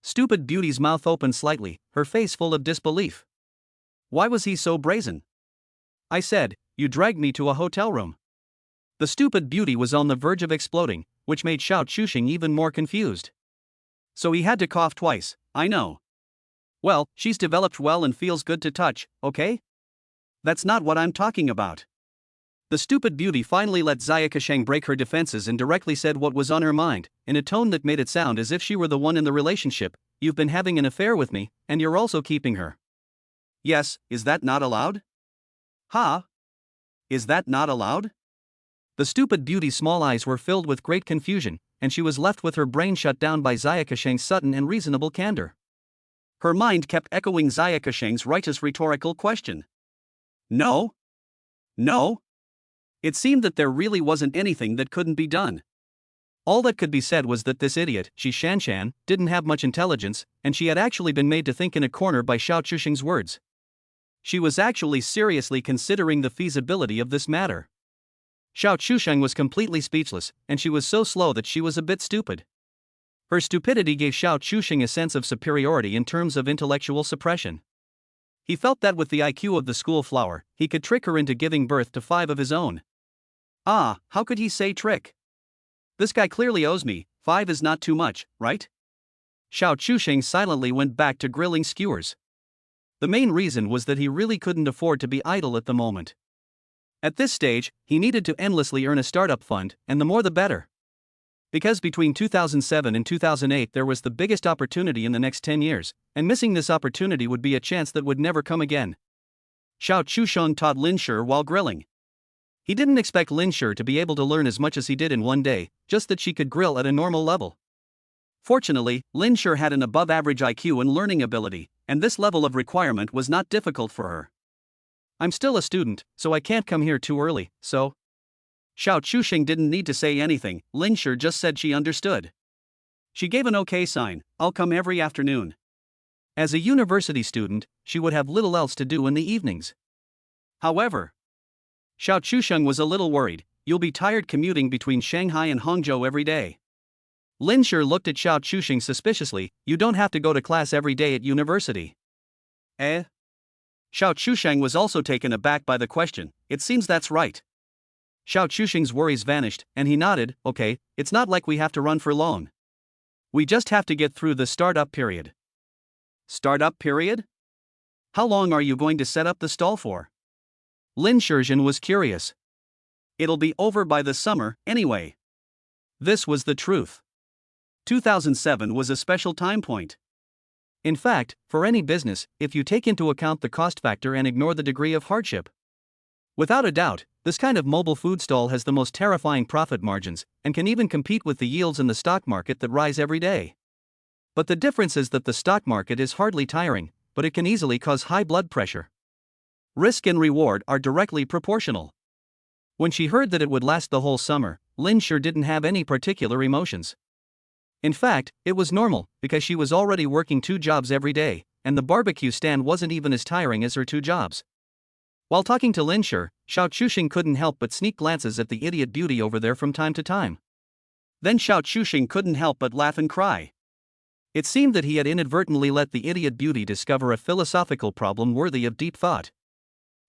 Stupid beauty's mouth opened slightly, her face full of disbelief. Why was he so brazen? I said, "You dragged me to a hotel room." The stupid beauty was on the verge of exploding, which made Xiao Chuxing even more confused. So he had to cough twice. I know. Well, she's developed well and feels good to touch, okay? That's not what I'm talking about. The stupid beauty finally let Xia Kasheng break her defenses and directly said what was on her mind, in a tone that made it sound as if she were the one in the relationship. You've been having an affair with me, and you're also keeping her. Yes, is that not allowed? Ha? Is that not allowed? The stupid beauty's small eyes were filled with great confusion, and she was left with her brain shut down by Xia Kasheng's sudden and reasonable candor. Her mind kept echoing Xia Kasheng's righteous rhetorical question. No? No? It seemed that there really wasn't anything that couldn't be done. All that could be said was that this idiot, Qi Shanshan, didn't have much intelligence, and she had actually been made to think in a corner by Xiao Chuxing's words. She was actually seriously considering the feasibility of this matter. Xiao Chuxing was completely speechless, and she was so slow that she was a bit stupid. Her stupidity gave Xiao Chuxing a sense of superiority in terms of intellectual suppression. He felt that with the IQ of the school flower, he could trick her into giving birth to 5 of his own. Ah, how could he say trick? This guy clearly owes me. 5 is not too much, right? Xiao Chuxing silently went back to grilling skewers. The main reason was that he really couldn't afford to be idle at the moment. At this stage, he needed to endlessly earn a startup fund, and the more the better. Because between 2007 and 2008 there was the biggest opportunity in the next 10 years, and missing this opportunity would be a chance that would never come again. Xiao Chuxing taught Lin Shi while grilling. He didn't expect Lin Shi to be able to learn as much as he did in one day, just that she could grill at a normal level. Fortunately, Lin Shi had an above-average IQ and learning ability, and this level of requirement was not difficult for her. I'm still a student, so I can't come here too early, so... Xiao Chuxing didn't need to say anything, Lin Shi just said she understood. She gave an okay sign, I'll come every afternoon. As a university student, she would have little else to do in the evenings. However, Xiao Chuxing was a little worried. You'll be tired commuting between Shanghai and Hangzhou every day. Lin Shi looked at Xiao Chuxing suspiciously. You don't have to go to class every day at university. Eh? Xiao Chuxing was also taken aback by the question. It seems that's right. Xiao Chuxing's worries vanished, and he nodded. Okay, it's not like we have to run for long. We just have to get through the startup period. Startup period? How long are you going to set up the stall for? Lin Shizhen was curious. It'll be over by the summer, anyway. This was the truth. 2007 was a special time point. In fact, for any business, if you take into account the cost factor and ignore the degree of hardship. Without a doubt, this kind of mobile food stall has the most terrifying profit margins, and can even compete with the yields in the stock market that rise every day. But the difference is that the stock market is hardly tiring, but it can easily cause high blood pressure. Risk and reward are directly proportional. When she heard that it would last the whole summer, Lin Shi didn't have any particular emotions. In fact, it was normal, because she was already working 2 jobs every day, and the barbecue stand wasn't even as tiring as her 2 jobs. While talking to Lin Shi, Xiao Chuxing couldn't help but sneak glances at the idiot beauty over there from time to time. Then Xiao Chuxing couldn't help but laugh and cry. It seemed that he had inadvertently let the idiot beauty discover a philosophical problem worthy of deep thought.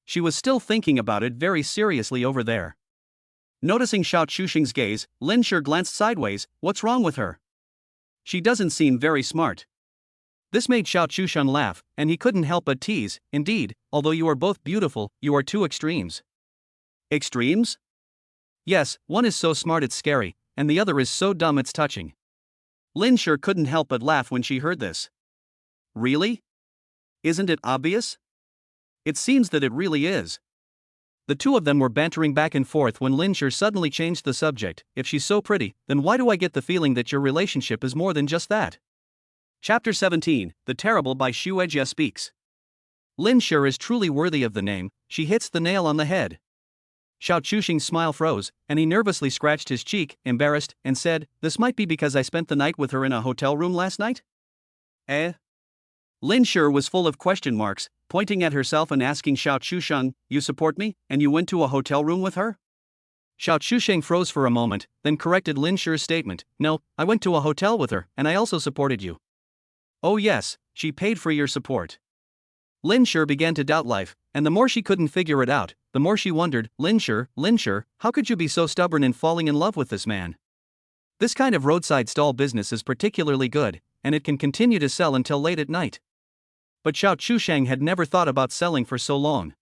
She was still thinking about it very seriously over there. Noticing Xiao Chuxing's gaze, Lin Shi glanced sideways. What's wrong with her? She doesn't seem very smart. This made Xiao Chuxing laugh, and he couldn't help but tease. Indeed, although you are both beautiful, you are 2 extremes. Extremes? Yes, one is so smart it's scary, and the other is so dumb it's touching. Lin Shi couldn't help but laugh when she heard this. Really? Isn't it obvious? It seems that it really is. The 2 of them were bantering back and forth when Lin Shi suddenly changed the subject. If she's so pretty, then why do I get the feeling that your relationship is more than just that? Chapter 17, The Terrible by Xu Ejia Speaks. Lin Shi is truly worthy of the name. She hits the nail on the head. Xiao Chuxing's smile froze, and he nervously scratched his cheek, embarrassed, and said, This might be because I spent the night with her in a hotel room last night? Eh? Lin Sure was full of question marks, pointing at herself and asking Xiao Chusheng, "You support me, and you went to a hotel room with her?" Xiao Chusheng froze for a moment, then corrected Lin Shure's statement. "No, I went to a hotel with her, and I also supported you." "Oh yes, she paid for your support." Lin Shure began to doubt life, and the more she couldn't figure it out, the more she wondered, Lin Shure, how could you be so stubborn in falling in love with this man? This kind of roadside stall business is particularly good, and it can continue to sell until late at night. But Xiao Chusheng had never thought about selling for so long.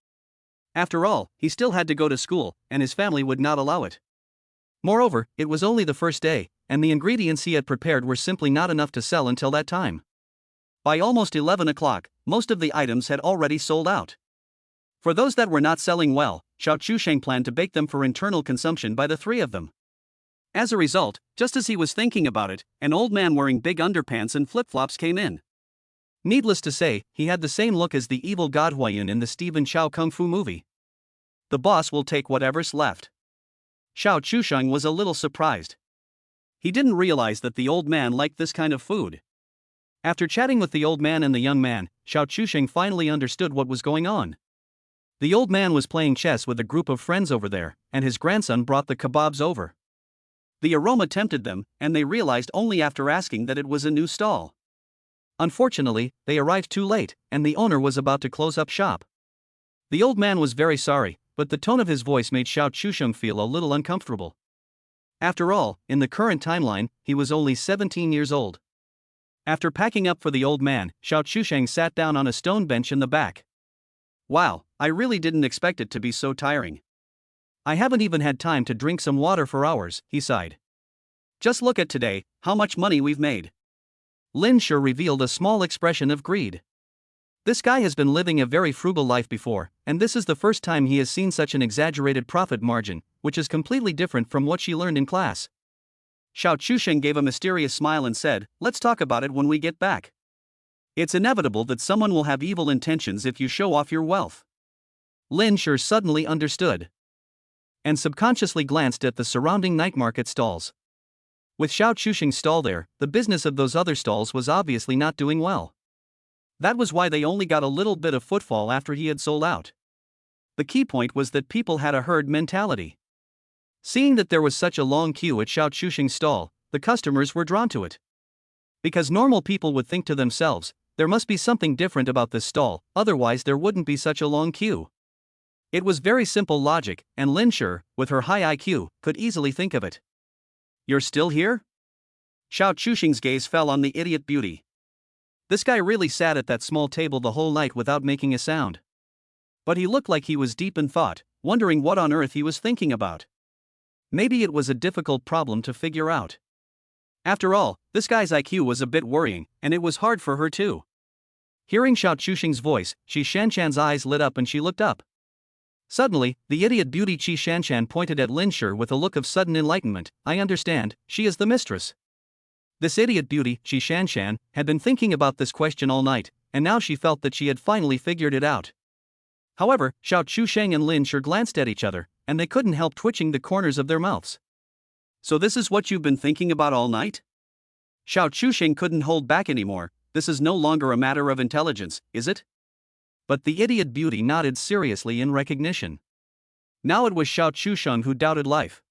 After all, he still had to go to school, and his family would not allow it. Moreover, it was only the first day, and the ingredients he had prepared were simply not enough to sell until that time. By almost 11 o'clock, most of the items had already sold out. For those that were not selling well, Xiao Chusheng planned to bake them for internal consumption by the three of them. As a result, just as he was thinking about it, an old man wearing big underpants and flip-flops came in. Needless to say, he had the same look as the evil god Huayan in the Stephen Chow Kung Fu movie. "The boss will take whatever's left." Xiao Chusheng was a little surprised. He didn't realize that the old man liked this kind of food. After chatting with the old man and the young man, Xiao Chusheng finally understood what was going on. The old man was playing chess with a group of friends over there, and his grandson brought the kebabs over. The aroma tempted them, and they realized only after asking that it was a new stall. Unfortunately, they arrived too late, and the owner was about to close up shop. The old man was very sorry, but the tone of his voice made Xiao Chusheng feel a little uncomfortable. After all, in the current timeline, he was only 17 years old. After packing up for the old man, Xiao Chusheng sat down on a stone bench in the back. "Wow, I really didn't expect it to be so tiring. I haven't even had time to drink some water for hours," he sighed. "Just look at today, how much money we've made." Lin Shure revealed a small expression of greed. This guy has been living a very frugal life before, and this is the first time he has seen such an exaggerated profit margin, which is completely different from what she learned in class. Xiao Chusheng gave a mysterious smile and said, "Let's talk about it when we get back. It's inevitable that someone will have evil intentions if you show off your wealth." Lin Shure suddenly understood and subconsciously glanced at the surrounding night market stalls. With Xiao Chusheng's stall there, the business of those other stalls was obviously not doing well. That was why they only got a little bit of footfall after he had sold out. The key point was that people had a herd mentality. Seeing that there was such a long queue at Xiao Chusheng's stall, the customers were drawn to it. Because normal people would think to themselves, there must be something different about this stall, otherwise there wouldn't be such a long queue. It was very simple logic, and Lin Shure, with her high IQ, could easily think of it. "You're still here?" Xiao Chusheng's gaze fell on the idiot beauty. This guy really sat at that small table the whole night without making a sound. But he looked like he was deep in thought, wondering what on earth he was thinking about. Maybe it was a difficult problem to figure out. After all, this guy's IQ was a bit worrying, and it was hard for her too. Hearing Xiao Chusheng's voice, Qi Shanshan's eyes lit up and she looked up. Suddenly, the idiot beauty Qi Shanshan pointed at Lin Shure with a look of sudden enlightenment. "I understand, she is the mistress." This idiot beauty, Qi Shanshan, had been thinking about this question all night, and now she felt that she had finally figured it out. However, Xiao Chusheng and Lin Shure glanced at each other, and they couldn't help twitching the corners of their mouths. "So this is what you've been thinking about all night?" Xiao Chusheng couldn't hold back anymore. "This is no longer a matter of intelligence, is it?" But the idiot beauty nodded seriously in recognition. Now it was Xiao Chusheng who doubted life.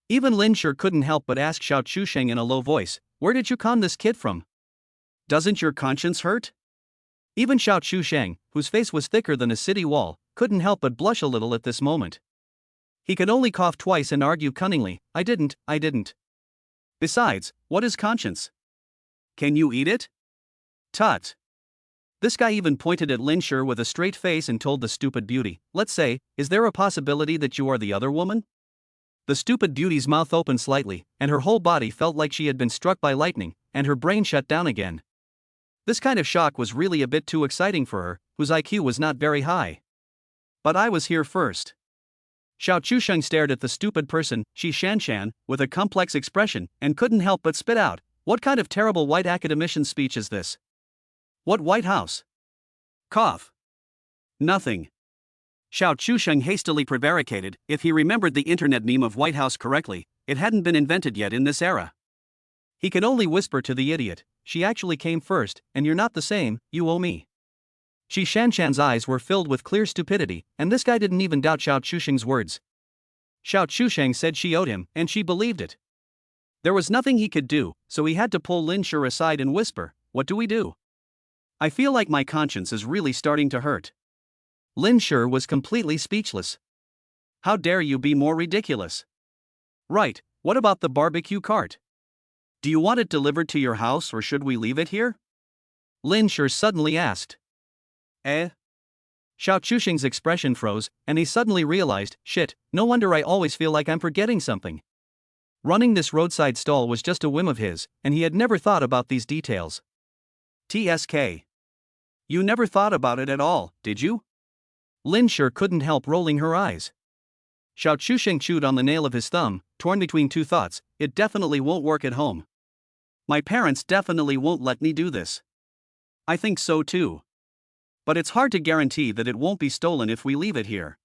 Even Lin Shure couldn't help but ask Xiao Chusheng in a low voice, "Where did you con this kid from? Doesn't your conscience hurt?" Even Xiao Chusheng, whose face was thicker than a city wall, couldn't help but blush a little at this moment. He could only cough twice and argue cunningly, I didn't. Besides, what is conscience? Can you eat it?" "Tut." This guy even pointed at Lin Shure with a straight face and told the stupid beauty, "Let's say, is there a possibility that you are the other woman?" The stupid beauty's mouth opened slightly, and her whole body felt like she had been struck by lightning, and her brain shut down again. This kind of shock was really a bit too exciting for her, whose IQ was not very high. "But I was here first." Xiao Chusheng stared at the stupid person, Qi Shanshan, with a complex expression, and couldn't help but spit out, "What kind of terrible white academician speech is this? What White House? Cough. Nothing." Xiao Chusheng hastily prevaricated. If he remembered the internet meme of White House correctly, it hadn't been invented yet in this era. He could only whisper to the idiot, she actually came first, and you're not the same, you owe me. Qi Shanshan's eyes were filled with clear stupidity, and this guy didn't even doubt Xiao Chusheng's words. Xiao Chusheng said she owed him, and she believed it. There was nothing he could do, so he had to pull Lin Shi aside and whisper, "What do we do? I feel like my conscience is really starting to hurt." Lin Shi was completely speechless. How dare you be more ridiculous? Right, what about the barbecue cart? Do you want it delivered to your house or should we leave it here? Lin Shi suddenly asked. Eh? Xiao Chusheng's expression froze, and he suddenly realized, shit, no wonder I always feel like I'm forgetting something. Running this roadside stall was just a whim of his, and he had never thought about these details. TSK. You never thought about it at all, did you? Lin Shi couldn't help rolling her eyes. Xiao Chusheng chewed on the nail of his thumb, torn between two thoughts. It definitely won't work at home. My parents definitely won't let me do this. I think so too. But it's hard to guarantee that it won't be stolen if we leave it here.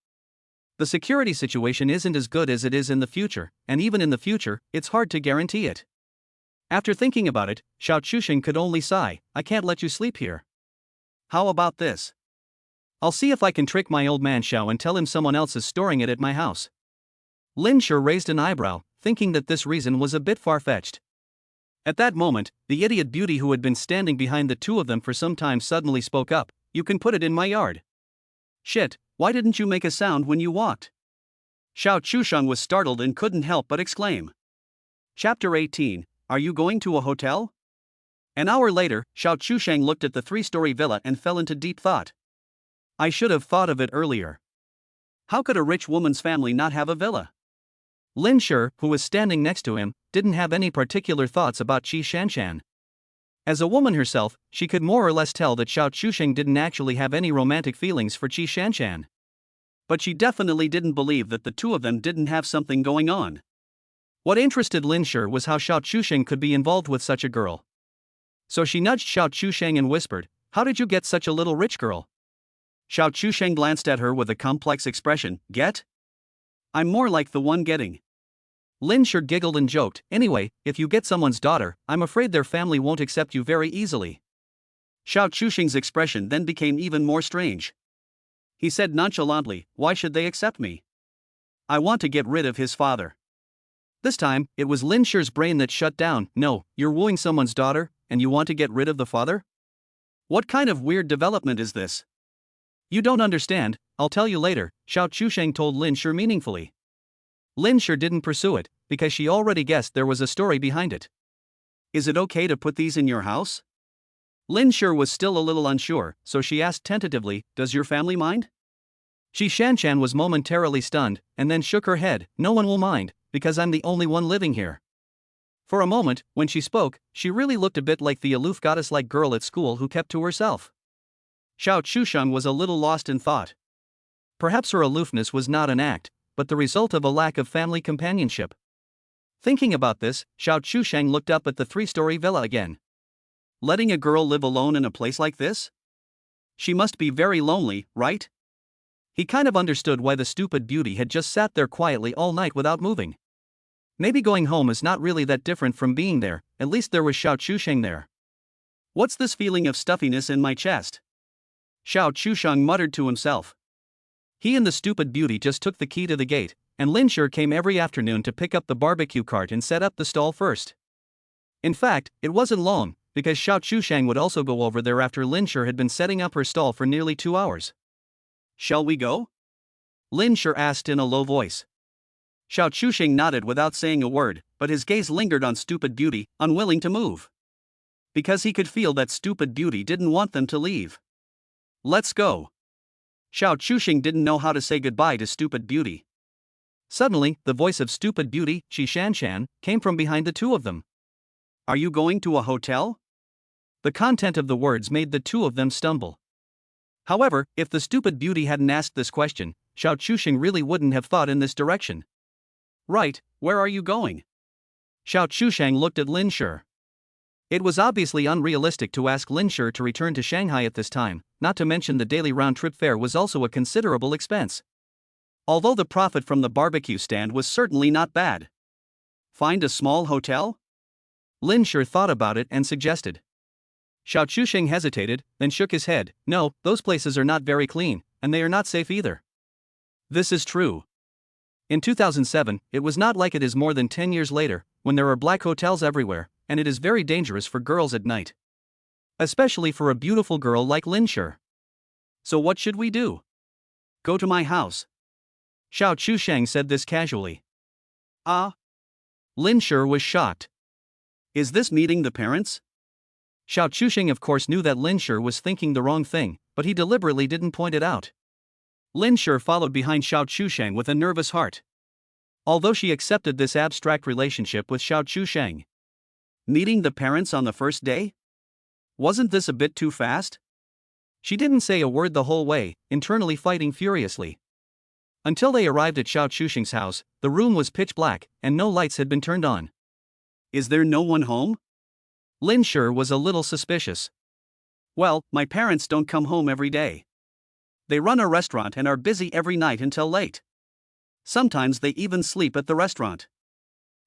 The security situation isn't as good as it is in the future, and even in the future, it's hard to guarantee it. After thinking about it, Xiao Chusheng could only sigh, I can't let you sleep here. How about this? I'll see if I can trick my old man Xiao and tell him someone else is storing it at my house. Lin Shi raised an eyebrow, thinking that this reason was a bit far-fetched. At that moment, the idiot beauty who had been standing behind the two of them for some time suddenly spoke up, "You can put it in my yard." Shit, why didn't you make a sound when you walked? Xiao Chusheng was startled and couldn't help but exclaim. Chapter 18, Are you going to a hotel? An hour later, Xiao Chusheng looked at the three-story villa and fell into deep thought. I should have thought of it earlier. How could a rich woman's family not have a villa? Lin Shi, who was standing next to him, didn't have any particular thoughts about Qi Shanshan. As a woman herself, she could more or less tell that Xiao Chusheng didn't actually have any romantic feelings for Qi Shanshan. But she definitely didn't believe that the two of them didn't have something going on. What interested Lin Shi was how Xiao Chusheng could be involved with such a girl. So she nudged Xiao Chusheng and whispered, "How did you get such a little rich girl?" Xiao Chusheng glanced at her with a complex expression, "Get? I'm more like the one getting." Lin Shi giggled and joked, "Anyway, if you get someone's daughter, I'm afraid their family won't accept you very easily." Xiao Chusheng's expression then became even more strange. He said nonchalantly, "Why should they accept me? I want to get rid of his father." This time, it was Lin Shi's brain that shut down. No, you're wooing someone's daughter, and you want to get rid of the father? What kind of weird development is this? You don't understand, I'll tell you later, Xiao Chusheng told Lin Shi meaningfully. Lin Shi didn't pursue it, because she already guessed there was a story behind it. Is it okay to put these in your house? Lin Shi was still a little unsure, so she asked tentatively, "Does your family mind?" Qi Shanshan was momentarily stunned, and then shook her head, "No one will mind, because I'm the only one living here." For a moment, when she spoke, she really looked a bit like the aloof goddess-like girl at school who kept to herself. Xiao Chusheng was a little lost in thought. Perhaps her aloofness was not an act, but the result of a lack of family companionship. Thinking about this, Xiao Chusheng looked up at the three-story villa again. Letting a girl live alone in a place like this? She must be very lonely, right? He kind of understood why the stupid beauty had just sat there quietly all night without moving. Maybe going home is not really that different from being there, at least there was Xiao Chusheng there. What's this feeling of stuffiness in my chest? Xiao Chusheng muttered to himself. He and the stupid beauty just took the key to the gate, and Lin Shi came every afternoon to pick up the barbecue cart and set up the stall first. In fact, it wasn't long, because Xiao Chusheng would also go over there after Lin Shi had been setting up her stall for nearly 2 hours. Shall we go? Lin Shi asked in a low voice. Xiao Chusheng nodded without saying a word, but his gaze lingered on stupid beauty, unwilling to move. Because he could feel that stupid beauty didn't want them to leave. Let's go. Xiao Chusheng didn't know how to say goodbye to stupid beauty. Suddenly, the voice of stupid beauty, Qi Shanshan, came from behind the two of them. Are you going to a hotel? The content of the words made the two of them stumble. However, if the stupid beauty hadn't asked this question, Xiao Chusheng really wouldn't have thought in this direction. Right, where are you going? Xiao Chusheng looked at Lin Shi. It was obviously unrealistic to ask Lin Shi to return to Shanghai at this time, not to mention the daily round-trip fare was also a considerable expense. Although the profit from the barbecue stand was certainly not bad. Find a small hotel? Lin Shi thought about it and suggested. Xiao Chusheng hesitated, then shook his head. No, those places are not very clean, and they are not safe either. This is true. In 2007, it was not like it is more than 10 years later, when there are black hotels everywhere, and it is very dangerous for girls at night. Especially for a beautiful girl like Lin Shi. So what should we do? Go to my house. Xiao Chusheng said this casually. Ah? Lin Shi was shocked. Is this meeting the parents? Xiao Chusheng of course knew that Lin Shi was thinking the wrong thing, but he deliberately didn't point it out. Lin Shi followed behind Xiao Chusheng with a nervous heart. Although she accepted this abstract relationship with Xiao Chusheng. Meeting the parents on the first day? Wasn't this a bit too fast? She didn't say a word the whole way, internally fighting furiously. Until they arrived at Xiao Chusheng's house, the room was pitch black, and no lights had been turned on. Is there no one home? Lin Shi was a little suspicious. Well, my parents don't come home every day. They run a restaurant and are busy every night until late. Sometimes they even sleep at the restaurant.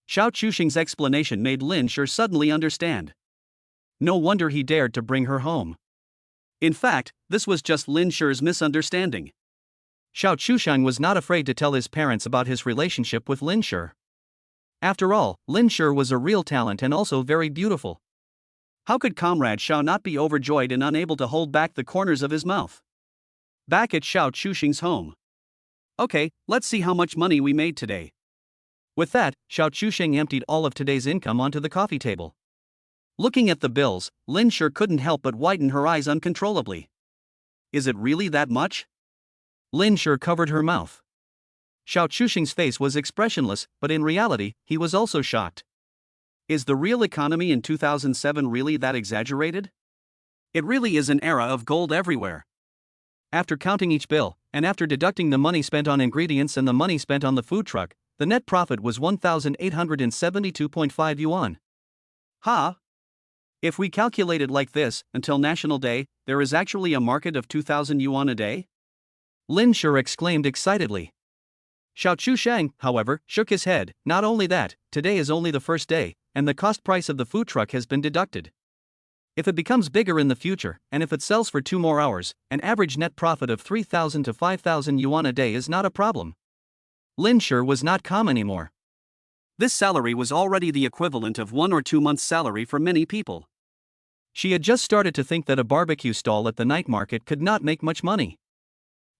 Xiao Chusheng's explanation made Lin Shi suddenly understand. No wonder he dared to bring her home. In fact, this was just Lin Shi's misunderstanding. Xiao Chusheng was not afraid to tell his parents about his relationship with Lin Shi. After all, Lin Shi was a real talent and also very beautiful. How could Comrade Xiao not be overjoyed and unable to hold back the corners of his mouth? Back at Xiao Chusheng's home. Okay, let's see how much money we made today. With that, Xiao Chusheng emptied all of today's income onto the coffee table. Looking at the bills, Lin Shi couldn't help but widen her eyes uncontrollably. Is it really that much? Lin Shi covered her mouth. Xiao Chusheng's face was expressionless, but in reality, he was also shocked. Is the real economy in 2007 really that exaggerated? It really is an era of gold everywhere. After counting each bill, and after deducting the money spent on ingredients and the money spent on the food truck, the net profit was 1,872.5 yuan. Ha! If we calculate it like this, until National Day, there is actually a market of 2,000 yuan a day? Lin Shi exclaimed excitedly. Xiao Chusheng, however, shook his head. Not only that, today is only the first day, and the cost price of the food truck has been deducted. If it becomes bigger in the future, and if it sells for 2 more hours, an average net profit of 3,000 to 5,000 yuan a day is not a problem. Lin Shi was not calm anymore. This salary was already the equivalent of 1 or 2 months' salary for many people. She had just started to think that a barbecue stall at the night market could not make much money.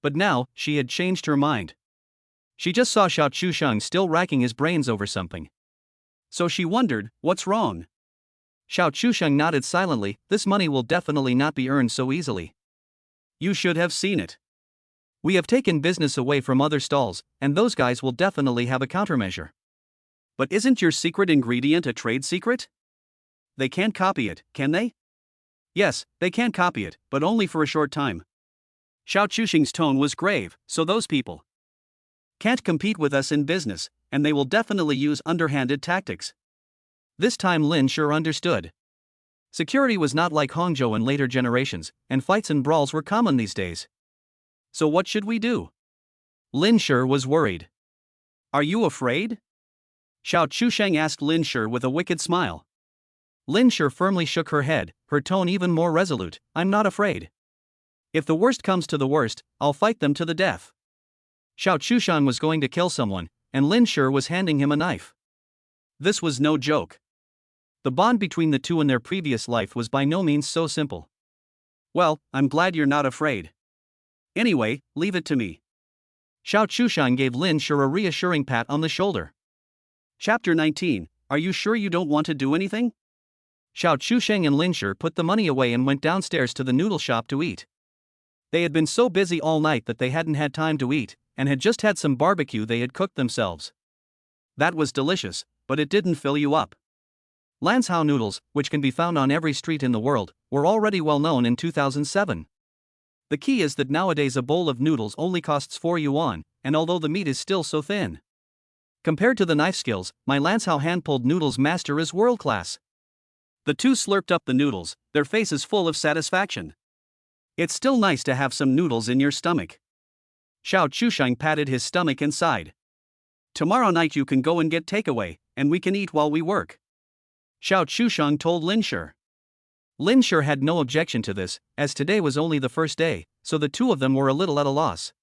But now, she had changed her mind. She just saw Xiao Chusheng still racking his brains over something. So she wondered, what's wrong? Xiao Chusheng nodded silently. This money will definitely not be earned so easily. You should have seen it. We have taken business away from other stalls, and those guys will definitely have a countermeasure. But isn't your secret ingredient a trade secret? They can't copy it, can they? Yes, they can copy it, but only for a short time. Xiao Chusheng's tone was grave. So those people can't compete with us in business, and they will definitely use underhanded tactics. This time Lin Shi understood. Security was not like Hangzhou in later generations, and fights and brawls were common these days. So what should we do? Lin Shi was worried. Are you afraid? Xiao Chusheng asked Lin Shi with a wicked smile. Lin Shi firmly shook her head, her tone even more resolute. I'm not afraid. If the worst comes to the worst, I'll fight them to the death. Xiao Chusheng was going to kill someone, and Lin Shi was handing him a knife. This was no joke. The bond between the two in their previous life was by no means so simple. Well, I'm glad you're not afraid. Anyway, leave it to me. Xiao Chusheng gave Lin Shi a reassuring pat on the shoulder. Chapter 19. Are you sure you don't want to do anything? Xiao Chusheng and Lin Shi put the money away and went downstairs to the noodle shop to eat. They had been so busy all night that they hadn't had time to eat, and had just had some barbecue they had cooked themselves. That was delicious, but it didn't fill you up. Lanzhou noodles, which can be found on every street in the world, were already well known in 2007. The key is that nowadays a bowl of noodles only costs 4 yuan, and although the meat is still so thin. Compared to the knife skills, my Lanzhou hand-pulled noodles master is world-class. The two slurped up the noodles, their faces full of satisfaction. It's still nice to have some noodles in your stomach. Xiao Chusheng patted his stomach and sighed. Tomorrow night you can go and get takeaway, and we can eat while we work. Xiao Chusheng told Lin Shi. Lin Sure had no objection to this, as today was only the first day, so the two of them were a little at a loss.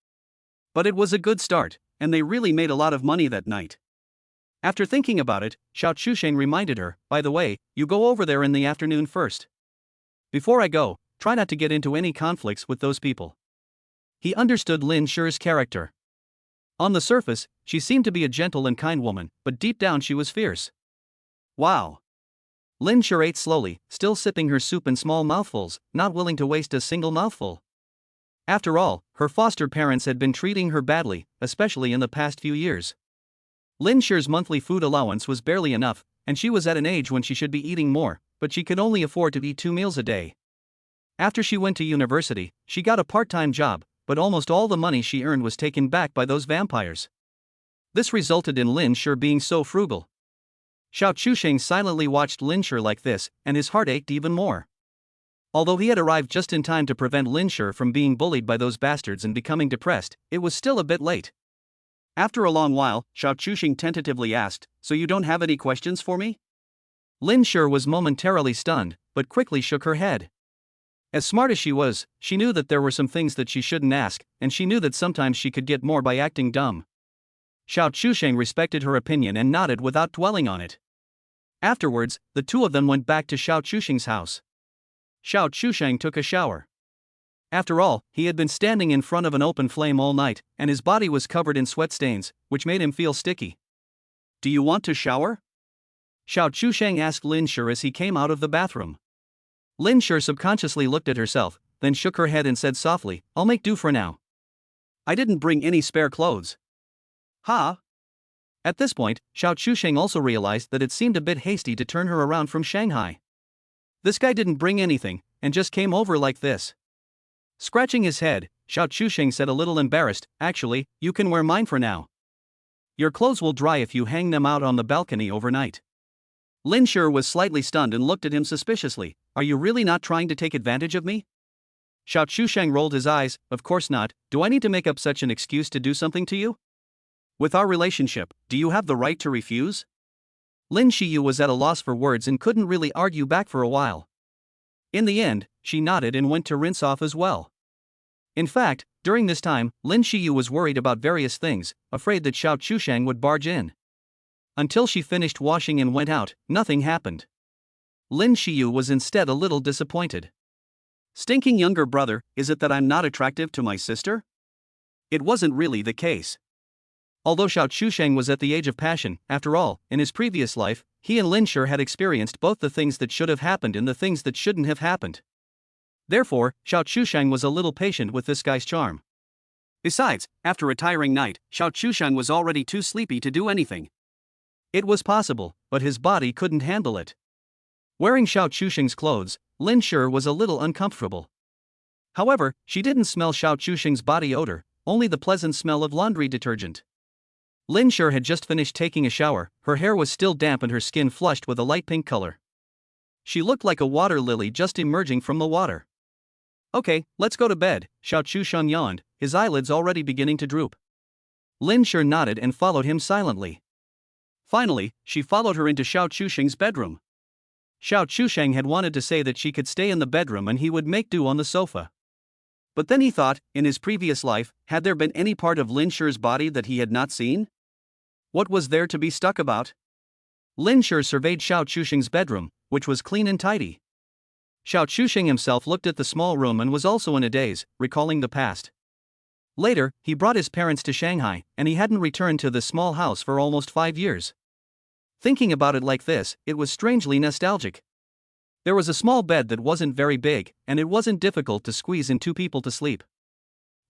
But it was a good start, and they really made a lot of money that night. After thinking about it, Xiao Chusheng reminded her, by the way, you go over there in the afternoon first. Before I go, try not to get into any conflicts with those people. He understood Lin Sure's character. On the surface, she seemed to be a gentle and kind woman, but deep down she was fierce. Wow. Lin Sure ate slowly, still sipping her soup in small mouthfuls, not willing to waste a single mouthful. After all, her foster parents had been treating her badly, especially in the past few years. Lin Sure's monthly food allowance was barely enough, and she was at an age when she should be eating more, but she could only afford to eat 2 meals a day. After she went to university, she got a part-time job, but almost all the money she earned was taken back by those vampires. This resulted in Lin Sure being so frugal. Xiao Chusheng silently watched Lin Sure like this, and his heart ached even more. Although he had arrived just in time to prevent Lin Sure from being bullied by those bastards and becoming depressed, it was still a bit late. After a long while, Xiao Chusheng tentatively asked, "So you don't have any questions for me?" Lin Sure was momentarily stunned, but quickly shook her head. As smart as she was, she knew that there were some things that she shouldn't ask, and she knew that sometimes she could get more by acting dumb. Xiao Chusheng respected her opinion and nodded without dwelling on it. Afterwards, the two of them went back to Xiao Chusheng's house. Xiao Chusheng took a shower. After all, he had been standing in front of an open flame all night, and his body was covered in sweat stains, which made him feel sticky. "Do you want to shower?" Xiao Chusheng asked Lin Sure as he came out of the bathroom. Lin Sure subconsciously looked at herself, then shook her head and said softly, "I'll make do for now. I didn't bring any spare clothes." "Huh?" At this point, Xiao Chusheng also realized that it seemed a bit hasty to turn her around from Shanghai. This guy didn't bring anything, and just came over like this. Scratching his head, Xiao Chusheng said a little embarrassed, "Actually, you can wear mine for now. Your clothes will dry if you hang them out on the balcony overnight." Lin Sure was slightly stunned and looked at him suspiciously. "Are you really not trying to take advantage of me?" Xiao Chusheng rolled his eyes. "Of course not. Do I need to make up such an excuse to do something to you? With our relationship, do you have the right to refuse?" Lin Shiyu was at a loss for words and couldn't really argue back for a while. In the end, she nodded and went to rinse off as well. In fact, during this time, Lin Shiyu was worried about various things, afraid that Xiao Chusheng would barge in. Until she finished washing and went out, nothing happened. Lin Shiyu was instead a little disappointed. "Stinking younger brother, is it that I'm not attractive to my sister?" It wasn't really the case. Although Xiao Chusheng was at the age of passion, after all, in his previous life, he and Lin Sure had experienced both the things that should have happened and the things that shouldn't have happened. Therefore, Xiao Chusheng was a little patient with this guy's charm. Besides, after a tiring night, Xiao Chusheng was already too sleepy to do anything. It was possible, but his body couldn't handle it. Wearing Xiao Chusheng's clothes, Lin Sure was a little uncomfortable. However, she didn't smell Xiao Chusheng's body odor, only the pleasant smell of laundry detergent. Lin Sure had just finished taking a shower, her hair was still damp and her skin flushed with a light pink color. She looked like a water lily just emerging from the water. "Okay, let's go to bed," Xiao Chusheng yawned, his eyelids already beginning to droop. Lin Sure nodded and followed him silently. Finally, she followed her into Xiao Chusheng's bedroom. Xiao Chusheng had wanted to say that she could stay in the bedroom and he would make do on the sofa. But then he thought, in his previous life, had there been any part of Lin Sure's body that he had not seen? What was there to be stuck about? Lin Sure surveyed Xiao Chusheng's bedroom, which was clean and tidy. Xiao Chusheng himself looked at the small room and was also in a daze, recalling the past. Later, he brought his parents to Shanghai, and he hadn't returned to this small house for almost 5 years. Thinking about it like this, it was strangely nostalgic. There was a small bed that wasn't very big, and it wasn't difficult to squeeze in 2 people to sleep.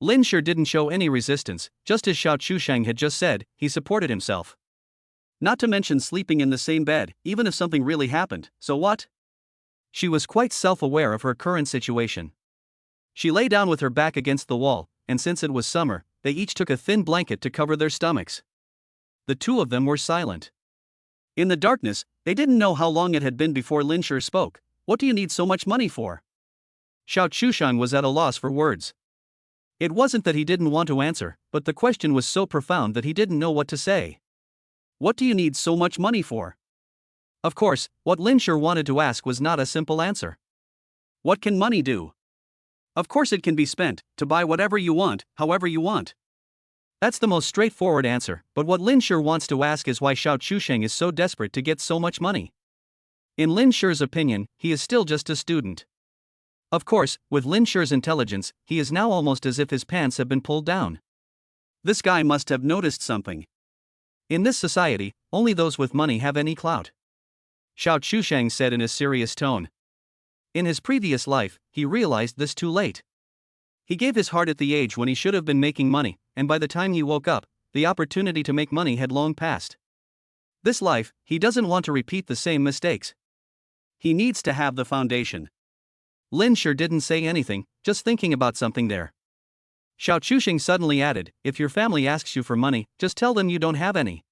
Lin Sure didn't show any resistance, just as Xiao Chusheng had just said, he supported himself. Not to mention sleeping in the same bed, even if something really happened, so what? She was quite self-aware of her current situation. She lay down with her back against the wall, and since it was summer, they each took a thin blanket to cover their stomachs. The two of them were silent. In the darkness, they didn't know how long it had been before Lin Sure spoke. "What do you need so much money for?" Xiao Chusheng was at a loss for words. It wasn't that he didn't want to answer, but the question was so profound that he didn't know what to say. "What do you need so much money for?" Of course, what Lin Sure wanted to ask was not a simple answer. What can money do? Of course, it can be spent to buy whatever you want, however you want. That's the most straightforward answer, but what Lin Sure wants to ask is why Xiao Chusheng is so desperate to get so much money. In Lin Sure's opinion, he is still just a student. Of course, with Lin Sure's intelligence, he is now almost as if his pants have been pulled down. This guy must have noticed something. In this society, only those with money have any clout. Xiao Chusheng said in a serious tone. In his previous life, he realized this too late. He gave his heart at the age when he should have been making money, and by the time he woke up, the opportunity to make money had long passed. This life, he doesn't want to repeat the same mistakes. He needs to have the foundation. Lin Sure didn't say anything, just thinking about something there. Xiao Chusheng suddenly added, if your family asks you for money, just tell them you don't have any.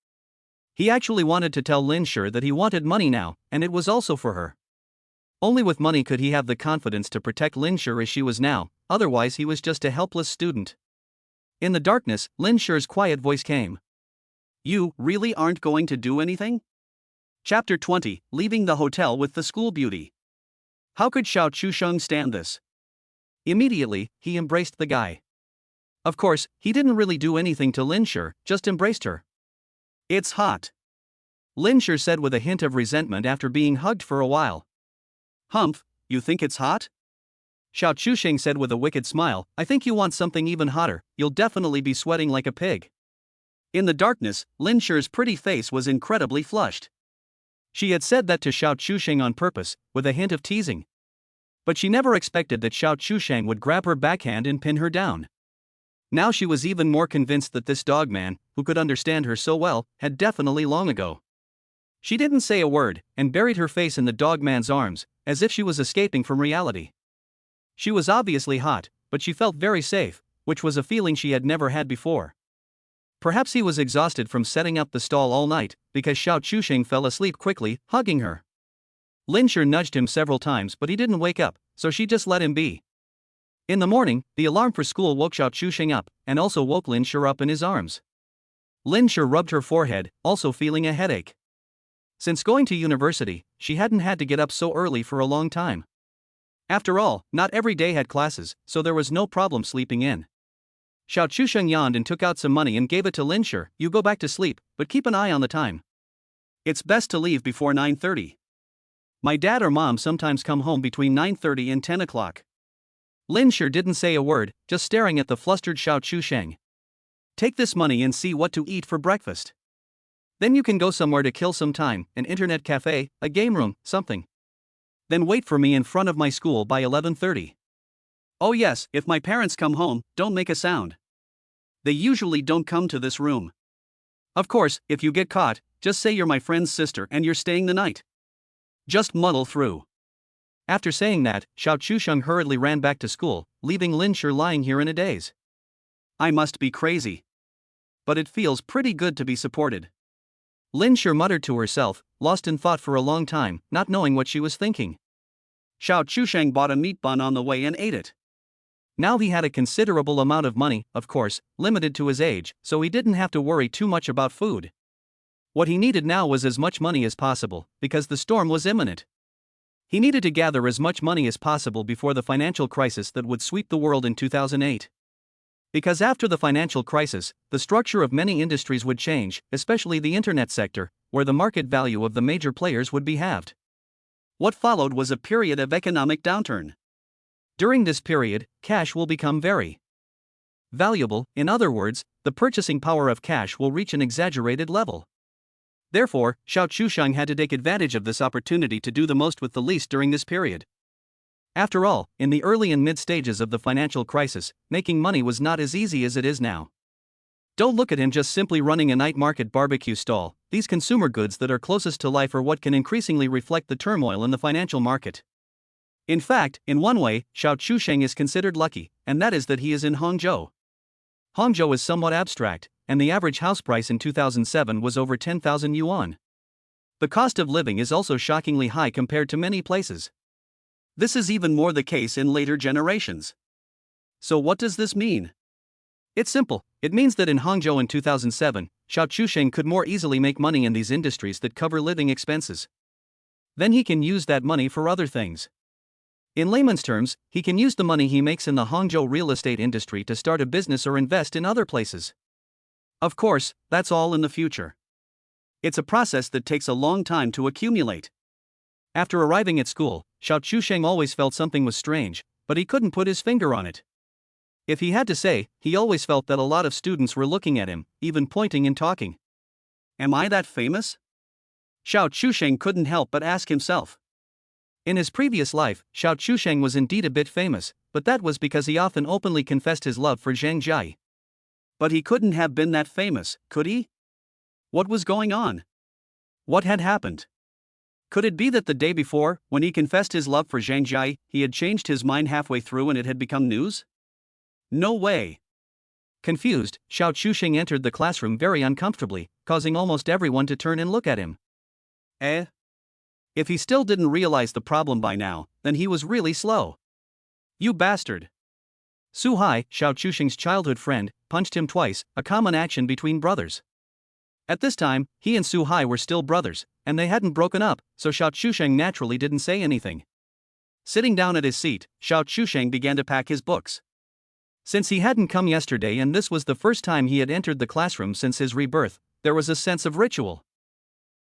He actually wanted to tell Lin Sure that he wanted money now, and it was also for her. Only with money could he have the confidence to protect Lin Sure as she was now, otherwise he was just a helpless student. In the darkness, Lin Sure's quiet voice came. You really aren't going to do anything? Chapter 20, Leaving the Hotel with the School Beauty. How could Xiao Chusheng stand this? Immediately, he embraced the guy. Of course, he didn't really do anything to Lin Sure, just embraced her. It's hot. Lin Sure said with a hint of resentment after being hugged for a while. Humph, you think it's hot? Xiao Chusheng said with a wicked smile, I think you want something even hotter, you'll definitely be sweating like a pig. In the darkness, Lin Sure's pretty face was incredibly flushed. She had said that to Xiao Chusheng on purpose, with a hint of teasing. But she never expected that Xiao Chusheng would grab her backhand and pin her down. Now she was even more convinced that this dogman, who could understand her so well, had definitely long ago. She didn't say a word, and buried her face in the dogman's arms, as if she was escaping from reality. She was obviously hot, but she felt very safe, which was a feeling she had never had before. Perhaps he was exhausted from setting up the stall all night, because Xiao Chusheng fell asleep quickly, hugging her. Lin Sure nudged him several times but he didn't wake up, so she just let him be. In the morning, the alarm for school woke Xiao Chusheng up, and also woke Lin Sure up in his arms. Lin Sure rubbed her forehead, also feeling a headache. Since going to university, she hadn't had to get up so early for a long time. After all, not every day had classes, so there was no problem sleeping in. Xiao Chusheng yawned and took out some money and gave it to Lin Sure. You go back to sleep, but keep an eye on the time. It's best to leave before 9:30. My dad or mom sometimes come home between 9:30 and 10 o'clock. Lin Sure didn't say a word, just staring at the flustered Xiao Chusheng. Take this money and see what to eat for breakfast. Then you can go somewhere to kill some time, an internet cafe, a game room, something. Then wait for me in front of my school by 11:30. Oh yes, if my parents come home, don't make a sound. They usually don't come to this room. Of course, if you get caught, just say you're my friend's sister and you're staying the night. Just muddle through. After saying that, Xiao Chusheng hurriedly ran back to school, leaving Lin Sure lying here in a daze. I must be crazy. But it feels pretty good to be supported. Lin Sure muttered to herself, lost in thought for a long time, not knowing what she was thinking. Xiao Chusheng bought a meat bun on the way and ate it. Now he had a considerable amount of money, of course, limited to his age, so he didn't have to worry too much about food. What he needed now was as much money as possible, because the storm was imminent. He needed to gather as much money as possible before the financial crisis that would sweep the world in 2008. Because after the financial crisis, the structure of many industries would change, especially the internet sector, where the market value of the major players would be halved. What followed was a period of economic downturn. During this period, cash will become very valuable. In other words, the purchasing power of cash will reach an exaggerated level. Therefore, Xiao Chusheng had to take advantage of this opportunity to do the most with the least during this period. After all, in the early and mid stages of the financial crisis, making money was not as easy as it is now. Don't look at him just simply running a night market barbecue stall. These consumer goods that are closest to life are what can increasingly reflect the turmoil in the financial market. In fact, in one way, Xiao Chusheng is considered lucky, and that is that he is in Hangzhou. Hangzhou is somewhat abstract, and the average house price in 2007 was over 10,000 yuan. The cost of living is also shockingly high compared to many places. This is even more the case in later generations. So what does this mean? It's simple. It means that in Hangzhou in 2007, Xiao Chusheng could more easily make money in these industries that cover living expenses. Then he can use that money for other things. In layman's terms, he can use the money he makes in the Hangzhou real estate industry to start a business or invest in other places. Of course, that's all in the future. It's a process that takes a long time to accumulate. After arriving at school, Xiao Chusheng always felt something was strange, but he couldn't put his finger on it. If he had to say, he always felt that a lot of students were looking at him, even pointing and talking. Am I that famous? Xiao Chusheng couldn't help but ask himself. In his previous life, Xiao Chusheng was indeed a bit famous, but that was because he often openly confessed his love for Zhang Jia. But he couldn't have been that famous, could he? What was going on? What had happened? Could it be that the day before, when he confessed his love for Zhang Jia, he had changed his mind halfway through and it had become news? No way. Confused, Xiao Chusheng entered the classroom very uncomfortably, causing almost everyone to turn and look at him. If he still didn't realize the problem by now, then he was really slow. You bastard. Su Hai, Xiao Chusheng's childhood friend, punched him twice, a common action between brothers. At this time, he and Su Hai were still brothers, and they hadn't broken up, so Xiao Chusheng naturally didn't say anything. Sitting down at his seat, Xiao Chusheng began to pack his books. Since he hadn't come yesterday and this was the first time he had entered the classroom since his rebirth, there was a sense of ritual.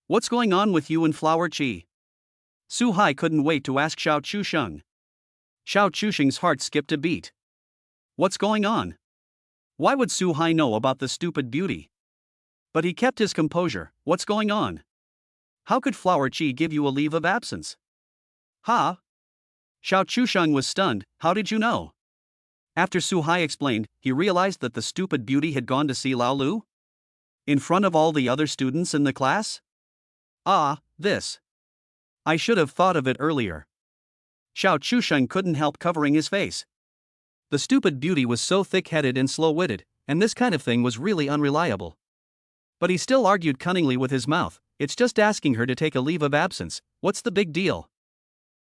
What's going on with you and Flower Chi? Su Hai couldn't wait to ask Xiao Chusheng. Xiao Chusheng's heart skipped a beat. What's going on? Why would Su Hai know about the stupid beauty? But he kept his composure. What's going on? How could Flower Chi give you a leave of absence? Ha? Xiao Chusheng was stunned. How did you know? After Su Hai explained, he realized that the stupid beauty had gone to see Lao Lu? In front of all the other students in the class? This. I should have thought of it earlier. Xiao Chusheng couldn't help covering his face. The stupid beauty was so thick-headed and slow-witted, and this kind of thing was really unreliable. But he still argued cunningly with his mouth, it's just asking her to take a leave of absence, what's the big deal?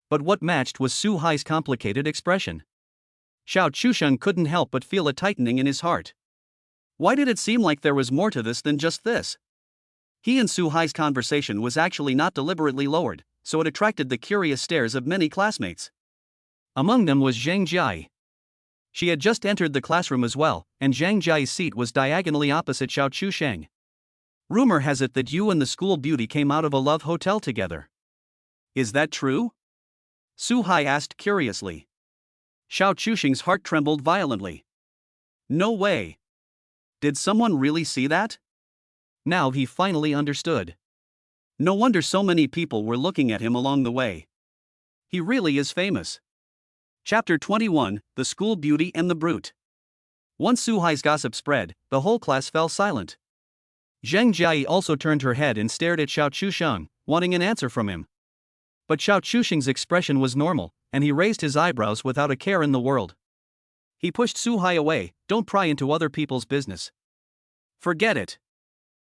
But what matched was Su Hai's complicated expression. Xiao Chusheng couldn't help but feel a tightening in his heart. Why did it seem like there was more to this than just this? He and Su Hai's conversation was actually not deliberately lowered, so it attracted the curious stares of many classmates. Among them was Zhang Jia. She had just entered the classroom as well, and Zhang Jia's seat was diagonally opposite Xiao Chusheng. Rumor has it that you and the school beauty came out of a love hotel together. Is that true? Su Hai asked curiously. Xiao Chusheng's heart trembled violently. No way. Did someone really see that? Now he finally understood. No wonder so many people were looking at him along the way. He really is famous. Chapter 21, The School Beauty and the Brute. Once Su Hai's gossip spread, the whole class fell silent. Zhang Jia also turned her head and stared at Xiao Chusheng, wanting an answer from him. But Xiao Chusheng's expression was normal, and he raised his eyebrows without a care in the world. He pushed Su Hai away. Don't pry into other people's business. Forget it.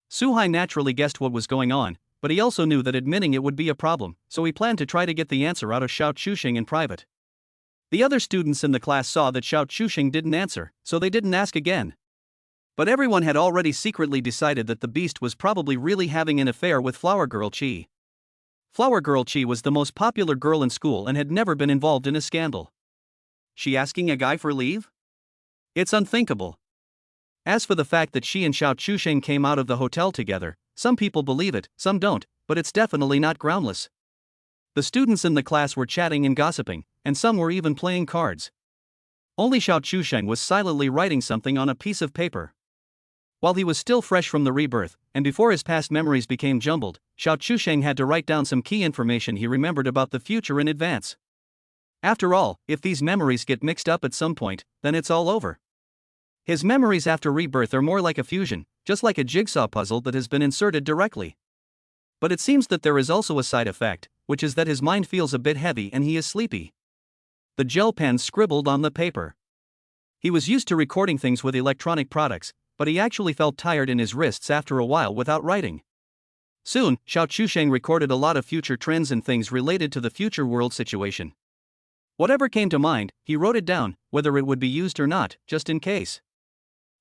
Su Hai naturally guessed what was going on, but he also knew that admitting it would be a problem, so he planned to try to get the answer out of Xiao Chusheng in private. The other students in the class saw that Xiao Chusheng didn't answer, so they didn't ask again. But everyone had already secretly decided that the beast was probably really having an affair with Flower Girl Chi. Flower Girl Chi was the most popular girl in school and had never been involved in a scandal. She asking a guy for leave? It's unthinkable. As for the fact that she and Xiao Chusheng came out of the hotel together, some people believe it, some don't, but it's definitely not groundless. The students in the class were chatting and gossiping, and some were even playing cards. Only Xiao Chusheng was silently writing something on a piece of paper. While he was still fresh from the rebirth, and before his past memories became jumbled, Xiao Chusheng had to write down some key information he remembered about the future in advance. After all, if these memories get mixed up at some point, then it's all over. His memories after rebirth are more like a fusion, just like a jigsaw puzzle that has been inserted directly. But it seems that there is also a side effect, which is that his mind feels a bit heavy and he is sleepy. The gel pen scribbled on the paper. He was used to recording things with electronic products, but he actually felt tired in his wrists after a while without writing. Soon, Xiao Chusheng recorded a lot of future trends and things related to the future world situation. Whatever came to mind, he wrote it down, whether it would be used or not, just in case.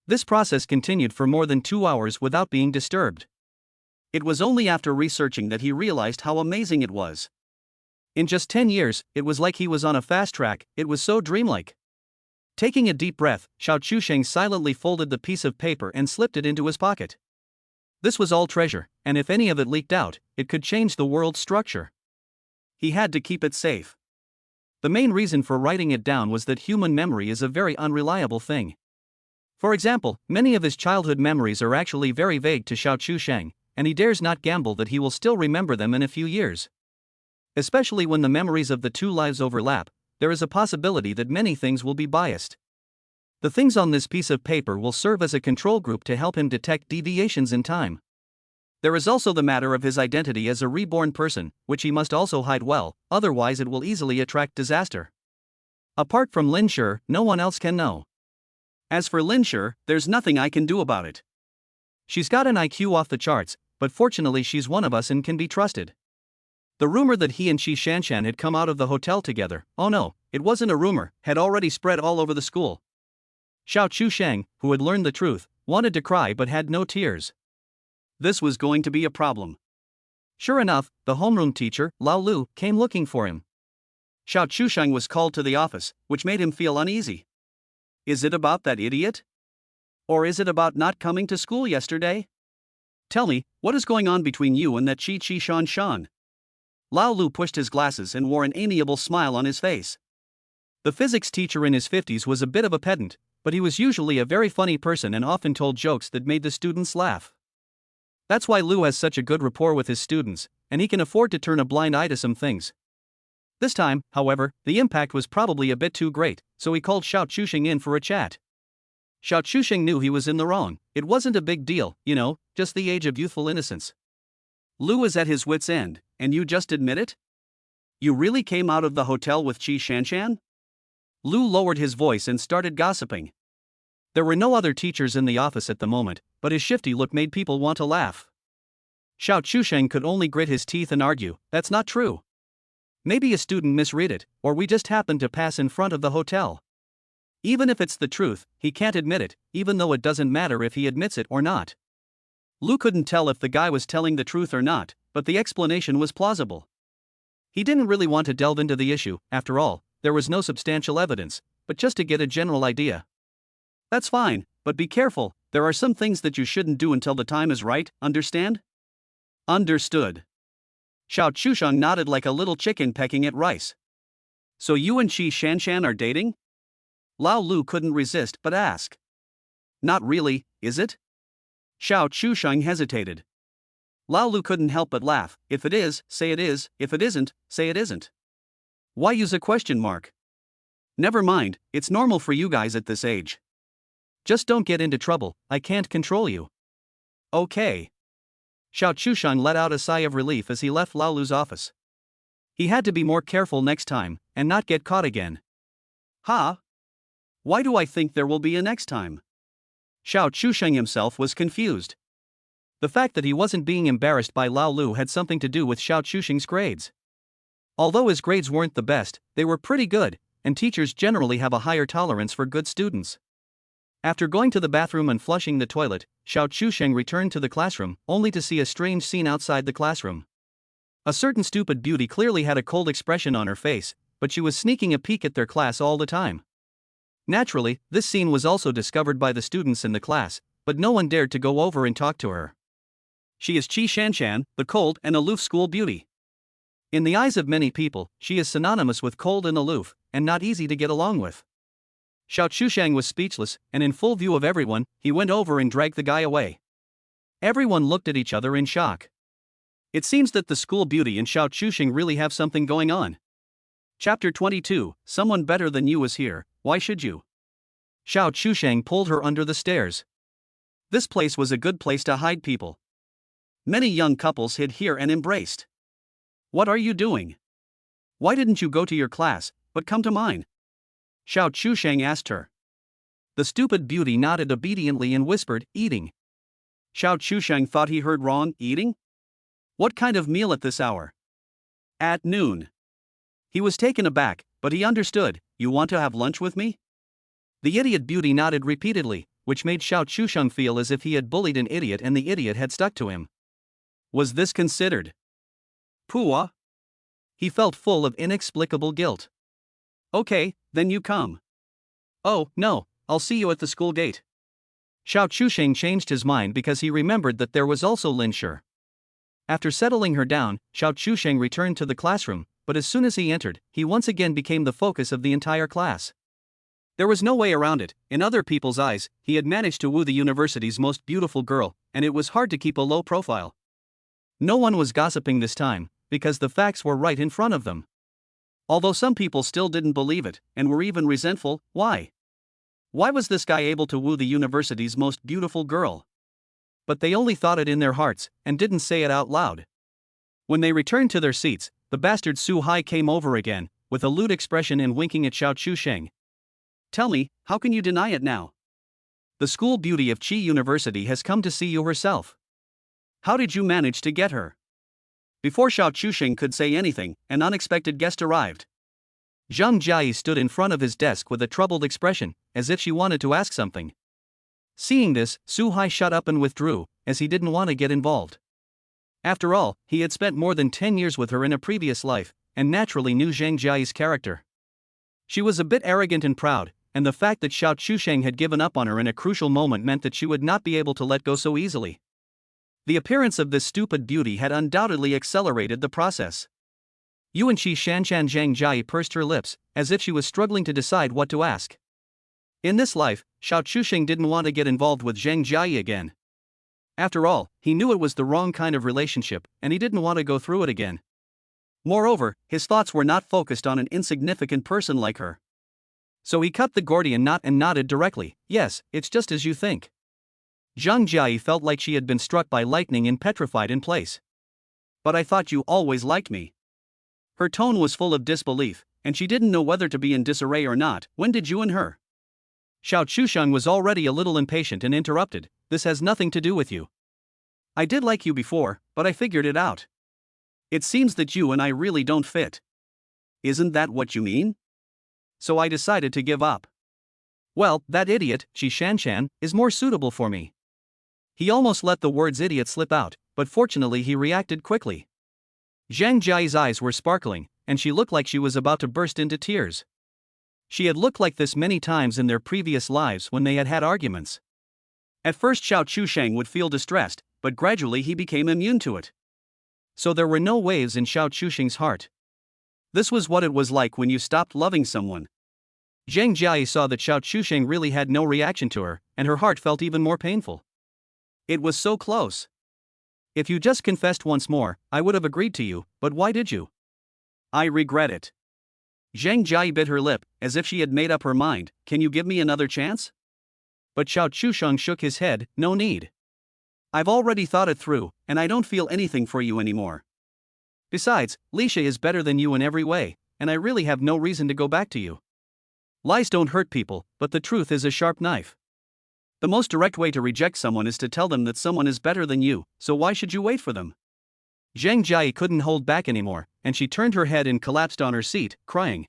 This process continued for more than 2 hours without being disturbed. It was only after researching that he realized how amazing it was. In just 10 years, it was like he was on a fast track, it was so dreamlike. Taking a deep breath, Xiao Chusheng silently folded the piece of paper and slipped it into his pocket. This was all treasure, and if any of it leaked out, it could change the world's structure. He had to keep it safe. The main reason for writing it down was that human memory is a very unreliable thing. For example, many of his childhood memories are actually very vague to Xiao Chusheng, and he dares not gamble that he will still remember them in a few years. Especially when the memories of the two lives overlap, there is a possibility that many things will be biased. The things on this piece of paper will serve as a control group to help him detect deviations in time. There is also the matter of his identity as a reborn person, which he must also hide well, otherwise it will easily attract disaster. Apart from Lin Shi, no one else can know. As for Lin Shi, there's nothing I can do about it. She's got an IQ off the charts, but fortunately she's one of us and can be trusted. The rumor that he and Qi Shanshan had come out of the hotel together, oh no, it wasn't a rumor, had already spread all over the school. Xiao Chusheng, who had learned the truth, wanted to cry but had no tears. This was going to be a problem. Sure enough, the homeroom teacher, Lao Lu, came looking for him. Xiao Chusheng was called to the office, which made him feel uneasy. Is it about that idiot? Or is it about not coming to school yesterday? Tell me, what is going on between you and that Qi Shanshan? Lao Lu pushed his glasses and wore an amiable smile on his face. The physics teacher in his 50s was a bit of a pedant, but he was usually a very funny person and often told jokes that made the students laugh. That's why Lu has such a good rapport with his students, and he can afford to turn a blind eye to some things. This time, however, the impact was probably a bit too great, so he called Xiao Chusheng in for a chat. Xiao Chusheng knew he was in the wrong. It wasn't a big deal, just the age of youthful innocence. Lu is at his wit's end, and you just admit it? You really came out of the hotel with Qi Shanshan? Lu lowered his voice and started gossiping. There were no other teachers in the office at the moment, but his shifty look made people want to laugh. Xiao Chusheng could only grit his teeth and argue, that's not true. Maybe a student misread it, or we just happened to pass in front of the hotel. Even if it's the truth, he can't admit it, even though it doesn't matter if he admits it or not. Lu couldn't tell if the guy was telling the truth or not, but the explanation was plausible. He didn't really want to delve into the issue, after all, there was no substantial evidence, but just to get a general idea. That's fine, but be careful, there are some things that you shouldn't do until the time is right, understand? Understood. Xiao Chusheng nodded like a little chicken pecking at rice. So you and Qi Shanshan are dating? Lao Lu couldn't resist but ask. Not really, is it? Xiao Chusheng hesitated. Lao Lu couldn't help but laugh. If it is, say it is, if it isn't, say it isn't. Why use a question mark? Never mind, it's normal for you guys at this age. Just don't get into trouble, I can't control you. Okay. Xiao Chusheng let out a sigh of relief as he left Lao Lu's office. He had to be more careful next time, and not get caught again. Huh? Why do I think there will be a next time? Xiao Chusheng himself was confused. The fact that he wasn't being embarrassed by Lao Lu had something to do with Xiao Chusheng's grades. Although his grades weren't the best, they were pretty good, and teachers generally have a higher tolerance for good students. After going to the bathroom and flushing the toilet, Xiao Chusheng returned to the classroom, only to see a strange scene outside the classroom. A certain stupid beauty clearly had a cold expression on her face, but she was sneaking a peek at their class all the time. Naturally, this scene was also discovered by the students in the class, but no one dared to go over and talk to her. She is Qi Shanshan, the cold and aloof school beauty. In the eyes of many people, she is synonymous with cold and aloof, and not easy to get along with. Xiao Chusheng was speechless, and in full view of everyone, he went over and dragged the guy away. Everyone looked at each other in shock. It seems that the school beauty and Xiao Chusheng really have something going on. Chapter 22, Someone Better Than You is Here, Why Should You? Xiao Chusheng pulled her under the stairs. This place was a good place to hide people. Many young couples hid here and embraced. What are you doing? Why didn't you go to your class, but come to mine? Xiao Chusheng asked her. The stupid beauty nodded obediently and whispered, eating. Xiao Chusheng thought he heard wrong, eating? What kind of meal at this hour? At noon. He was taken aback, but he understood, you want to have lunch with me? The idiot beauty nodded repeatedly, which made Xiao Chusheng feel as if he had bullied an idiot and the idiot had stuck to him. Was this considered? Puwa? He felt full of inexplicable guilt. Okay, then you come. Oh, no, I'll see you at the school gate. Xiao Chusheng changed his mind because he remembered that there was also Lin Shi. After settling her down, Xiao Chusheng returned to the classroom, but as soon as he entered, he once again became the focus of the entire class. There was no way around it. In other people's eyes, he had managed to woo the university's most beautiful girl, and it was hard to keep a low profile. No one was gossiping this time, because the facts were right in front of them. Although some people still didn't believe it, and were even resentful. Why? Why was this guy able to woo the university's most beautiful girl? But they only thought it in their hearts, and didn't say it out loud. When they returned to their seats, the bastard Su Hai came over again, with a lewd expression and winking at Xiao Chusheng. Tell me, how can you deny it now? The school beauty of Qi University has come to see you herself. How did you manage to get her? Before Xiao Chusheng could say anything, an unexpected guest arrived. Zhang Jiayi stood in front of his desk with a troubled expression, as if she wanted to ask something. Seeing this, Su Hai shut up and withdrew, as he didn't want to get involved. After all, he had spent more than 10 years with her in a previous life, and naturally knew Zhang Jiayi's character. She was a bit arrogant and proud, and the fact that Xiao Chusheng had given up on her in a crucial moment meant that she would not be able to let go so easily. The appearance of this stupid beauty had undoubtedly accelerated the process. Yuan Qi Shanshan Zhang Jiayi pursed her lips, as if she was struggling to decide what to ask. In this life, Xiao Chusheng didn't want to get involved with Zhang Jiayi again. After all, he knew it was the wrong kind of relationship, and he didn't want to go through it again. Moreover, his thoughts were not focused on an insignificant person like her. So he cut the Gordian knot and nodded directly. Yes, it's just as you think. Zhang Jiayi felt like she had been struck by lightning and petrified in place. But I thought you always liked me. Her tone was full of disbelief, and she didn't know whether to be in disarray or not. When did you and her? Xiao Chusheng was already a little impatient and interrupted. This has nothing to do with you. I did like you before, but I figured it out. It seems that you and I really don't fit. Isn't that what you mean? So I decided to give up. Well, that idiot, Qi Shanshan, is more suitable for me. He almost let the words idiot slip out, but fortunately he reacted quickly. Zhang Jiayi's eyes were sparkling, and she looked like she was about to burst into tears. She had looked like this many times in their previous lives when they had had arguments. At first Xiao Chusheng would feel distressed, but gradually he became immune to it. So there were no waves in Xiao Chusheng's heart. This was what it was like when you stopped loving someone. Zhang Jiayi saw that Xiao Chusheng really had no reaction to her, and her heart felt even more painful. It was so close. If you just confessed once more, I would have agreed to you, but why did you? I regret it. Zhang Jiayi bit her lip, as if she had made up her mind. Can you give me another chance? But Xiao Chusheng shook his head. No need. I've already thought it through, and I don't feel anything for you anymore. Besides, Li Shi is better than you in every way, and I really have no reason to go back to you. Lies don't hurt people, but the truth is a sharp knife. The most direct way to reject someone is to tell them that someone is better than you, so why should you wait for them? Zhang Jiayi couldn't hold back anymore, and she turned her head and collapsed on her seat, crying.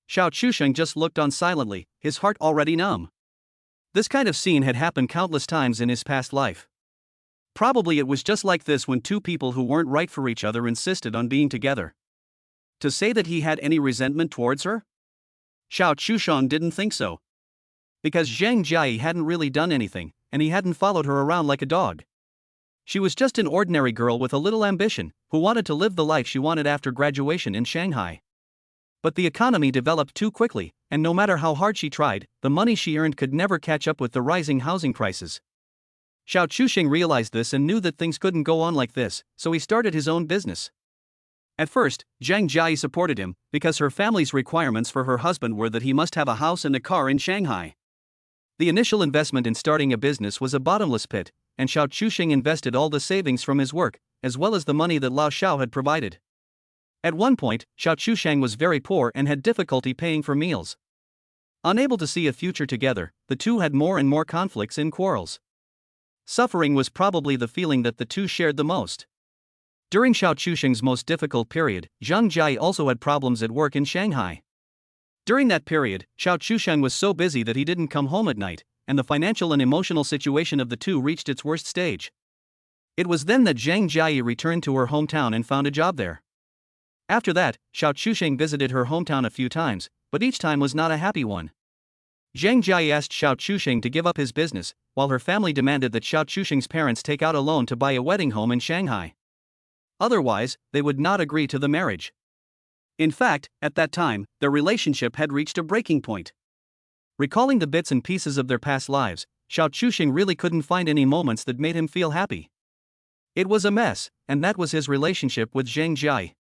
Xiao Chusheng just looked on silently, his heart already numb. This kind of scene had happened countless times in his past life. Probably it was just like this when two people who weren't right for each other insisted on being together. To say that he had any resentment towards her? Xiao Chusheng didn't think so. Because Zhang Jiayi hadn't really done anything, and he hadn't followed her around like a dog. She was just an ordinary girl with a little ambition, who wanted to live the life she wanted after graduation in Shanghai. But the economy developed too quickly, and no matter how hard she tried, the money she earned could never catch up with the rising housing prices. Xiao Chusheng realized this and knew that things couldn't go on like this, so he started his own business. At first, Zhang Jiayi supported him, because her family's requirements for her husband were that he must have a house and a car in Shanghai. The initial investment in starting a business was a bottomless pit, and Xiao Chusheng invested all the savings from his work, as well as the money that Lao Xiao had provided. At one point, Xiao Chusheng was very poor and had difficulty paying for meals. Unable to see a future together, the two had more and more conflicts and quarrels. Suffering was probably the feeling that the two shared the most. During Xiao Chusheng's most difficult period, Zhang Jiayi also had problems at work in Shanghai. During that period, Xiao Chusheng was so busy that he didn't come home at night, and the financial and emotional situation of the two reached its worst stage. It was then that Zhang Jiayi returned to her hometown and found a job there. After that, Xiao Chusheng visited her hometown a few times, but each time was not a happy one. Zhang Jia asked Xiao Chusheng to give up his business, while her family demanded that Xiao Chusheng's parents take out a loan to buy a wedding home in Shanghai. Otherwise, they would not agree to the marriage. In fact, at that time, their relationship had reached a breaking point. Recalling the bits and pieces of their past lives, Xiao Chusheng really couldn't find any moments that made him feel happy. It was a mess, and that was his relationship with Zhang Jia.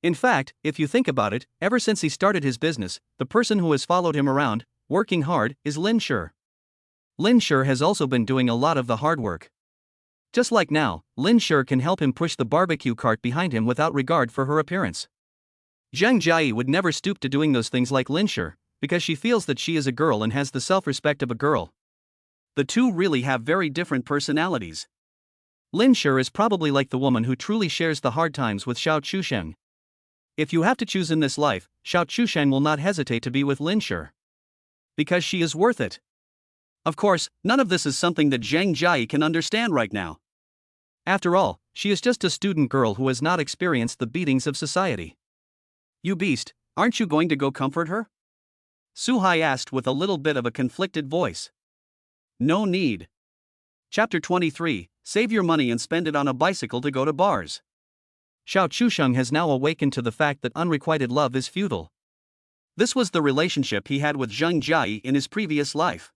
In fact, if you think about it, ever since he started his business, the person who has followed him around, working hard, is Lin Shi. Lin Shi has also been doing a lot of the hard work. Just like now, Lin Shi can help him push the barbecue cart behind him without regard for her appearance. Zhang Jia would never stoop to doing those things like Lin Shi, because she feels that she is a girl and has the self-respect of a girl. The two really have very different personalities. Lin Shi is probably like the woman who truly shares the hard times with Xiao Chusheng. If you have to choose in this life, Xiao Chusheng will not hesitate to be with Lin Shi. Because she is worth it. Of course, none of this is something that Zhang Jia can understand right now. After all, she is just a student girl who has not experienced the beatings of society. You beast, aren't you going to go comfort her? Su Hai asked with a little bit of a conflicted voice. No need. Chapter 23, Save your money and spend it on a bicycle to go to bars. Xiao Chusheng has now awakened to the fact that unrequited love is futile. This was the relationship he had with Zhang Jia in his previous life.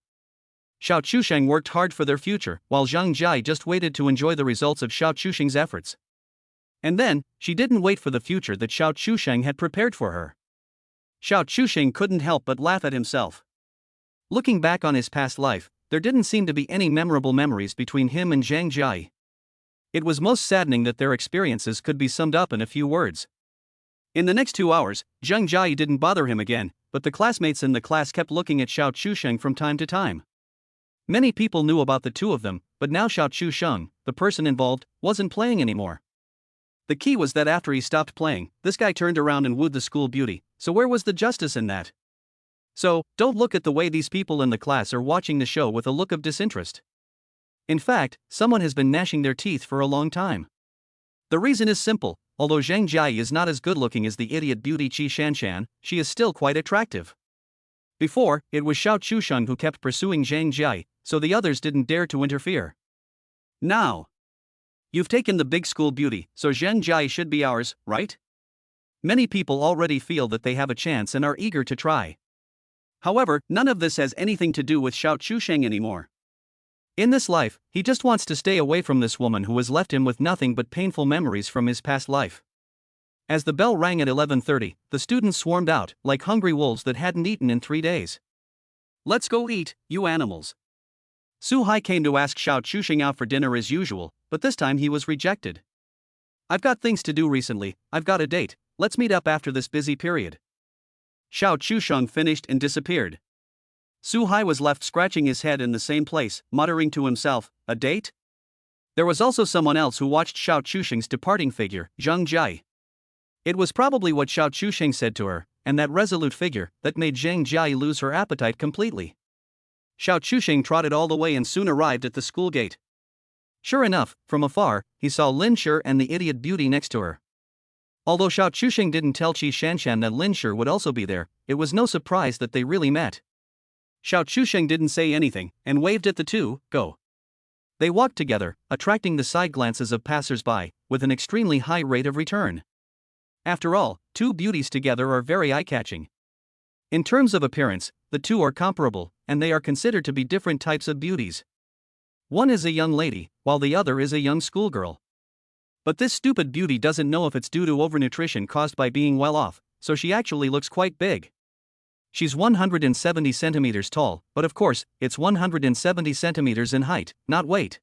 Xiao Chusheng worked hard for their future, while Zhang Jia just waited to enjoy the results of Xiao Chusheng's efforts. And then, she didn't wait for the future that Xiao Chusheng had prepared for her. Xiao Chusheng couldn't help but laugh at himself. Looking back on his past life, there didn't seem to be any memorable memories between him and Zhang Jia. It was most saddening that their experiences could be summed up in a few words. In the next 2 hours, Zhang Jia didn't bother him again, but the classmates in the class kept looking at Xiao Chusheng from time to time. Many people knew about the two of them, but now Xiao Chusheng, the person involved, wasn't playing anymore. The key was that after he stopped playing, this guy turned around and wooed the school beauty, so where was the justice in that? So, don't look at the way these people in the class are watching the show with a look of disinterest. In fact, someone has been gnashing their teeth for a long time. The reason is simple: although Zhang Jia is not as good looking as the idiot beauty Qi Shanshan, she is still quite attractive. Before, it was Xiao Chusheng who kept pursuing Zhang Jia, so the others didn't dare to interfere. Now, you've taken the big school beauty, so Zhang Jia should be ours, right? Many people already feel that they have a chance and are eager to try. However, none of this has anything to do with Xiao Chusheng anymore. In this life, he just wants to stay away from this woman who has left him with nothing but painful memories from his past life. As the bell rang at 11:30, the students swarmed out, like hungry wolves that hadn't eaten in 3 days. Let's go eat, you animals. Su Hai came to ask Xiao Chusheng out for dinner as usual, but this time he was rejected. I've got things to do recently, I've got a date, let's meet up after this busy period. Xiao Chusheng finished and disappeared. Su Hai was left scratching his head in the same place, muttering to himself, a date? There was also someone else who watched Xiao Chusheng's departing figure, Zhang Jia. It was probably what Xiao Chusheng said to her, and that resolute figure, that made Zhang Jia lose her appetite completely. Xiao Chusheng trotted all the way and soon arrived at the school gate. Sure enough, from afar, he saw Lin Shi and the idiot beauty next to her. Although Xiao Chusheng didn't tell Qi Shanshan that Lin Shi would also be there, it was no surprise that they really met. Xiao Chusheng didn't say anything, and waved at the two, go. They walked together, attracting the side glances of passers-by, with an extremely high rate of return. After all, two beauties together are very eye-catching. In terms of appearance, the two are comparable, and they are considered to be different types of beauties. One is a young lady, while the other is a young schoolgirl. But this stupid beauty doesn't know if it's due to overnutrition caused by being well off, so she actually looks quite big. She's 170 centimeters tall, but of course, it's 170 centimeters in height, not weight.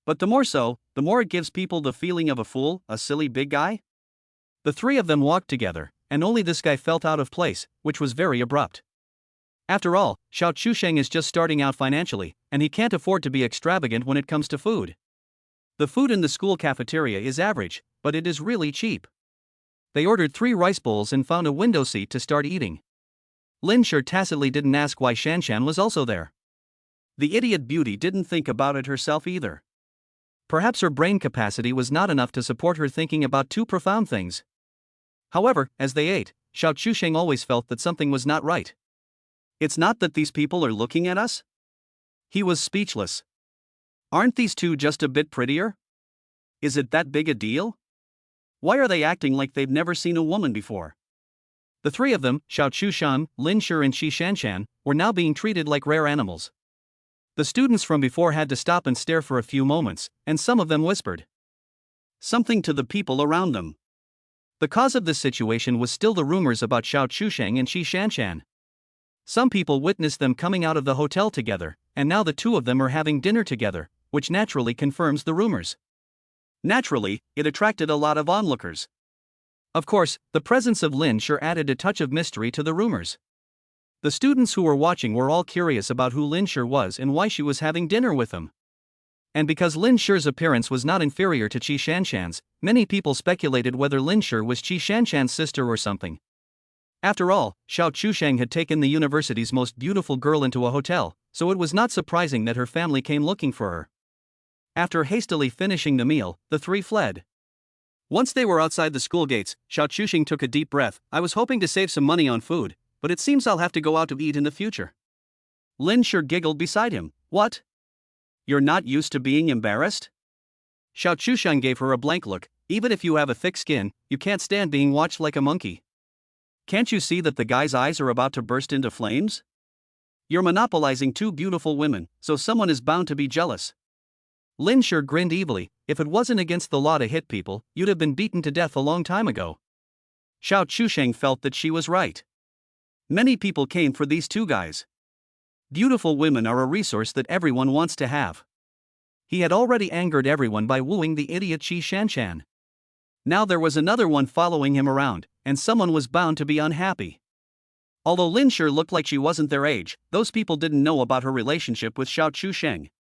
But the more so, the more it gives people the feeling of a fool, a silly big guy. The three of them walked together, and only this guy felt out of place, which was very abrupt. After all, Xiao Chusheng is just starting out financially, and he can't afford to be extravagant when it comes to food. The food in the school cafeteria is average, but it is really cheap. They ordered 3 rice bowls and found a window seat to start eating. Lin Shi tacitly didn't ask why Shanshan was also there. The idiot beauty didn't think about it herself either. Perhaps her brain capacity was not enough to support her thinking about 2 profound things. However, as they ate, Xiao Chusheng always felt that something was not right. It's not that these people are looking at us? He was speechless. Aren't these two just a bit prettier? Is it that big a deal? Why are they acting like they've never seen a woman before? The three of them, Xiao Chushan, Lin Shi and Qi Shanshan, were now being treated like rare animals. The students from before had to stop and stare for a few moments, and some of them whispered something to the people around them. The cause of this situation was still the rumors about Xiao Chusheng and Qi Shanshan. Some people witnessed them coming out of the hotel together, and now the two of them are having dinner together, which naturally confirms the rumors. Naturally, it attracted a lot of onlookers. Of course, the presence of Lin Shi added a touch of mystery to the rumors. The students who were watching were all curious about who Lin Shi was and why she was having dinner with him. And because Lin Shi's appearance was not inferior to Qi Shanshan's, many people speculated whether Lin Shi was Qi Shanshan's sister or something. After all, Xiao Chusheng had taken the university's most beautiful girl into a hotel, so it was not surprising that her family came looking for her. After hastily finishing the meal, the three fled. Once they were outside the school gates, Xiao Chusheng took a deep breath. I was hoping to save some money on food, but it seems I'll have to go out to eat in the future. Lin Shi giggled beside him. What? You're not used to being embarrassed? Xiao Chusheng gave her a blank look. Even if you have a thick skin, you can't stand being watched like a monkey. Can't you see that the guy's eyes are about to burst into flames? You're monopolizing two beautiful women, so someone is bound to be jealous. Lin Shi grinned evilly. If it wasn't against the law to hit people, you'd have been beaten to death a long time ago. Xiao Chusheng felt that she was right. Many people came for these two guys. Beautiful women are a resource that everyone wants to have. He had already angered everyone by wooing the idiot Qi Shanshan. Now there was another one following him around, and someone was bound to be unhappy. Although Lin Shi looked like she wasn't their age, those people didn't know about her relationship with Xiao Chusheng.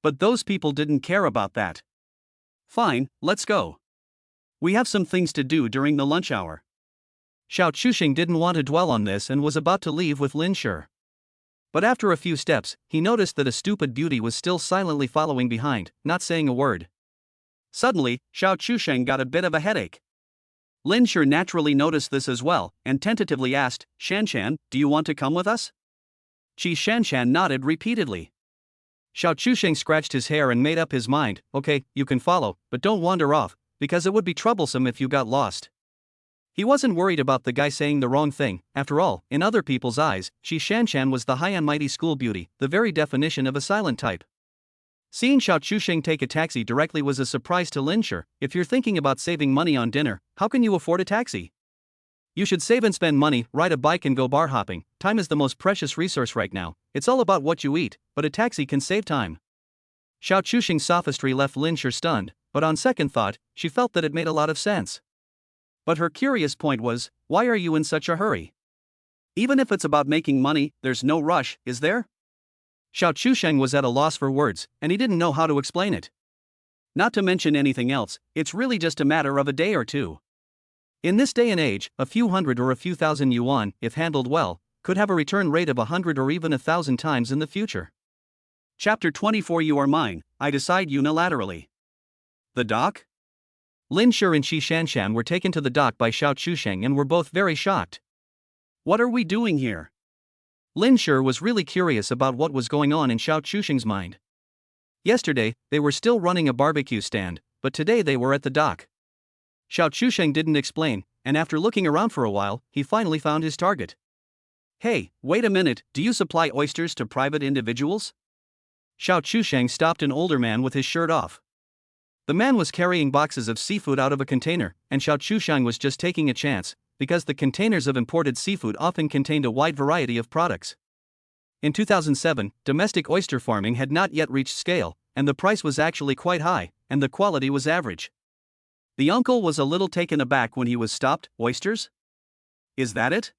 But those people didn't care about that. Fine, let's go. We have some things to do during the lunch hour. Xiao Chusheng didn't want to dwell on this and was about to leave with Lin Shi. But after a few steps, he noticed that a stupid beauty was still silently following behind, not saying a word. Suddenly, Xiao Chusheng got a bit of a headache. Lin Shi naturally noticed this as well, and tentatively asked, Shanshan, do you want to come with us? Qi Shanshan nodded repeatedly. Xiao Chusheng scratched his hair and made up his mind, okay, you can follow, but don't wander off, because it would be troublesome if you got lost. He wasn't worried about the guy saying the wrong thing. After all, in other people's eyes, Qi Shanshan was the high and mighty school beauty, the very definition of a silent type. Seeing Xiao Chusheng take a taxi directly was a surprise to Lin Shi. If you're thinking about saving money on dinner, how can you afford a taxi? You should save and spend money, ride a bike and go bar hopping. Time is the most precious resource right now. It's all about what you eat, but a taxi can save time. Xiao Chusheng's sophistry left Lin Shi stunned, but on second thought, she felt that it made a lot of sense. But her curious point was, why are you in such a hurry? Even if it's about making money, there's no rush, is there? Xiao Chusheng was at a loss for words, and he didn't know how to explain it. Not to mention anything else, it's really just a matter of a day or two. In this day and age, a few hundred or a few thousand yuan, if handled well, could have a return rate of 100 or even 1,000 times in the future. Chapter 24. You are mine, I decide unilaterally. The dock? Lin Shi and Qi Shanshan were taken to the dock by Xiao Chusheng and were both very shocked. What are we doing here? Lin Shi was really curious about what was going on in Xiao Chusheng's mind. Yesterday, they were still running a barbecue stand, but today they were at the dock. Xiao Chusheng didn't explain, and after looking around for a while, he finally found his target. Hey, wait a minute, do you supply oysters to private individuals? Xiao Chusheng stopped an older man with his shirt off. The man was carrying boxes of seafood out of a container, and Xiao Chusheng was just taking a chance, because the containers of imported seafood often contained a wide variety of products. In 2007, domestic oyster farming had not yet reached scale, and the price was actually quite high, and the quality was average. The uncle was a little taken aback when he was stopped. Oysters? Is that it?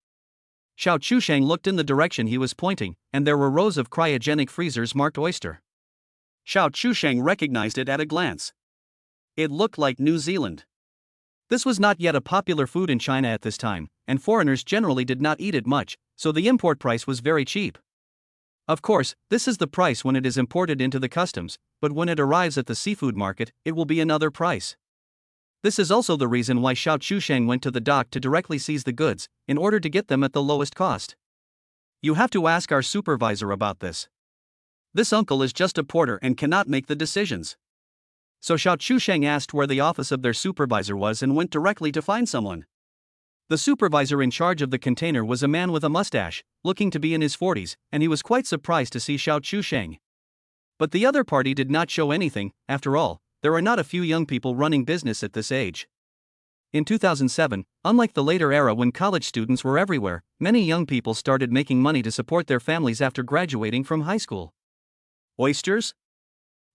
Xiao Chusheng looked in the direction he was pointing, and there were rows of cryogenic freezers marked oyster. Xiao Chusheng recognized it at a glance. It looked like New Zealand. This was not yet a popular food in China at this time, and foreigners generally did not eat it much, so the import price was very cheap. Of course, this is the price when it is imported into the customs, but when it arrives at the seafood market, it will be another price. This is also the reason why Xiao Chusheng went to the dock to directly seize the goods, in order to get them at the lowest cost. You have to ask our supervisor about this. This uncle is just a porter and cannot make the decisions. So Xiao Chusheng asked where the office of their supervisor was and went directly to find someone. The supervisor in charge of the container was a man with a mustache, looking to be in his 40s, and he was quite surprised to see Xiao Chusheng. But the other party did not show anything. After all, there are not a few young people running business at this age. In 2007, unlike the later era when college students were everywhere, many young people started making money to support their families after graduating from high school. Oysters?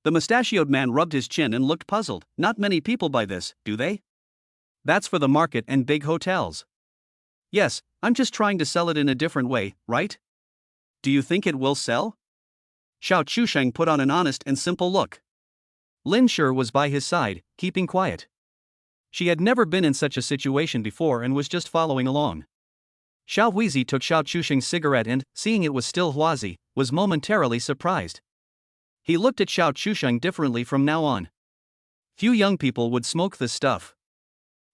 The mustachioed man rubbed his chin and looked puzzled. Not many people buy this, do they? That's for the market and big hotels. Yes, I'm just trying to sell it in a different way, right? Do you think it will sell? Xiao Chusheng put on an honest and simple look. Lin Shi was by his side, keeping quiet. She had never been in such a situation before and was just following along. Xiao Huizi took Xiao Chusheng's cigarette and, seeing it was still Huizi, was momentarily surprised. He looked at Xiao Chusheng differently from now on. Few young people would smoke this stuff.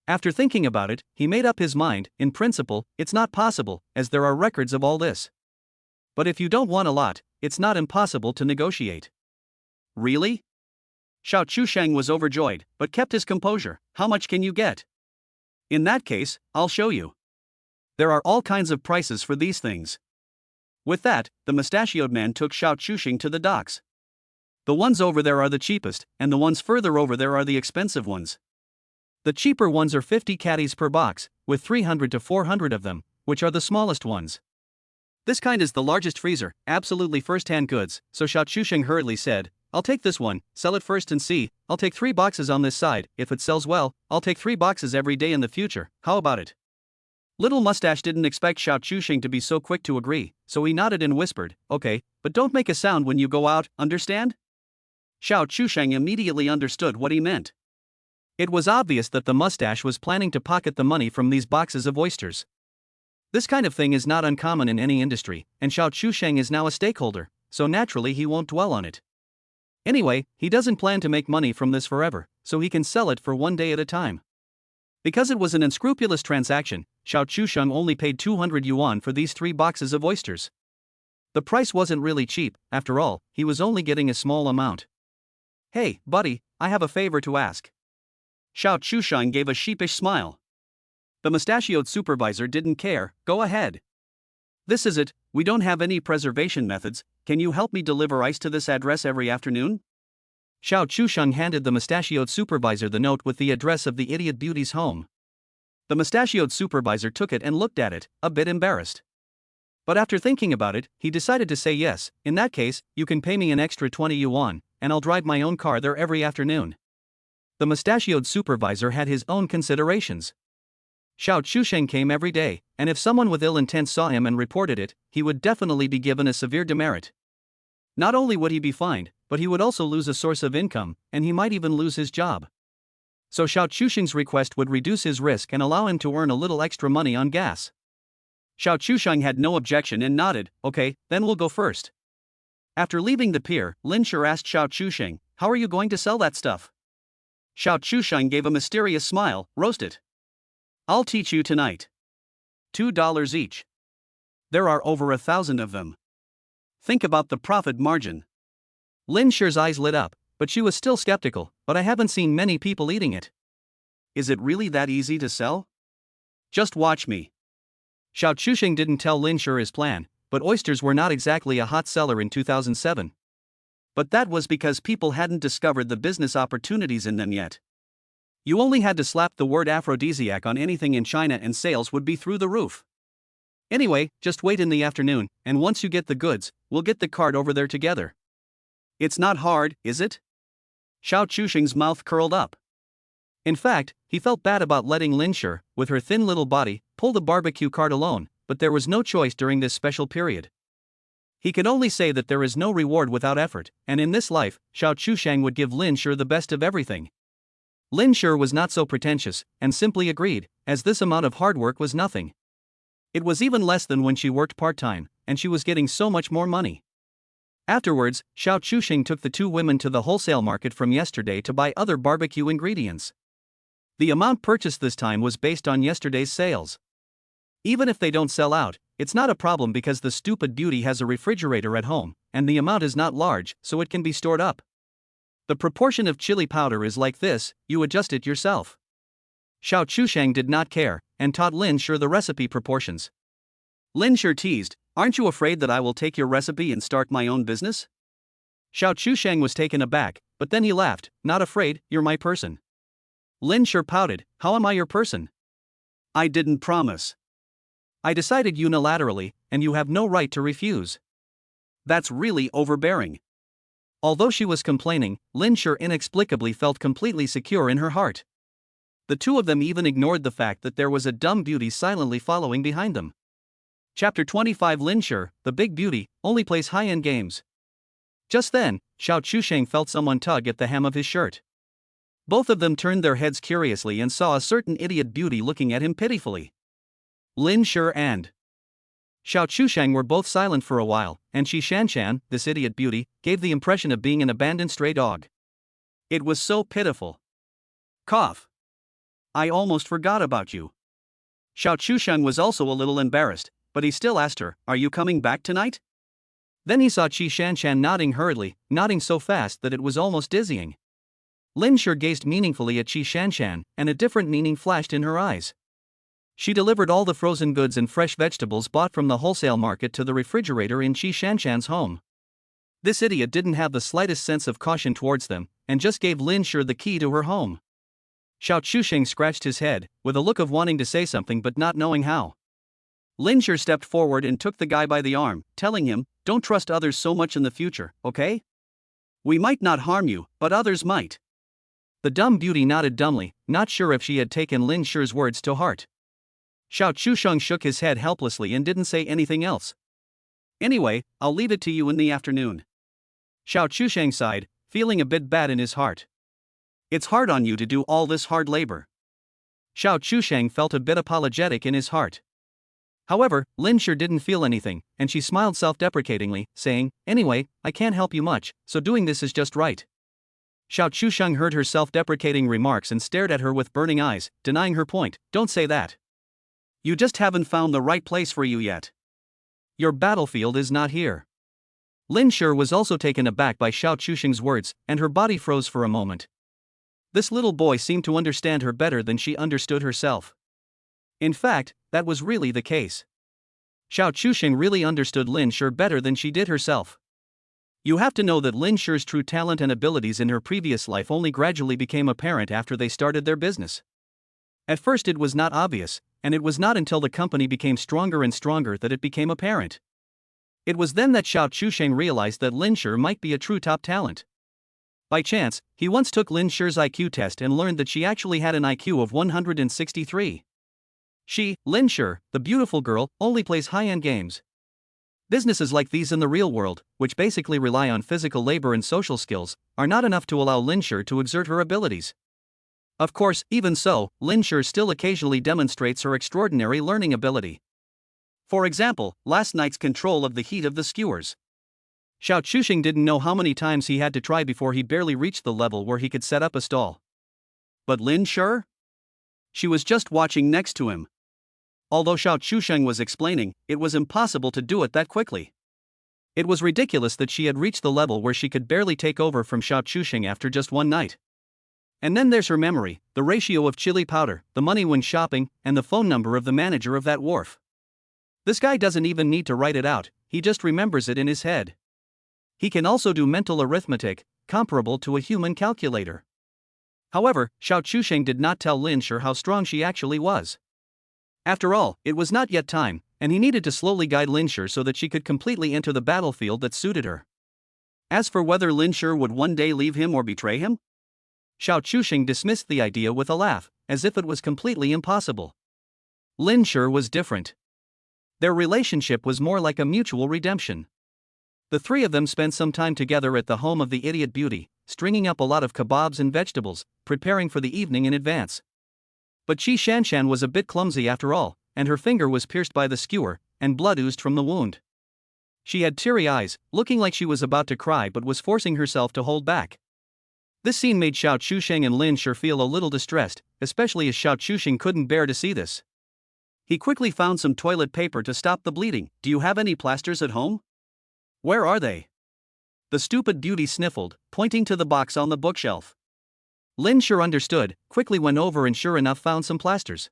After thinking about it, he made up his mind. In principle, it's not possible, as there are records of all this. But if you don't want a lot, it's not impossible to negotiate. Really? Xiao Chusheng was overjoyed, but kept his composure. How much can you get? In that case, I'll show you. There are all kinds of prices for these things. With that, the mustachioed man took Xiao Chusheng to the docks. The ones over there are the cheapest, and the ones further over there are the expensive ones. The cheaper ones are 50 caddies per box, with 300 to 400 of them, which are the smallest ones. This kind is the largest freezer, absolutely first-hand goods, so Xiao Chusheng hurriedly said, I'll take this one, sell it first and see. I'll take 3 boxes on this side. If it sells well, I'll take 3 boxes every day in the future. How about it? Little Mustache didn't expect Xiao Chusheng to be so quick to agree, so he nodded and whispered, okay, but don't make a sound when you go out, understand? Xiao Chusheng immediately understood what he meant. It was obvious that the mustache was planning to pocket the money from these boxes of oysters. This kind of thing is not uncommon in any industry, and Xiao Chusheng is now a stakeholder, so naturally he won't dwell on it. Anyway, he doesn't plan to make money from this forever, so he can sell it for one day at a time. Because it was an unscrupulous transaction, Xiao Chusheng only paid 200 yuan for these 3 boxes of oysters. The price wasn't really cheap, after all, he was only getting a small amount. Hey, buddy, I have a favor to ask. Xiao Chusheng gave a sheepish smile. The mustachioed supervisor didn't care. Go ahead. This is it, we don't have any preservation methods. Can you help me deliver ice to this address every afternoon? Xiao Chusheng handed the mustachioed supervisor the note with the address of the idiot beauty's home. The mustachioed supervisor took it and looked at it, a bit embarrassed. But after thinking about it, he decided to say yes. In that case, you can pay me an extra 20 yuan, and I'll drive my own car there every afternoon. The mustachioed supervisor had his own considerations. Xiao Chusheng came every day, and if someone with ill intent saw him and reported it, he would definitely be given a severe demerit. Not only would he be fined, but he would also lose a source of income, and he might even lose his job. So Xiao Chusheng's request would reduce his risk and allow him to earn a little extra money on gas. Xiao Chusheng had no objection and nodded, okay, then we'll go first. After leaving the pier, Lin Shi asked Xiao Chusheng, how are you going to sell that stuff? Xiao Chusheng gave a mysterious smile, roast it. I'll teach you tonight. $2 each. There are over 1,000 of them. Think about the profit margin. Lin Shi's eyes lit up, but she was still skeptical, but I haven't seen many people eating it. Is it really that easy to sell? Just watch me. Xiao Chusheng didn't tell Lin Shi his plan, but oysters were not exactly a hot seller in 2007. But that was because people hadn't discovered the business opportunities in them yet. You only had to slap the word aphrodisiac on anything in China and sales would be through the roof. Anyway, just wait in the afternoon, and once you get the goods, we'll get the cart over there together. It's not hard, is it? Xiao Chusheng's mouth curled up. In fact, he felt bad about letting Lin Shi, with her thin little body, pull the barbecue cart alone, but there was no choice during this special period. He could only say that there is no reward without effort, and in this life, Xiao Chusheng would give Lin Shi the best of everything. Lin Shi was not so pretentious, and simply agreed, as this amount of hard work was nothing. It was even less than when she worked part-time, and she was getting so much more money. Afterwards, Xiao Chusheng took the 2 women to the wholesale market from yesterday to buy other barbecue ingredients. The amount purchased this time was based on yesterday's sales. Even if they don't sell out, it's not a problem because the stupid beauty has a refrigerator at home, and the amount is not large, so it can be stored up. The proportion of chili powder is like this, you adjust it yourself. Xiao Chusheng did not care, and taught Lin Shi the recipe proportions. Lin Shi teased, "Aren't you afraid that I will take your recipe and start my own business?" Xiao Chusheng was taken aback, but then he laughed, "Not afraid, you're my person." Lin Shi pouted, "How am I your person? I didn't promise. I decided unilaterally, and you have no right to refuse." That's really overbearing. Although she was complaining, Lin Shi inexplicably felt completely secure in her heart. The two of them even ignored the fact that there was a dumb beauty silently following behind them. Chapter 25 Lin Shi, the big beauty, only plays high-end games. Just then, Xiao Chusheng felt someone tug at the hem of his shirt. Both of them turned their heads curiously and saw a certain idiot beauty looking at him pitifully. Lin Shi and Xiao Chusheng were both silent for a while, and Qi Shanshan, this idiot beauty, gave the impression of being an abandoned stray dog. It was so pitiful. Cough. I almost forgot about you. Xiao Chusheng was also a little embarrassed, but he still asked her, "Are you coming back tonight?" Then he saw Qi Shanshan nodding hurriedly, nodding so fast that it was almost dizzying. Lin Shi gazed meaningfully at Qi Shanshan, and a different meaning flashed in her eyes. She delivered all the frozen goods and fresh vegetables bought from the wholesale market to the refrigerator in Qi Shanshan's home. This idiot didn't have the slightest sense of caution towards them, and just gave Lin Shi the key to her home. Xiao Chusheng scratched his head, with a look of wanting to say something but not knowing how. Lin Shi stepped forward and took the guy by the arm, telling him, "Don't trust others so much in the future, okay? We might not harm you, but others might." The dumb beauty nodded dumbly, not sure if she had taken Lin Shi's words to heart. Xiao Chusheng shook his head helplessly and didn't say anything else. "Anyway, I'll leave it to you in the afternoon." Xiao Chusheng sighed, feeling a bit bad in his heart. "It's hard on you to do all this hard labor." Xiao Chusheng felt a bit apologetic in his heart. However, Lin Shi didn't feel anything, and she smiled self-deprecatingly, saying, "Anyway, I can't help you much, so doing this is just right." Xiao Chusheng heard her self-deprecating remarks and stared at her with burning eyes, denying her point. "Don't say that. You just haven't found the right place for you yet. Your battlefield is not here." Lin Shi was also taken aback by Xiao Chusheng's words, and her body froze for a moment. This little boy seemed to understand her better than she understood herself. In fact, that was really the case. Xiao Chusheng really understood Lin Shi better than she did herself. You have to know that Lin Shi's true talent and abilities in her previous life only gradually became apparent after they started their business. At first it was not obvious, and it was not until the company became stronger and stronger that it became apparent. It was then that Xiao Chusheng realized that Lin Shi might be a true top talent. By chance, he once took Lin Shi's IQ test and learned that she actually had an IQ of 163. She, Lin Shi, the beautiful girl, only plays high-end games. Businesses like these in the real world, which basically rely on physical labor and social skills, are not enough to allow Lin Shi to exert her abilities. Of course, even so, Lin Shi still occasionally demonstrates her extraordinary learning ability. For example, last night's control of the heat of the skewers. Xiao Chusheng didn't know how many times he had to try before he barely reached the level where he could set up a stall. But Lin Shi? She was just watching next to him. Although Xiao Chusheng was explaining, it was impossible to do it that quickly. It was ridiculous that she had reached the level where she could barely take over from Xiao Chusheng after just one night. And then there's her memory, the ratio of chili powder, the money when shopping, and the phone number of the manager of that wharf. This guy doesn't even need to write it out, he just remembers it in his head. He can also do mental arithmetic, comparable to a human calculator. However, Xiao Chusheng did not tell Lin Shi how strong she actually was. After all, it was not yet time, and he needed to slowly guide Lin Shi so that she could completely enter the battlefield that suited her. As for whether Lin Shi would one day leave him or betray him, Xiao Chusheng dismissed the idea with a laugh, as if it was completely impossible. Lin Shi was different. Their relationship was more like a mutual redemption. The three of them spent some time together at the home of the idiot beauty, stringing up a lot of kebabs and vegetables, preparing for the evening in advance. But Qi Shanshan was a bit clumsy after all, and her finger was pierced by the skewer, and blood oozed from the wound. She had teary eyes, looking like she was about to cry but was forcing herself to hold back. This scene made Xiao Chusheng and Lin Shi feel a little distressed, especially as Xiao Chusheng couldn't bear to see this. He quickly found some toilet paper to stop the bleeding. Do you have any plasters at home? Where are they? The stupid beauty sniffled, pointing to the box on the bookshelf. Lin Shi understood, quickly went over and sure enough found some plasters.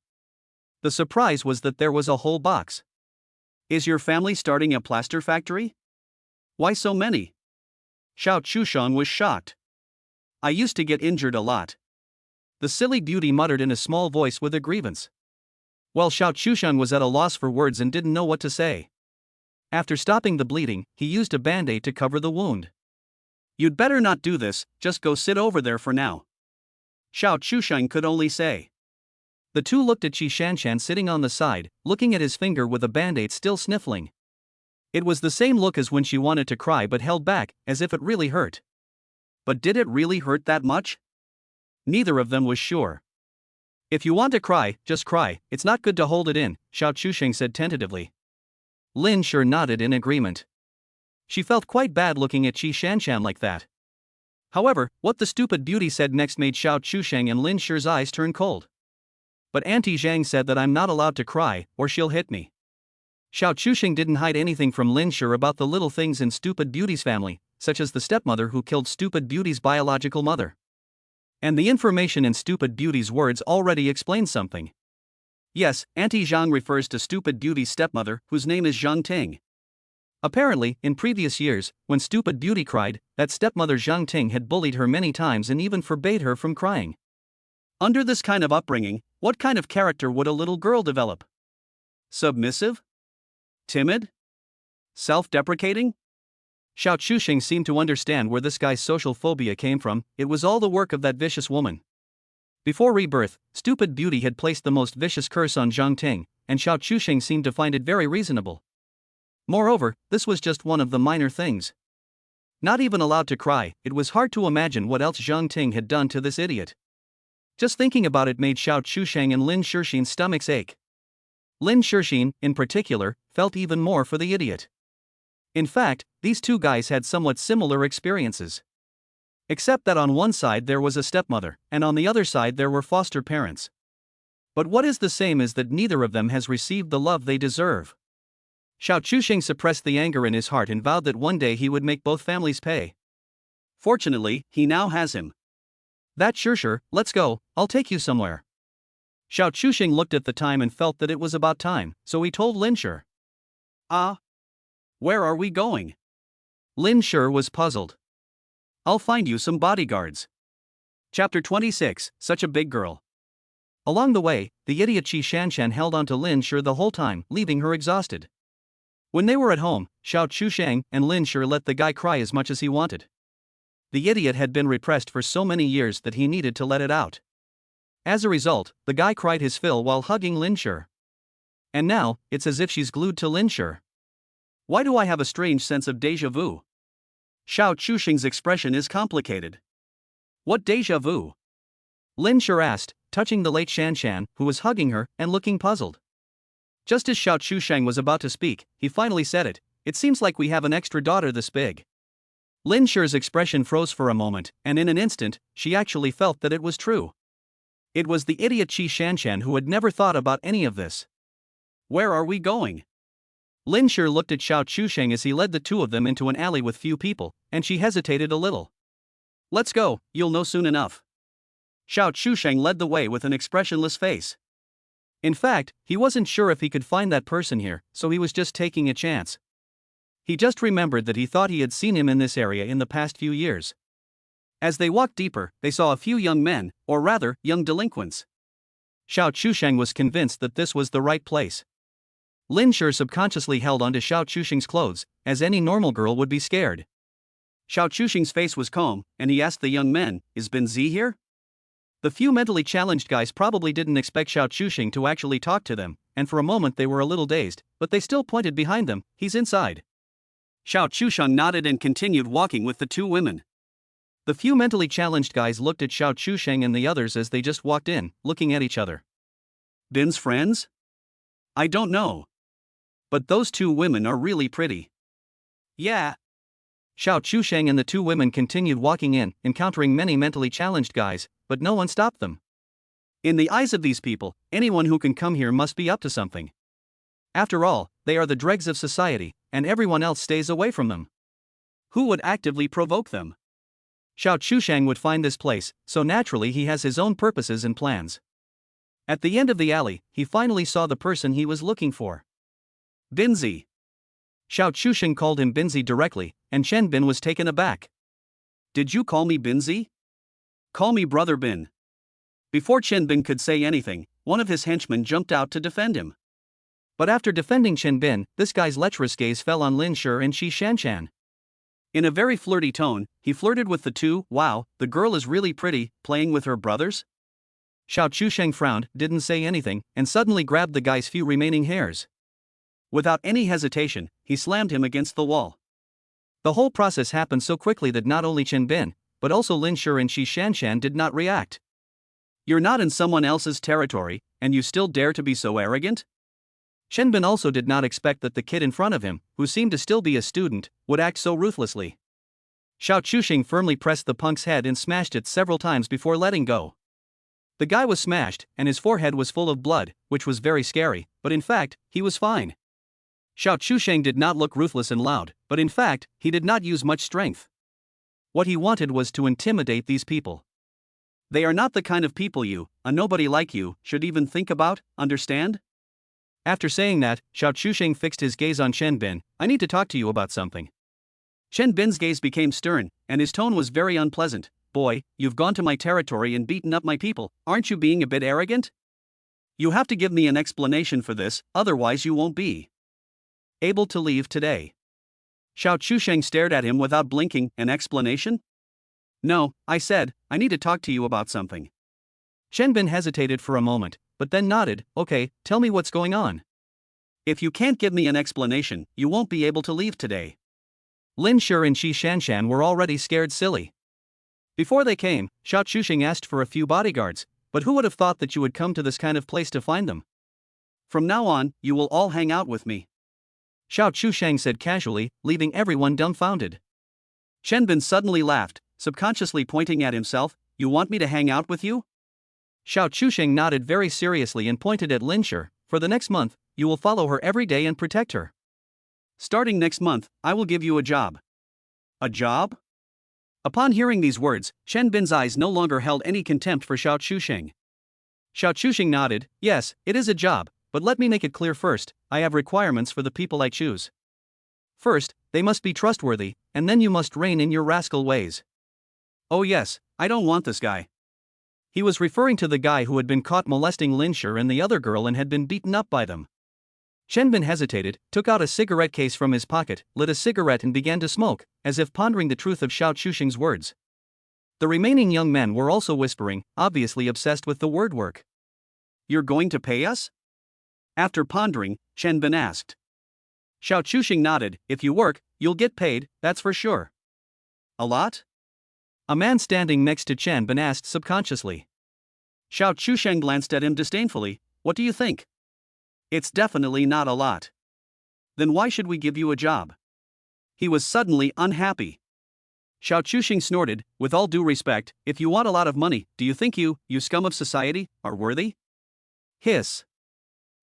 The surprise was that there was a whole box. Is your family starting a plaster factory? Why so many? Xiao Chusheng was shocked. I used to get injured a lot. The silly beauty muttered in a small voice with a grievance. Well, Xiao Chusheng was at a loss for words and didn't know what to say. After stopping the bleeding, he used a band-aid to cover the wound. You'd better not do this, just go sit over there for now. Xiao Chusheng could only say. The two looked at Qi Shanshan sitting on the side, looking at his finger with a band-aid still sniffling. It was the same look as when she wanted to cry but held back, as if it really hurt. But did it really hurt that much? Neither of them was sure. If you want to cry, just cry, it's not good to hold it in, Xiao Chusheng said tentatively. Lin Shi nodded in agreement. She felt quite bad looking at Qi Shanshan like that. However, what the stupid beauty said next made Xiao Chusheng and Lin Shi's eyes turn cold. But Auntie Zhang said that I'm not allowed to cry, or she'll hit me. Xiao Chusheng didn't hide anything from Lin Shi about the little things in Stupid Beauty's family, such as the stepmother who killed Stupid Beauty's biological mother. And the information in Stupid Beauty's words already explains something. Yes, Auntie Zhang refers to Stupid Beauty's stepmother, whose name is Zhang Ting. Apparently, in previous years, when Stupid Beauty cried, that stepmother Zhang Ting had bullied her many times and even forbade her from crying. Under this kind of upbringing, what kind of character would a little girl develop? Submissive? Timid? Self-deprecating? Xiao Chusheng seemed to understand where this guy's social phobia came from. It was all the work of that vicious woman. Before Rebirth, Stupid Beauty had placed the most vicious curse on Zhang Ting, and Xiao Chusheng seemed to find it very reasonable. Moreover, this was just one of the minor things. Not even allowed to cry, it was hard to imagine what else Zhang Ting had done to this idiot. Just thinking about it made Xiao Chusheng and Lin Shi's stomachs ache. Lin Shi, in particular, felt even more for the idiot. In fact, these two guys had somewhat similar experiences. Except that on one side there was a stepmother, and on the other side there were foster parents. But what is the same is that neither of them has received the love they deserve. Xiao Chusheng suppressed the anger in his heart and vowed that one day he would make both families pay. Fortunately, he now has him. That's sure, let's go, I'll take you somewhere. Xiao Chusheng looked at the time and felt that it was about time, so he told Lin Shi. Where are we going? Lin Shi was puzzled. I'll find you some bodyguards. Chapter 26, Such a Big Girl. Along the way, the idiot Qi Shanshan held on to Lin Shi the whole time, leaving her exhausted. When they were at home, Xiao Chusheng and Lin Shi let the guy cry as much as he wanted. The idiot had been repressed for so many years that he needed to let it out. As a result, the guy cried his fill while hugging Lin Shi. And now, it's as if she's glued to Lin Shi. Why do I have a strange sense of déjà vu? Xiao Chusheng's expression is complicated. What déjà vu? Lin Shi asked, touching the late Shanshan, who was hugging her and looking puzzled. Just as Xiao Chusheng was about to speak, he finally said it. It seems like we have an extra daughter this big. Lin Shi's expression froze for a moment, and in an instant, she actually felt that it was true. It was the idiot Qi Shanshan who had never thought about any of this. Where are we going? Lin Shi looked at Xiao Chusheng as he led the two of them into an alley with few people, and she hesitated a little. Let's go, you'll know soon enough. Xiao Chusheng led the way with an expressionless face. In fact, he wasn't sure if he could find that person here, so he was just taking a chance. He just remembered that he thought he had seen him in this area in the past few years. As they walked deeper, they saw a few young men, or rather, young delinquents. Xiao Chusheng was convinced that this was the right place. Lin Shi subconsciously held onto Xiao Chusheng's clothes, as any normal girl would be scared. Xiao Chusheng's face was calm, and he asked the young men, "Is Ben Zi here?" The few mentally challenged guys probably didn't expect Xiao Chusheng to actually talk to them, and for a moment they were a little dazed, but they still pointed behind them, "He's inside." Xiao Chusheng nodded and continued walking with the two women. The few mentally challenged guys looked at Xiao Chusheng and the others as they just walked in, looking at each other. Bin's friends? I don't know. But those two women are really pretty. Yeah. Xiao Chusheng and the two women continued walking in, encountering many mentally challenged guys, but no one stopped them. In the eyes of these people, anyone who can come here must be up to something. After all, they are the dregs of society, and everyone else stays away from them. Who would actively provoke them? Xiao Chusheng would find this place, so naturally he has his own purposes and plans. At the end of the alley, he finally saw the person he was looking for. Binzi. Xiao Chusheng called him Binzi directly, and Chen Bin was taken aback. Did you call me Binzi? Call me Brother Bin. Before Chen Bin could say anything, one of his henchmen jumped out to defend him. But after defending Chen Bin, this guy's lecherous gaze fell on Lin Shi and Shi Shanshan. In a very flirty tone, he flirted with the two. Wow, the girl is really pretty, playing with her brothers? Xiao Chusheng frowned, didn't say anything, and suddenly grabbed the guy's few remaining hairs. Without any hesitation, he slammed him against the wall. The whole process happened so quickly that not only Chen Bin, but also Lin Shi and Shi Shanshan did not react. You're not in someone else's territory, and you still dare to be so arrogant? Chen Bin also did not expect that the kid in front of him, who seemed to still be a student, would act so ruthlessly. Xiao Chusheng firmly pressed the punk's head and smashed it several times before letting go. The guy was smashed, and his forehead was full of blood, which was very scary, but in fact, he was fine. Xiao Chusheng did not look ruthless and loud, but in fact, he did not use much strength. What he wanted was to intimidate these people. They are not the kind of people you, a nobody like you, should even think about, understand? After saying that, Xiao Chusheng fixed his gaze on Chen Bin. I need to talk to you about something. Chen Bin's gaze became stern, and his tone was very unpleasant. Boy, you've gone to my territory and beaten up my people, aren't you being a bit arrogant? You have to give me an explanation for this, otherwise you won't be able to leave today. Xiao Chusheng stared at him without blinking. An explanation? No, I said, I need to talk to you about something. Chen Bin hesitated for a moment, but then nodded. Okay, tell me what's going on. If you can't give me an explanation, you won't be able to leave today. Lin Shi and Shi Shanshan were already scared silly. Before they came, Xiao Chusheng asked for a few bodyguards, but who would have thought that you would come to this kind of place to find them? From now on, you will all hang out with me. Xiao Chusheng said casually, leaving everyone dumbfounded. Chen Bin suddenly laughed, subconsciously pointing at himself. You want me to hang out with you? Xiao Chusheng nodded very seriously and pointed at Lin Shi. For the next month, you will follow her every day and protect her. Starting next month, I will give you a job. A job? Upon hearing these words, Chen Bin's eyes no longer held any contempt for Xiao Chusheng. Xiao Chusheng nodded. Yes, it is a job, but let me make it clear first, I have requirements for the people I choose. First, they must be trustworthy, and then you must rein in your rascal ways. Oh yes, I don't want this guy. He was referring to the guy who had been caught molesting Lin Shi and the other girl and had been beaten up by them. Chen Bin hesitated, took out a cigarette case from his pocket, lit a cigarette and began to smoke, as if pondering the truth of Xiao Chusheng's words. The remaining young men were also whispering, obviously obsessed with the word work. You're going to pay us? After pondering, Chen Bin asked. Xiao Chusheng nodded. If you work, you'll get paid, that's for sure. A lot? A man standing next to Chen Bin asked subconsciously. Xiao Chusheng glanced at him disdainfully. What do you think? It's definitely not a lot. Then why should we give you a job? He was suddenly unhappy. Xiao Chusheng snorted, with all due respect, if you want a lot of money, do you think you scum of society, are worthy? Hiss.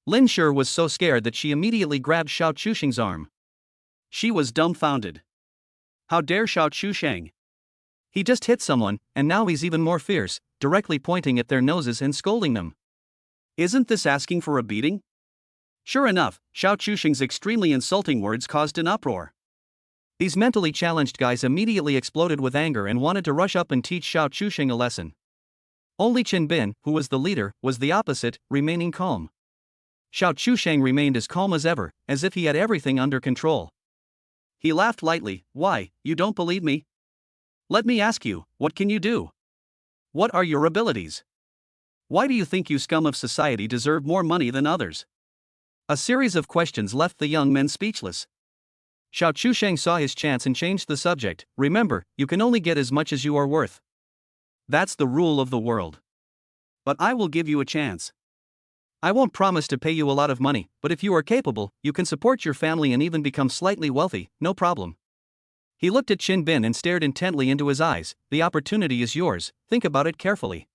Lin Shi was so scared that she immediately grabbed Xiao Chusheng's arm. She was dumbfounded. How dare Xiao Chusheng? He just hit someone, and now he's even more fierce, directly pointing at their noses and scolding them. Isn't this asking for a beating? Sure enough, Xiao Chusheng's extremely insulting words caused an uproar. These mentally challenged guys immediately exploded with anger and wanted to rush up and teach Xiao Chusheng a lesson. Only Chen Bin, who was the leader, was the opposite, remaining calm. Xiao Chusheng remained as calm as ever, as if he had everything under control. He laughed lightly. Why, you don't believe me? Let me ask you, what can you do? What are your abilities? Why do you think you scum of society deserve more money than others? A series of questions left the young men speechless. Xiao Chusheng saw his chance and changed the subject. Remember, you can only get as much as you are worth. That's the rule of the world. But I will give you a chance. I won't promise to pay you a lot of money, but if you are capable, you can support your family and even become slightly wealthy, no problem. He looked at Chin Bin and stared intently into his eyes. The opportunity is yours, think about it carefully.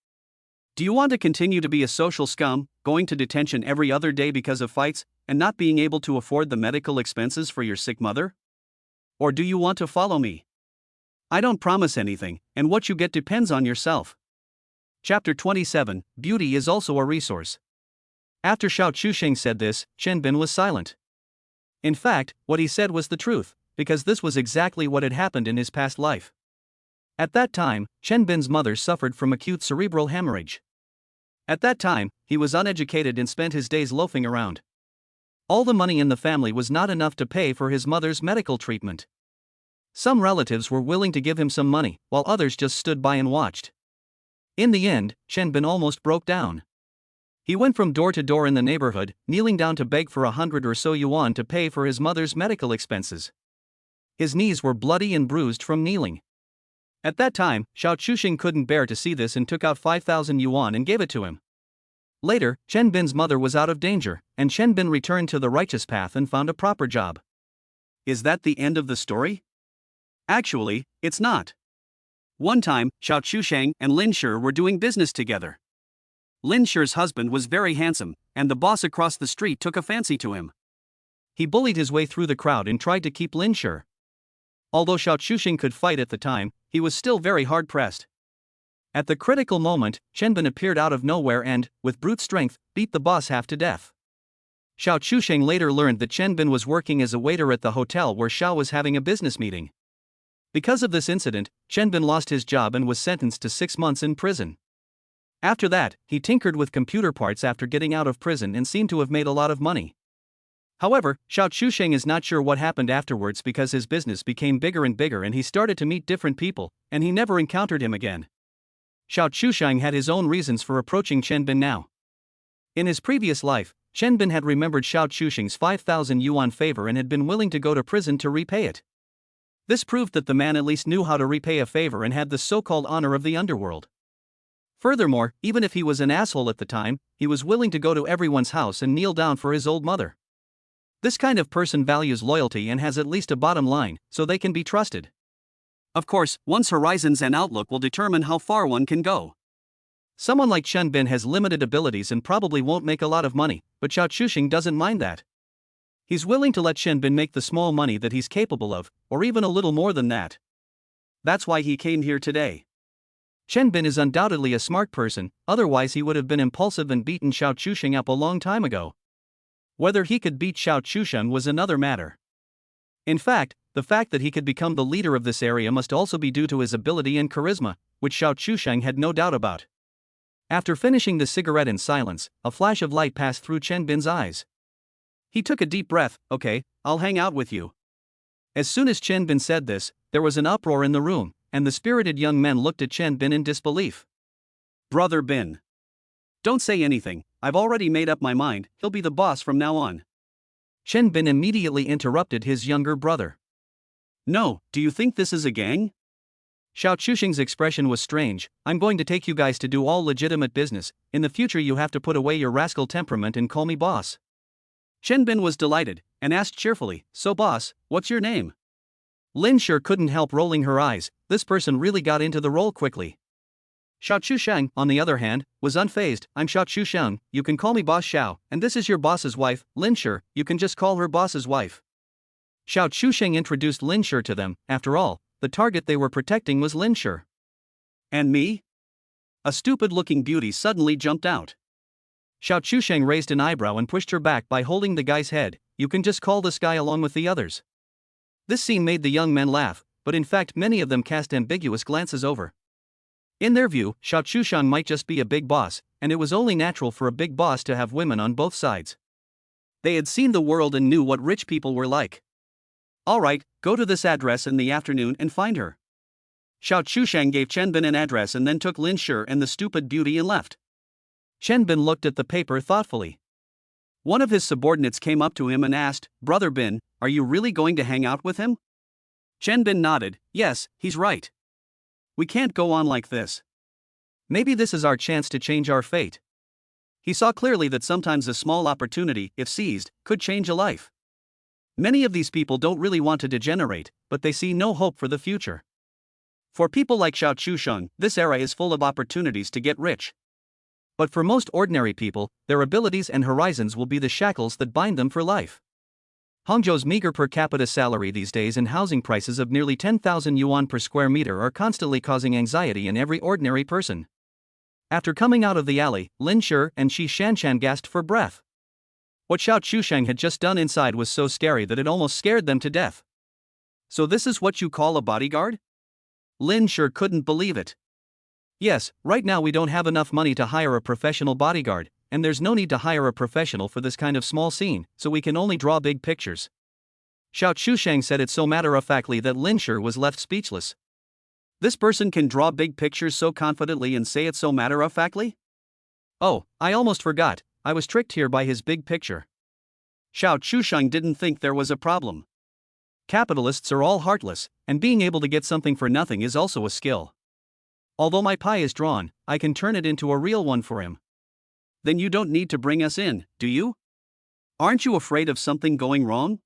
Do you want to continue to be a social scum, going to detention every other day because of fights, and not being able to afford the medical expenses for your sick mother? Or do you want to follow me? I don't promise anything, and what you get depends on yourself. Chapter 27, Beauty is also a resource. After Xiao Chusheng said this, Chen Bin was silent. In fact, what he said was the truth, because this was exactly what had happened in his past life. At that time, Chen Bin's mother suffered from acute cerebral hemorrhage. At that time, he was uneducated and spent his days loafing around. All the money in the family was not enough to pay for his mother's medical treatment. Some relatives were willing to give him some money, while others just stood by and watched. In the end, Chen Bin almost broke down. He went from door to door in the neighborhood, kneeling down to beg for 100 or so yuan to pay for his mother's medical expenses. His knees were bloody and bruised from kneeling. At that time, Xiao Chusheng couldn't bear to see this and took out 5,000 yuan and gave it to him. Later, Chen Bin's mother was out of danger, and Chen Bin returned to the righteous path and found a proper job. Is that the end of the story? Actually, it's not. One time, Xiao Chusheng and Lin Shi were doing business together. Lin Shi's husband was very handsome, and the boss across the street took a fancy to him. He bullied his way through the crowd and tried to keep Lin Shi. Although Xiao Chusheng could fight at the time, he was still very hard-pressed. At the critical moment, Chen Bin appeared out of nowhere and, with brute strength, beat the boss half to death. Xiao Chusheng later learned that Chen Bin was working as a waiter at the hotel where Xiao was having a business meeting. Because of this incident, Chen Bin lost his job and was sentenced to 6 months in prison. After that, he tinkered with computer parts after getting out of prison and seemed to have made a lot of money. However, Xiao Chusheng is not sure what happened afterwards because his business became bigger and bigger and he started to meet different people, and he never encountered him again. Xiao Chusheng had his own reasons for approaching Chen Bin now. In his previous life, Chen Bin had remembered Xiao Chusheng's 5,000 yuan favor and had been willing to go to prison to repay it. This proved that the man at least knew how to repay a favor and had the so-called honor of the underworld. Furthermore, even if he was an asshole at the time, he was willing to go to everyone's house and kneel down for his old mother. This kind of person values loyalty and has at least a bottom line, so they can be trusted. Of course, one's horizons and outlook will determine how far one can go. Someone like Chen Bin has limited abilities and probably won't make a lot of money, but Xiao Chusheng doesn't mind that. He's willing to let Chen Bin make the small money that he's capable of, or even a little more than that. That's why he came here today. Chen Bin is undoubtedly a smart person, otherwise he would have been impulsive and beaten Xiao Chusheng up a long time ago. Whether he could beat Xiao Chusheng was another matter. In fact, the fact that he could become the leader of this area must also be due to his ability and charisma, which Xiao Chusheng had no doubt about. After finishing the cigarette in silence, a flash of light passed through Chen Bin's eyes. He took a deep breath. Okay, I'll hang out with you. As soon as Chen Bin said this, there was an uproar in the room, and the spirited young men looked at Chen Bin in disbelief. Brother Bin. Don't say anything, I've already made up my mind, he'll be the boss from now on. Chen Bin immediately interrupted his younger brother. No, do you think this is a gang? Xiao Chusheng's expression was strange. I'm going to take you guys to do all legitimate business, in the future you have to put away your rascal temperament and call me boss. Chen Bin was delighted, and asked cheerfully, so boss, what's your name? Lin Shi couldn't help rolling her eyes. This person really got into the role quickly. Xiao Chusheng, on the other hand, was unfazed. I'm Xiao Chusheng, you can call me Boss Xiao, and this is your boss's wife, Lin Shi, you can just call her boss's wife. Xiao Chusheng introduced Lin Shi to them. After all, the target they were protecting was Lin Shi. And me? A stupid-looking beauty suddenly jumped out. Xiao Chusheng raised an eyebrow and pushed her back by holding the guy's head. You can just call this guy along with the others. This scene made the young men laugh, but in fact many of them cast ambiguous glances over. In their view, Xiao Chusheng might just be a big boss, and it was only natural for a big boss to have women on both sides. They had seen the world and knew what rich people were like. Alright, go to this address in the afternoon and find her. Xiao Chusheng gave Chen Bin an address and then took Lin Shi and the stupid beauty and left. Chen Bin looked at the paper thoughtfully. One of his subordinates came up to him and asked, Brother Bin, are you really going to hang out with him? Chen Bin nodded, yes, he's right. We can't go on like this. Maybe this is our chance to change our fate. He saw clearly that sometimes a small opportunity, if seized, could change a life. Many of these people don't really want to degenerate, but they see no hope for the future. For people like Xiao Chusheng, this era is full of opportunities to get rich. But for most ordinary people, their abilities and horizons will be the shackles that bind them for life. Hangzhou's meager per capita salary these days and housing prices of nearly 10,000 yuan per square meter are constantly causing anxiety in every ordinary person. After coming out of the alley, Lin Shi and Shi Shanshan gasped for breath. What Xiao Chusheng had just done inside was so scary that it almost scared them to death. So this is what you call a bodyguard? Lin Shi couldn't believe it. Yes, right now we don't have enough money to hire a professional bodyguard, and there's no need to hire a professional for this kind of small scene, so we can only draw big pictures. Xiao Chusheng said it so matter-of-factly that Lin Shi was left speechless. This person can draw big pictures so confidently and say it so matter-of-factly? Oh, I almost forgot, I was tricked here by his big picture. Xiao Chusheng didn't think there was a problem. Capitalists are all heartless, and being able to get something for nothing is also a skill. Although my pie is drawn, I can turn it into a real one for him. Then you don't need to bring us in, do you? Aren't you afraid of something going wrong?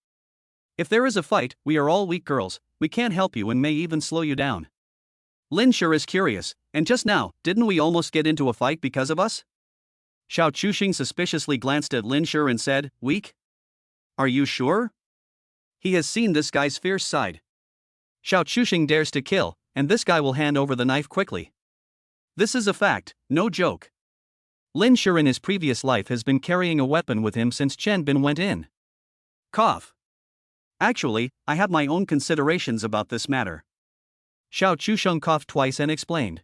If there is a fight, we are all weak girls, we can't help you and may even slow you down. Lin Shi is curious, and just now, didn't we almost get into a fight because of us? Xiao Chusheng suspiciously glanced at Lin Shi and said, "Weak? Are you sure?" He has seen this guy's fierce side. Xiao Chusheng dares to kill, and this guy will hand over the knife quickly. This is a fact, no joke. Lin Shi in his previous life has been carrying a weapon with him since Chen Bin went in. Cough. Actually, I have my own considerations about this matter. Xiao Chusheng coughed twice and explained.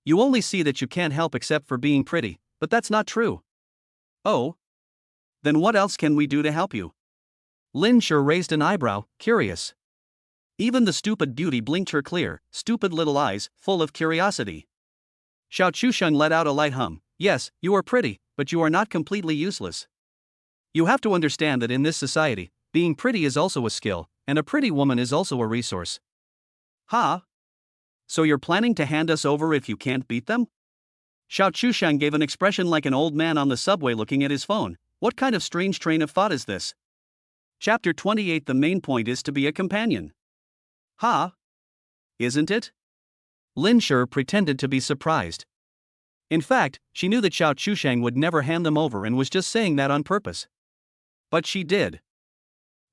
You only see that you can't help except for being pretty, but that's not true. Oh? Then what else can we do to help you? Lin Shi raised an eyebrow, curious. Even the stupid beauty blinked her clear, stupid little eyes, full of curiosity. Xiao Chusheng let out a light hum. Yes, you are pretty, but you are not completely useless. You have to understand that in this society, being pretty is also a skill, and a pretty woman is also a resource. Ha? So you're planning to hand us over if you can't beat them? Xiao Chusheng gave an expression like an old man on the subway looking at his phone. What kind of strange train of thought is this? Chapter 28. The main point is to be a companion. Ha? Isn't it? Lin Shi pretended to be surprised. In fact, she knew that Xiao Chusheng would never hand them over and was just saying that on purpose. But she did.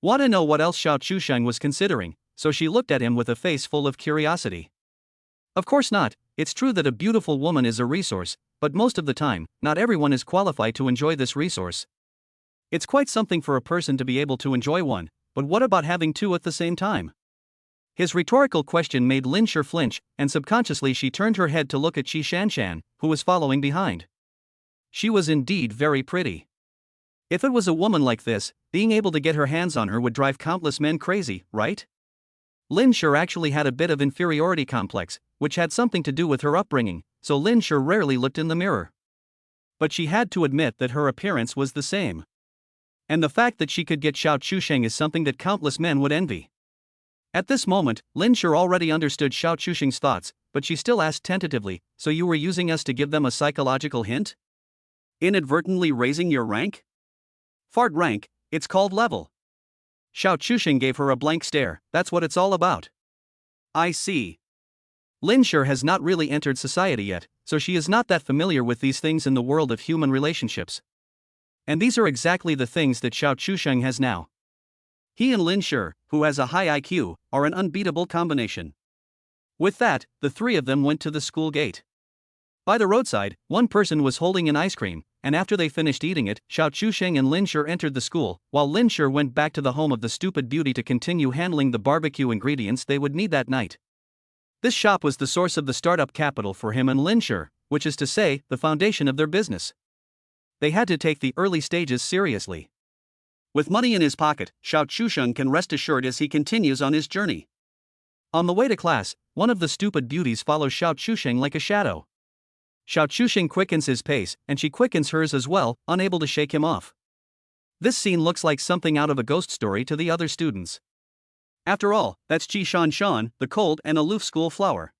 Want to know what else Xiao Chusheng was considering, so she looked at him with a face full of curiosity. Of course not, it's true that a beautiful woman is a resource, but most of the time, not everyone is qualified to enjoy this resource. It's quite something for a person to be able to enjoy one, but what about having two at the same time? His rhetorical question made Lin Shi flinch, and subconsciously she turned her head to look at Shi Shanshan, who was following behind. She was indeed very pretty. If it was a woman like this, being able to get her hands on her would drive countless men crazy, right? Lin Shi actually had a bit of inferiority complex, which had something to do with her upbringing, so Lin Shi rarely looked in the mirror. But she had to admit that her appearance was the same. And the fact that she could get Xiao Chusheng is something that countless men would envy. At this moment, Lin Shi already understood Xiao Chusheng's thoughts, but she still asked tentatively, so you were using us to give them a psychological hint? Inadvertently raising your rank? Fart rank, it's called level. Xiao Chusheng gave her a blank stare. That's what it's all about. I see. Lin Shi has not really entered society yet, so she is not that familiar with these things in the world of human relationships. And these are exactly the things that Xiao Chusheng has now. He and Lin Shi, who has a high IQ, are an unbeatable combination. With that, the three of them went to the school gate. By the roadside, one person was holding an ice cream, and after they finished eating it, Xiao Chusheng and Lin Shi entered the school, while Lin Shi went back to the home of the stupid beauty to continue handling the barbecue ingredients they would need that night. This shop was the source of the startup capital for him and Lin Shi, which is to say, the foundation of their business. They had to take the early stages seriously. With money in his pocket, Xiao Chusheng can rest assured as he continues on his journey. On the way to class, one of the stupid beauties follows Xiao Chusheng like a shadow. Xiao Chusheng quickens his pace, and she quickens hers as well, unable to shake him off. This scene looks like something out of a ghost story to the other students. After all, that's Qi Shanshan, the cold and aloof school flower.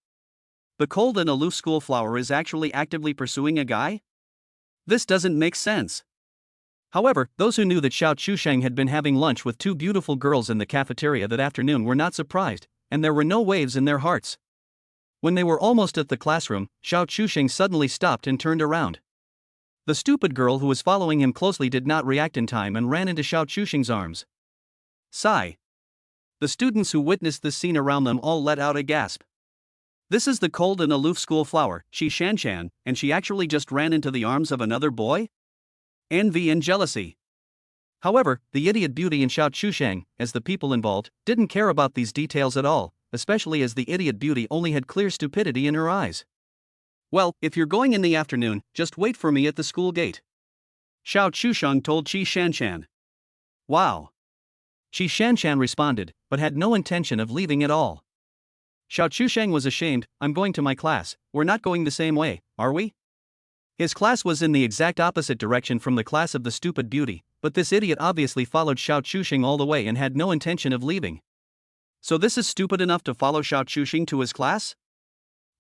The cold and aloof school flower is actually actively pursuing a guy? This doesn't make sense. However, those who knew that Xiao Chusheng had been having lunch with two beautiful girls in the cafeteria that afternoon were not surprised, and there were no waves in their hearts. When they were almost at the classroom, Xiao Chusheng suddenly stopped and turned around. The stupid girl who was following him closely did not react in time and ran into Xiao Chusheng's arms. Sigh. The students who witnessed this scene around them all let out a gasp. This is the cold and aloof school flower, Shi Shanshan, and she actually just ran into the arms of another boy? Envy and jealousy. However, the idiot beauty and Xiao Chusheng, as the people involved, didn't care about these details at all, especially as the idiot beauty only had clear stupidity in her eyes. Well, if you're going in the afternoon, just wait for me at the school gate. Xiao Chusheng told Shi Shanshan. Wow. Shi Shanshan responded, but had no intention of leaving at all. Xiao Chusheng was ashamed. I'm going to my class. We're not going the same way, are we? His class was in the exact opposite direction from the class of the stupid beauty, but this idiot obviously followed Xiao Chusheng all the way and had no intention of leaving. So this is stupid enough to follow Xiao Chusheng to his class?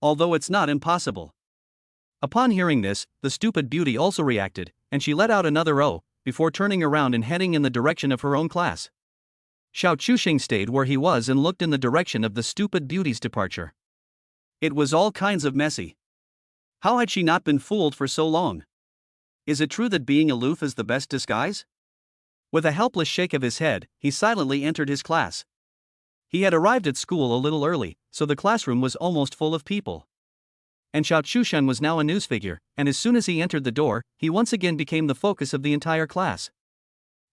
Although it's not impossible. Upon hearing this, the stupid beauty also reacted, and she let out another "oh," before turning around and heading in the direction of her own class. Xiao Chusheng stayed where he was and looked in the direction of the stupid beauty's departure. It was all kinds of messy. How had she not been fooled for so long? Is it true that being aloof is the best disguise? With a helpless shake of his head, he silently entered his class. He had arrived at school a little early, so the classroom was almost full of people. And Xiao Chusheng was now a news figure, and as soon as he entered the door, he once again became the focus of the entire class.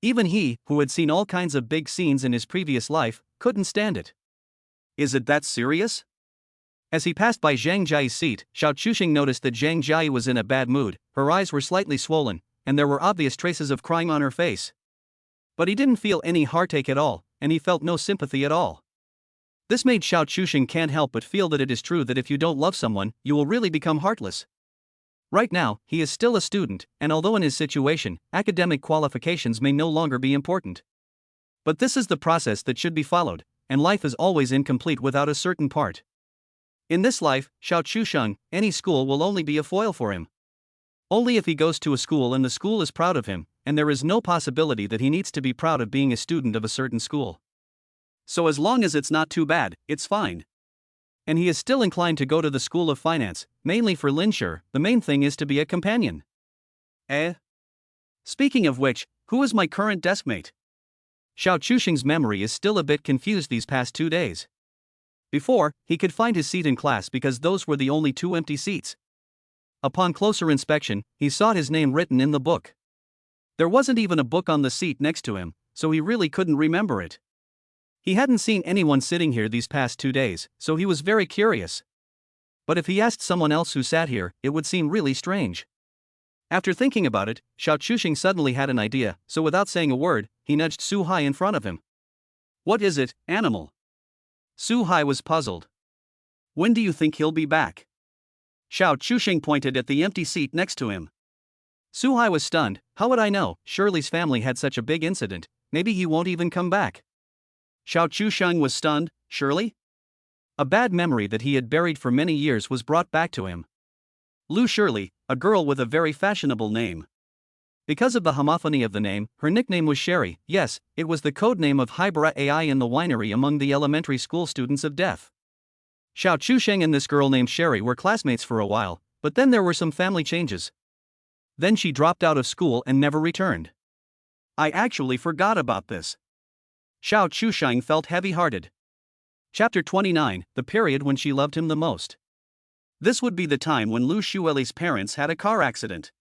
Even he, who had seen all kinds of big scenes in his previous life, couldn't stand it. Is it that serious? As he passed by Zhang Jiayi's seat, Xiao Chusheng noticed that Zhang Jiayi was in a bad mood, her eyes were slightly swollen, and there were obvious traces of crying on her face. But he didn't feel any heartache at all, and he felt no sympathy at all. This made Xiao Chusheng can't help but feel that it is true that if you don't love someone, you will really become heartless. Right now, he is still a student, and although in his situation, academic qualifications may no longer be important. But this is the process that should be followed, and life is always incomplete without a certain part. In this life, Xiao Chusheng, any school will only be a foil for him. Only if he goes to a school and the school is proud of him, and there is no possibility that he needs to be proud of being a student of a certain school. So as long as it's not too bad, it's fine. And he is still inclined to go to the School of Finance, mainly for Linshur. The main thing is to be a companion. Speaking of which, who is my current deskmate? Xiao Chusheng's memory is still a bit confused these past 2 days. Before, he could find his seat in class because those were the only 2 empty seats. Upon closer inspection, he saw his name written in the book. There wasn't even a book on the seat next to him, so he really couldn't remember it. He hadn't seen anyone sitting here these past 2 days, so he was very curious. But if he asked someone else who sat here, it would seem really strange. After thinking about it, Xiao Chusheng suddenly had an idea, so without saying a word, he nudged Su Hai in front of him. What is it, animal? Su Hai was puzzled. When do you think he'll be back? Xiao Chusheng pointed at the empty seat next to him. Su Hai was stunned. How would I know? Shirley's family had such a big incident, maybe he won't even come back. Xiao Chusheng was stunned. Shirley? A bad memory that he had buried for many years was brought back to him. Lu Shirley, a girl with a very fashionable name. Because of the homophony of the name, her nickname was Sherry. Yes, it was the code name of Hybera AI in the winery among the elementary school students of Def. Xiao Chusheng and this girl named Sherry were classmates for a while, but then there were some family changes. Then she dropped out of school and never returned. I actually forgot about this. Xiao Chusheng felt heavy-hearted. Chapter 29, the period when she loved him the most. This would be the time when Lu Shueli's parents had a car accident.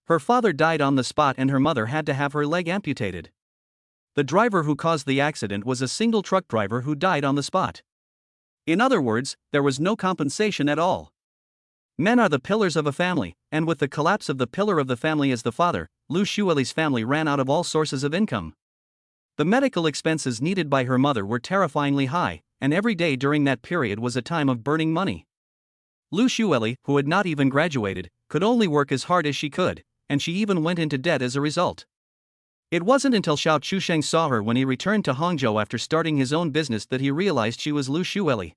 Her father died on the spot and her mother had to have her leg amputated. The driver who caused the accident was a single truck driver who died on the spot. In other words, there was no compensation at all. Men are the pillars of a family, and with the collapse of the pillar of the family as the father, Lu Shueli's family ran out of all sources of income. The medical expenses needed by her mother were terrifyingly high, and every day during that period was a time of burning money. Lu Shueli, who had not even graduated, could only work as hard as she could, and she even went into debt as a result. It wasn't until Xiao Chusheng saw her when he returned to Hangzhou after starting his own business that he realized she was Lu Shueli.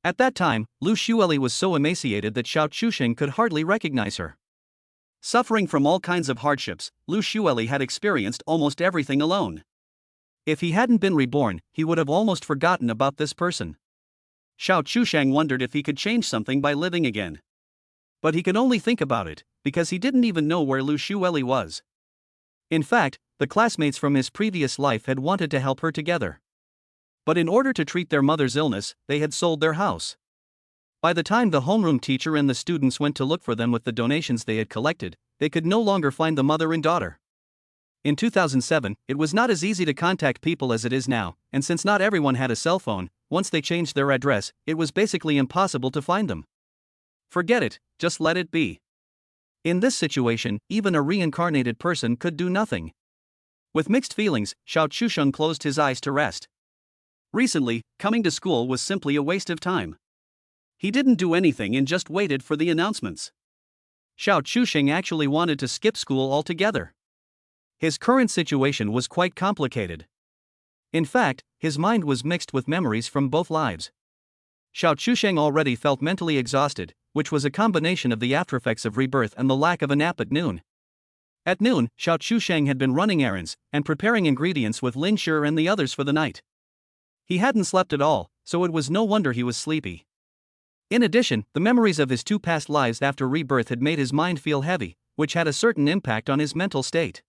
At that time, Lu Shueli was so emaciated that Xiao Chusheng could hardly recognize her. Suffering from all kinds of hardships, Lu Shueli had experienced almost everything alone. If he hadn't been reborn, he would have almost forgotten about this person. Xiao Chushang wondered if he could change something by living again. But he could only think about it, because he didn't even know where Lu Shueli was. In fact, the classmates from his previous life had wanted to help her together. But in order to treat their mother's illness, they had sold their house. By the time the homeroom teacher and the students went to look for them with the donations they had collected, they could no longer find the mother and daughter. In 2007, it was not as easy to contact people as it is now, and since not everyone had a cell phone, once they changed their address, it was basically impossible to find them. Forget it, just let it be. In this situation, even a reincarnated person could do nothing. With mixed feelings, Xiao Chusheng closed his eyes to rest. Recently, coming to school was simply a waste of time. He didn't do anything and just waited for the announcements. Xiao Chusheng actually wanted to skip school altogether. His current situation was quite complicated. In fact, his mind was mixed with memories from both lives. Xiao Chusheng already felt mentally exhausted, which was a combination of the aftereffects of rebirth and the lack of a nap at noon. At noon, Xiao Chusheng had been running errands and preparing ingredients with Lin Shi and the others for the night. He hadn't slept at all, so it was no wonder he was sleepy. In addition, the memories of his two past lives after rebirth had made his mind feel heavy, which had a certain impact on his mental state.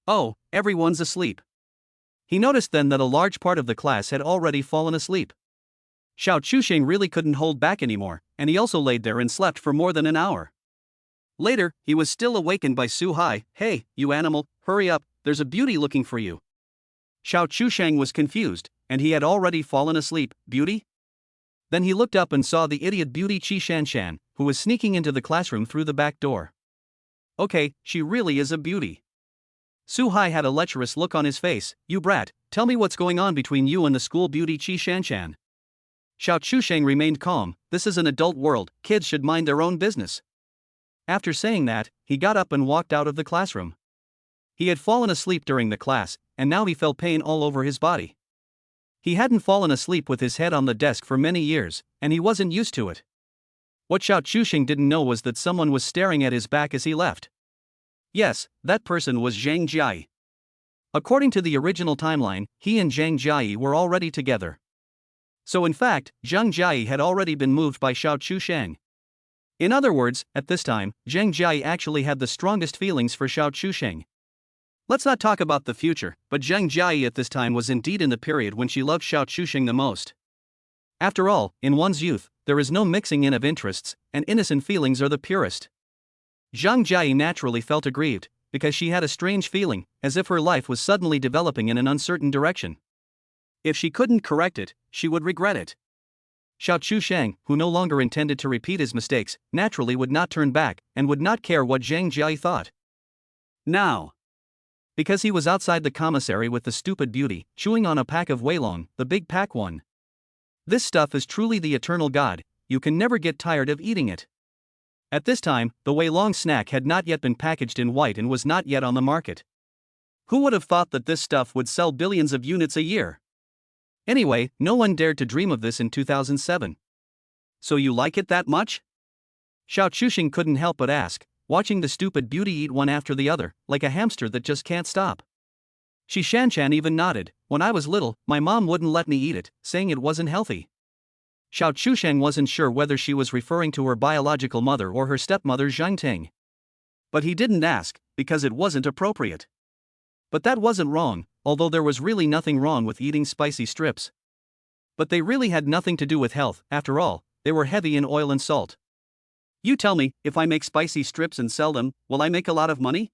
Oh, everyone's asleep. He noticed then that a large part of the class had already fallen asleep. Xiao Chusheng really couldn't hold back anymore, and he also laid there and slept for more than an hour. Later, he was still awakened by Su Hai. "Hey, you animal, hurry up, there's a beauty looking for you." Xiao Chusheng was confused, and he had already fallen asleep. Beauty? Then he looked up and saw the idiot beauty Qi Shanshan, who was sneaking into the classroom through the back door. Okay, she really is a beauty. Su Hai had a lecherous look on his face. "You brat, tell me what's going on between you and the school beauty Qi Shanshan." Xiao Chusheng remained calm. "This is an adult world, kids should mind their own business." After saying that, he got up and walked out of the classroom. He had fallen asleep during the class, and now he felt pain all over his body. He hadn't fallen asleep with his head on the desk for many years, and he wasn't used to it. What Xiao Chusheng didn't know was that someone was staring at his back as he left. Yes, that person was Zhang Jiai. According to the original timeline, he and Zhang Jiai were already together. So in fact, Zhang Jiai had already been moved by Xiao Chusheng. In other words, at this time, Zhang Jiai actually had the strongest feelings for Xiao Chusheng. Let's not talk about the future, but Zhang Jiai at this time was indeed in the period when she loved Xiao Chusheng the most. After all, in one's youth, there is no mixing in of interests, and innocent feelings are the purest. Zhang Jiai naturally felt aggrieved, because she had a strange feeling, as if her life was suddenly developing in an uncertain direction. If she couldn't correct it, she would regret it. Xiao Chusheng, who no longer intended to repeat his mistakes, naturally would not turn back, and would not care what Zhang Jiai thought. Now, because he was outside the commissary with the stupid beauty, chewing on a pack of Weilong, the big pack one. This stuff is truly the eternal god, you can never get tired of eating it. At this time, the Weilong snack had not yet been packaged in white and was not yet on the market. Who would have thought that this stuff would sell billions of units a year? Anyway, no one dared to dream of this in 2007. So you like it that much? Xiao Chusheng couldn't help but ask, watching the stupid beauty eat one after the other, like a hamster that just can't stop. Qi Shanshan even nodded. "When I was little, my mom wouldn't let me eat it, saying it wasn't healthy." Xiao Chusheng wasn't sure whether she was referring to her biological mother or her stepmother Zhang Ting. But he didn't ask, because it wasn't appropriate. But that wasn't wrong, although there was really nothing wrong with eating spicy strips. But they really had nothing to do with health, after all, they were heavy in oil and salt. You tell me, if I make spicy strips and sell them, will I make a lot of money?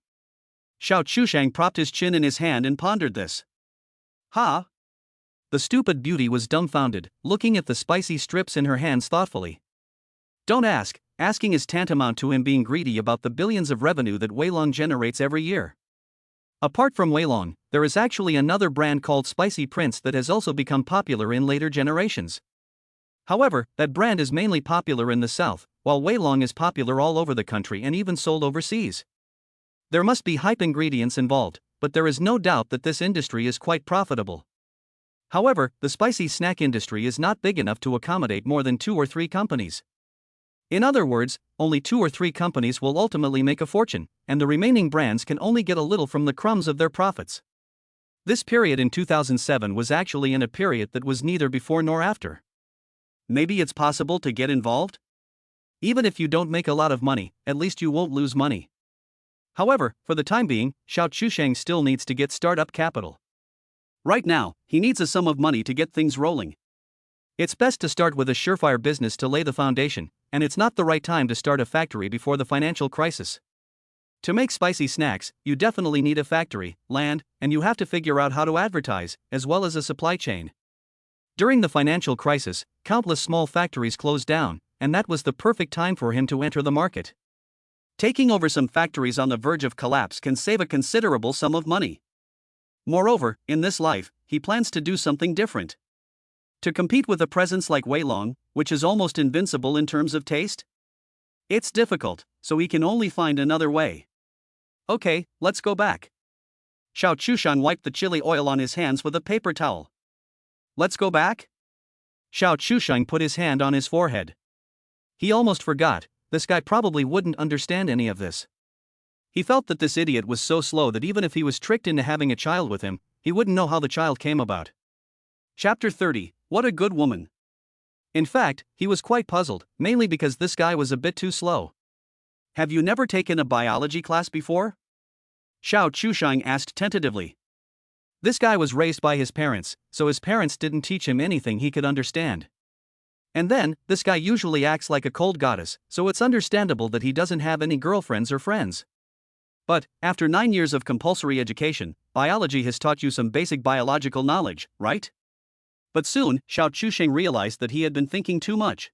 Xiao Chusheng propped his chin in his hand and pondered this. Ha! The stupid beauty was dumbfounded, looking at the spicy strips in her hands thoughtfully. Don't ask, asking is tantamount to him being greedy about the billions of revenue that Weilong generates every year. Apart from Weilong, there is actually another brand called Spicy Prince that has also become popular in later generations. However, that brand is mainly popular in the south, while Weilong is popular all over the country and even sold overseas. There must be hype ingredients involved, but there is no doubt that this industry is quite profitable. However, the spicy snack industry is not big enough to accommodate more than 2 or 3 companies. In other words, only 2 or 3 companies will ultimately make a fortune, and the remaining brands can only get a little from the crumbs of their profits. This period in 2007 was actually in a period that was neither before nor after. Maybe it's possible to get involved? Even if you don't make a lot of money, at least you won't lose money. However, for the time being, Xiao Chusheng still needs to get startup capital. Right now, he needs a sum of money to get things rolling. It's best to start with a surefire business to lay the foundation, and it's not the right time to start a factory before the financial crisis. To make spicy snacks, you definitely need a factory, land, and you have to figure out how to advertise, as well as a supply chain. During the financial crisis, countless small factories closed down, and that was the perfect time for him to enter the market. Taking over some factories on the verge of collapse can save a considerable sum of money. Moreover, in this life, he plans to do something different. To compete with a presence like Weilong, which is almost invincible in terms of taste? It's difficult, so he can only find another way. Okay, let's go back. Xiao Chushan wiped the chili oil on his hands with a paper towel. Let's go back? Xiao Chusheng put his hand on his forehead. He almost forgot, this guy probably wouldn't understand any of this. He felt that this idiot was so slow that even if he was tricked into having a child with him, he wouldn't know how the child came about. Chapter 30, What a Good Woman. In fact, he was quite puzzled, mainly because this guy was a bit too slow. Have you never taken a biology class before? Xiao Chusheng asked tentatively. This guy was raised by his parents, so his parents didn't teach him anything he could understand. And then, this guy usually acts like a cold goddess, so it's understandable that he doesn't have any girlfriends or friends. But, after 9 years of compulsory education, biology has taught you some basic biological knowledge, right? But soon, Xiao Chusheng realized that he had been thinking too much.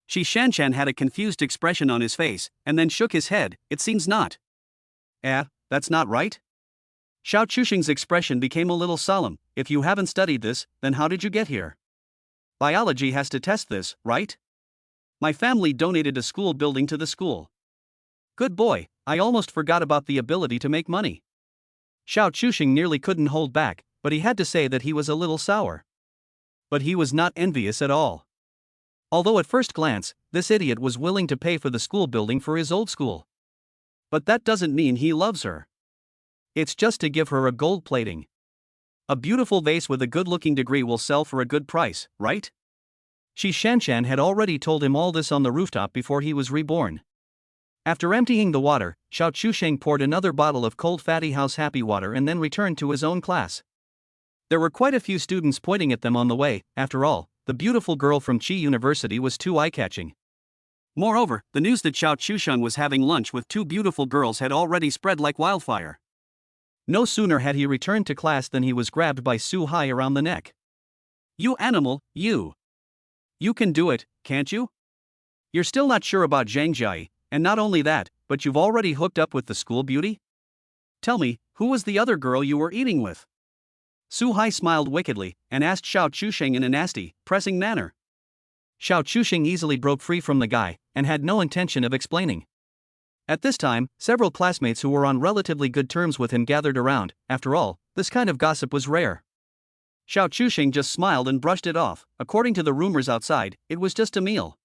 Shi Shanshan had a confused expression on his face, and then shook his head, it seems not. That's not right? Xiao Chusheng's expression became a little solemn. If you haven't studied this, then how did you get here? Biology has to test this, right? My family donated a school building to the school. Good boy, I almost forgot about the ability to make money. Xiao Chusheng nearly couldn't hold back, but he had to say that he was a little sour. But he was not envious at all. Although at first glance, this idiot was willing to pay for the school building for his old school. But that doesn't mean he loves her. It's just to give her a gold plating. A beautiful vase with a good-looking degree will sell for a good price, right? Shi Shanshan had already told him all this on the rooftop before he was reborn. After emptying the water, Xiao Chusheng poured another bottle of cold fatty house happy water and then returned to his own class. There were quite a few students pointing at them on the way. After all, the beautiful girl from Qi University was too eye-catching. Moreover, the news that Xiao Chusheng was having lunch with 2 beautiful girls had already spread like wildfire. No sooner had he returned to class than he was grabbed by Su Hai around the neck. You animal, you! You can do it, can't you? You're still not sure about Zhang Jia, and not only that, but you've already hooked up with the school beauty? Tell me, who was the other girl you were eating with? Su Hai smiled wickedly, and asked Xiao Chusheng in a nasty, pressing manner. Xiao Chusheng easily broke free from the guy, and had no intention of explaining. At this time, several classmates who were on relatively good terms with him gathered around. After all, this kind of gossip was rare. Xiao Chusheng just smiled and brushed it off. According to the rumors outside, it was just a meal.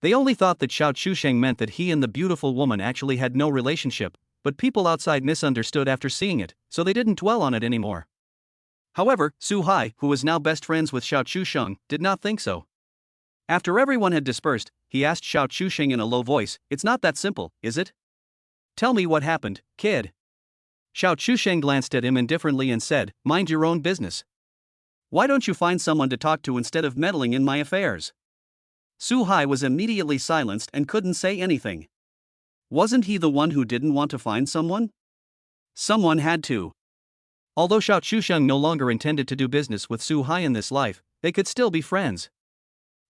They only thought that Xiao Chusheng meant that he and the beautiful woman actually had no relationship, but people outside misunderstood after seeing it, so they didn't dwell on it anymore. However, Su Hai, who was now best friends with Xiao Chusheng, did not think so. After everyone had dispersed, he asked Xiao Chusheng in a low voice, "It's not that simple, is it? Tell me what happened, kid." Xiao Chusheng glanced at him indifferently and said, "Mind your own business. Why don't you find someone to talk to instead of meddling in my affairs?" Su Hai was immediately silenced and couldn't say anything. Wasn't he the one who didn't want to find someone? Someone had to. Although Xiao Chusheng no longer intended to do business with Su Hai in this life, they could still be friends.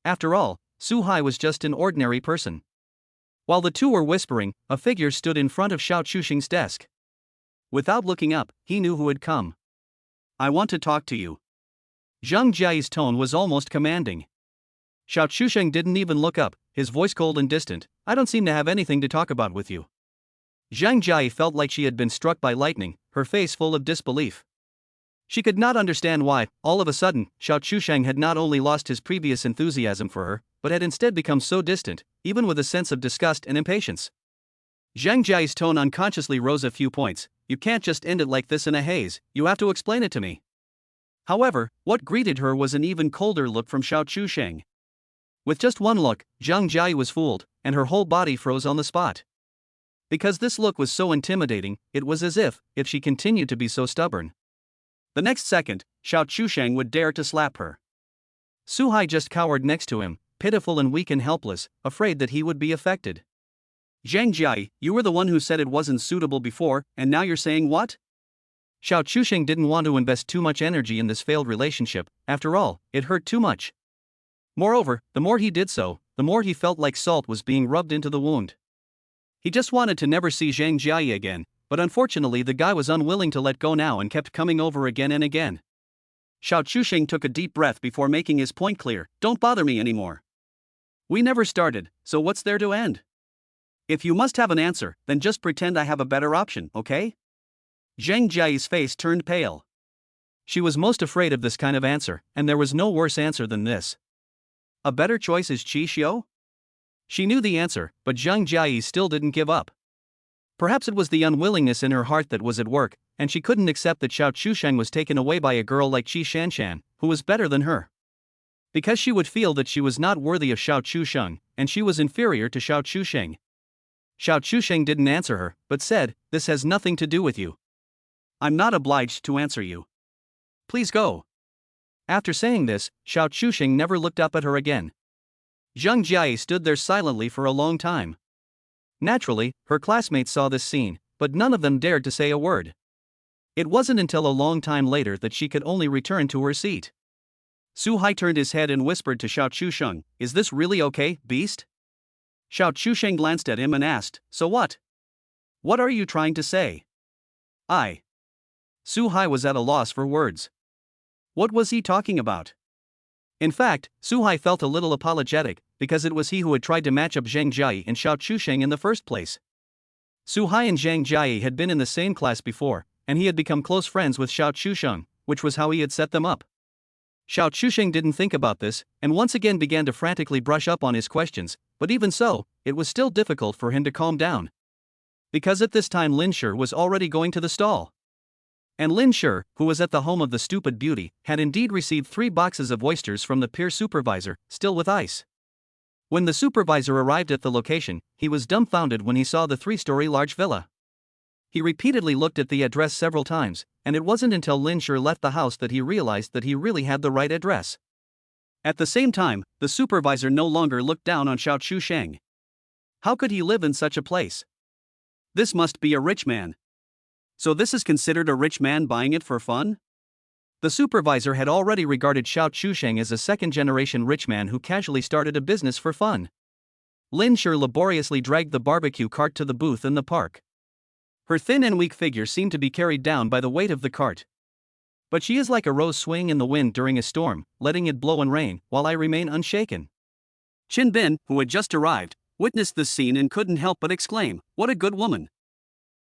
After all, Su Hai was just an ordinary person. While the two were whispering, a figure stood in front of Xiao Chusheng's desk. Without looking up, he knew who had come. "I want to talk to you." Zhang Jia's tone was almost commanding. Xiao Chusheng didn't even look up, his voice cold and distant. "I don't seem to have anything to talk about with you." Zhang Jia felt like she had been struck by lightning, her face full of disbelief. She could not understand why, all of a sudden, Xiao Chusheng had not only lost his previous enthusiasm for her, but had instead become so distant. even with a sense of disgust and impatience. Zhang Jia's tone unconsciously rose a few points. You can't just end it like this in a haze, you have to explain it to me. However, what greeted her was an even colder look from Xiao Chusheng. With just one look, Zhang Jia was fooled, and her whole body froze on the spot. Because this look was so intimidating, it was as if she continued to be so stubborn. The next second, Xiao Chusheng would dare to slap her. Su Hai just cowered next to him, pitiful and weak and helpless, afraid that he would be affected. Zhang Jia, you were the one who said it wasn't suitable before, and now you're saying what? Xiao Chusheng didn't want to invest too much energy in this failed relationship. After all, it hurt too much. Moreover, the more he did so, the more he felt like salt was being rubbed into the wound. He just wanted to never see Zhang Jia again, but unfortunately the guy was unwilling to let go now and kept coming over again and again. Xiao Chusheng took a deep breath before making his point clear. Don't bother me anymore. We never started, so what's there to end? If you must have an answer, then just pretend I have a better option, okay? Zhang Jia's face turned pale. She was most afraid of this kind of answer, and there was no worse answer than this. A better choice is Qi Xiu? She knew the answer, but Zhang Jia still didn't give up. Perhaps it was the unwillingness in her heart that was at work, and she couldn't accept that Xiao Chusheng was taken away by a girl like Qi Shanshan, who was better than her. Because she would feel that she was not worthy of Xiao Chusheng, and she was inferior to Xiao Chusheng. Xiao Chusheng didn't answer her, but said, "This has nothing to do with you. I'm not obliged to answer you. Please go." After saying this, Xiao Chusheng never looked up at her again. Zhang Jia stood there silently for a long time. Naturally, her classmates saw this scene, but none of them dared to say a word. It wasn't until a long time later that she could only return to her seat. Su Hai turned his head and whispered to Xiao Chusheng, "Is this really okay, beast?" Xiao Chusheng glanced at him and asked, "So what? What are you trying to say?" Su Hai was at a loss for words. What was he talking about? In fact, Su Hai felt a little apologetic, because it was he who had tried to match up Zhang Jia and Xiao Chusheng in the first place. Su Hai and Zhang Jia had been in the same class before, and he had become close friends with Xiao Chusheng, which was how he had set them up. Xiao Chusheng didn't think about this, and once again began to frantically brush up on his questions, but even so, it was still difficult for him to calm down. Because at this time Lin Shi was already going to the stall. And Lin Shi, who was at the home of the stupid beauty, had indeed received 3 boxes of oysters from the peer supervisor, still with ice. When the supervisor arrived at the location, he was dumbfounded when he saw the 3-story large villa. He repeatedly looked at the address several times, and it wasn't until Lin Shi left the house that he realized that he really had the right address. At the same time, the supervisor no longer looked down on Xiao Chusheng. How could he live in such a place? This must be a rich man. So this is considered a rich man buying it for fun? The supervisor had already regarded Xiao Chusheng as a second-generation rich man who casually started a business for fun. Lin Shi laboriously dragged the barbecue cart to the booth in the park. Her thin and weak figure seemed to be carried down by the weight of the cart. But she is like a rose swaying in the wind during a storm, letting it blow and rain, while I remain unshaken. Qin Bin, who had just arrived, witnessed this scene and couldn't help but exclaim, "What a good woman."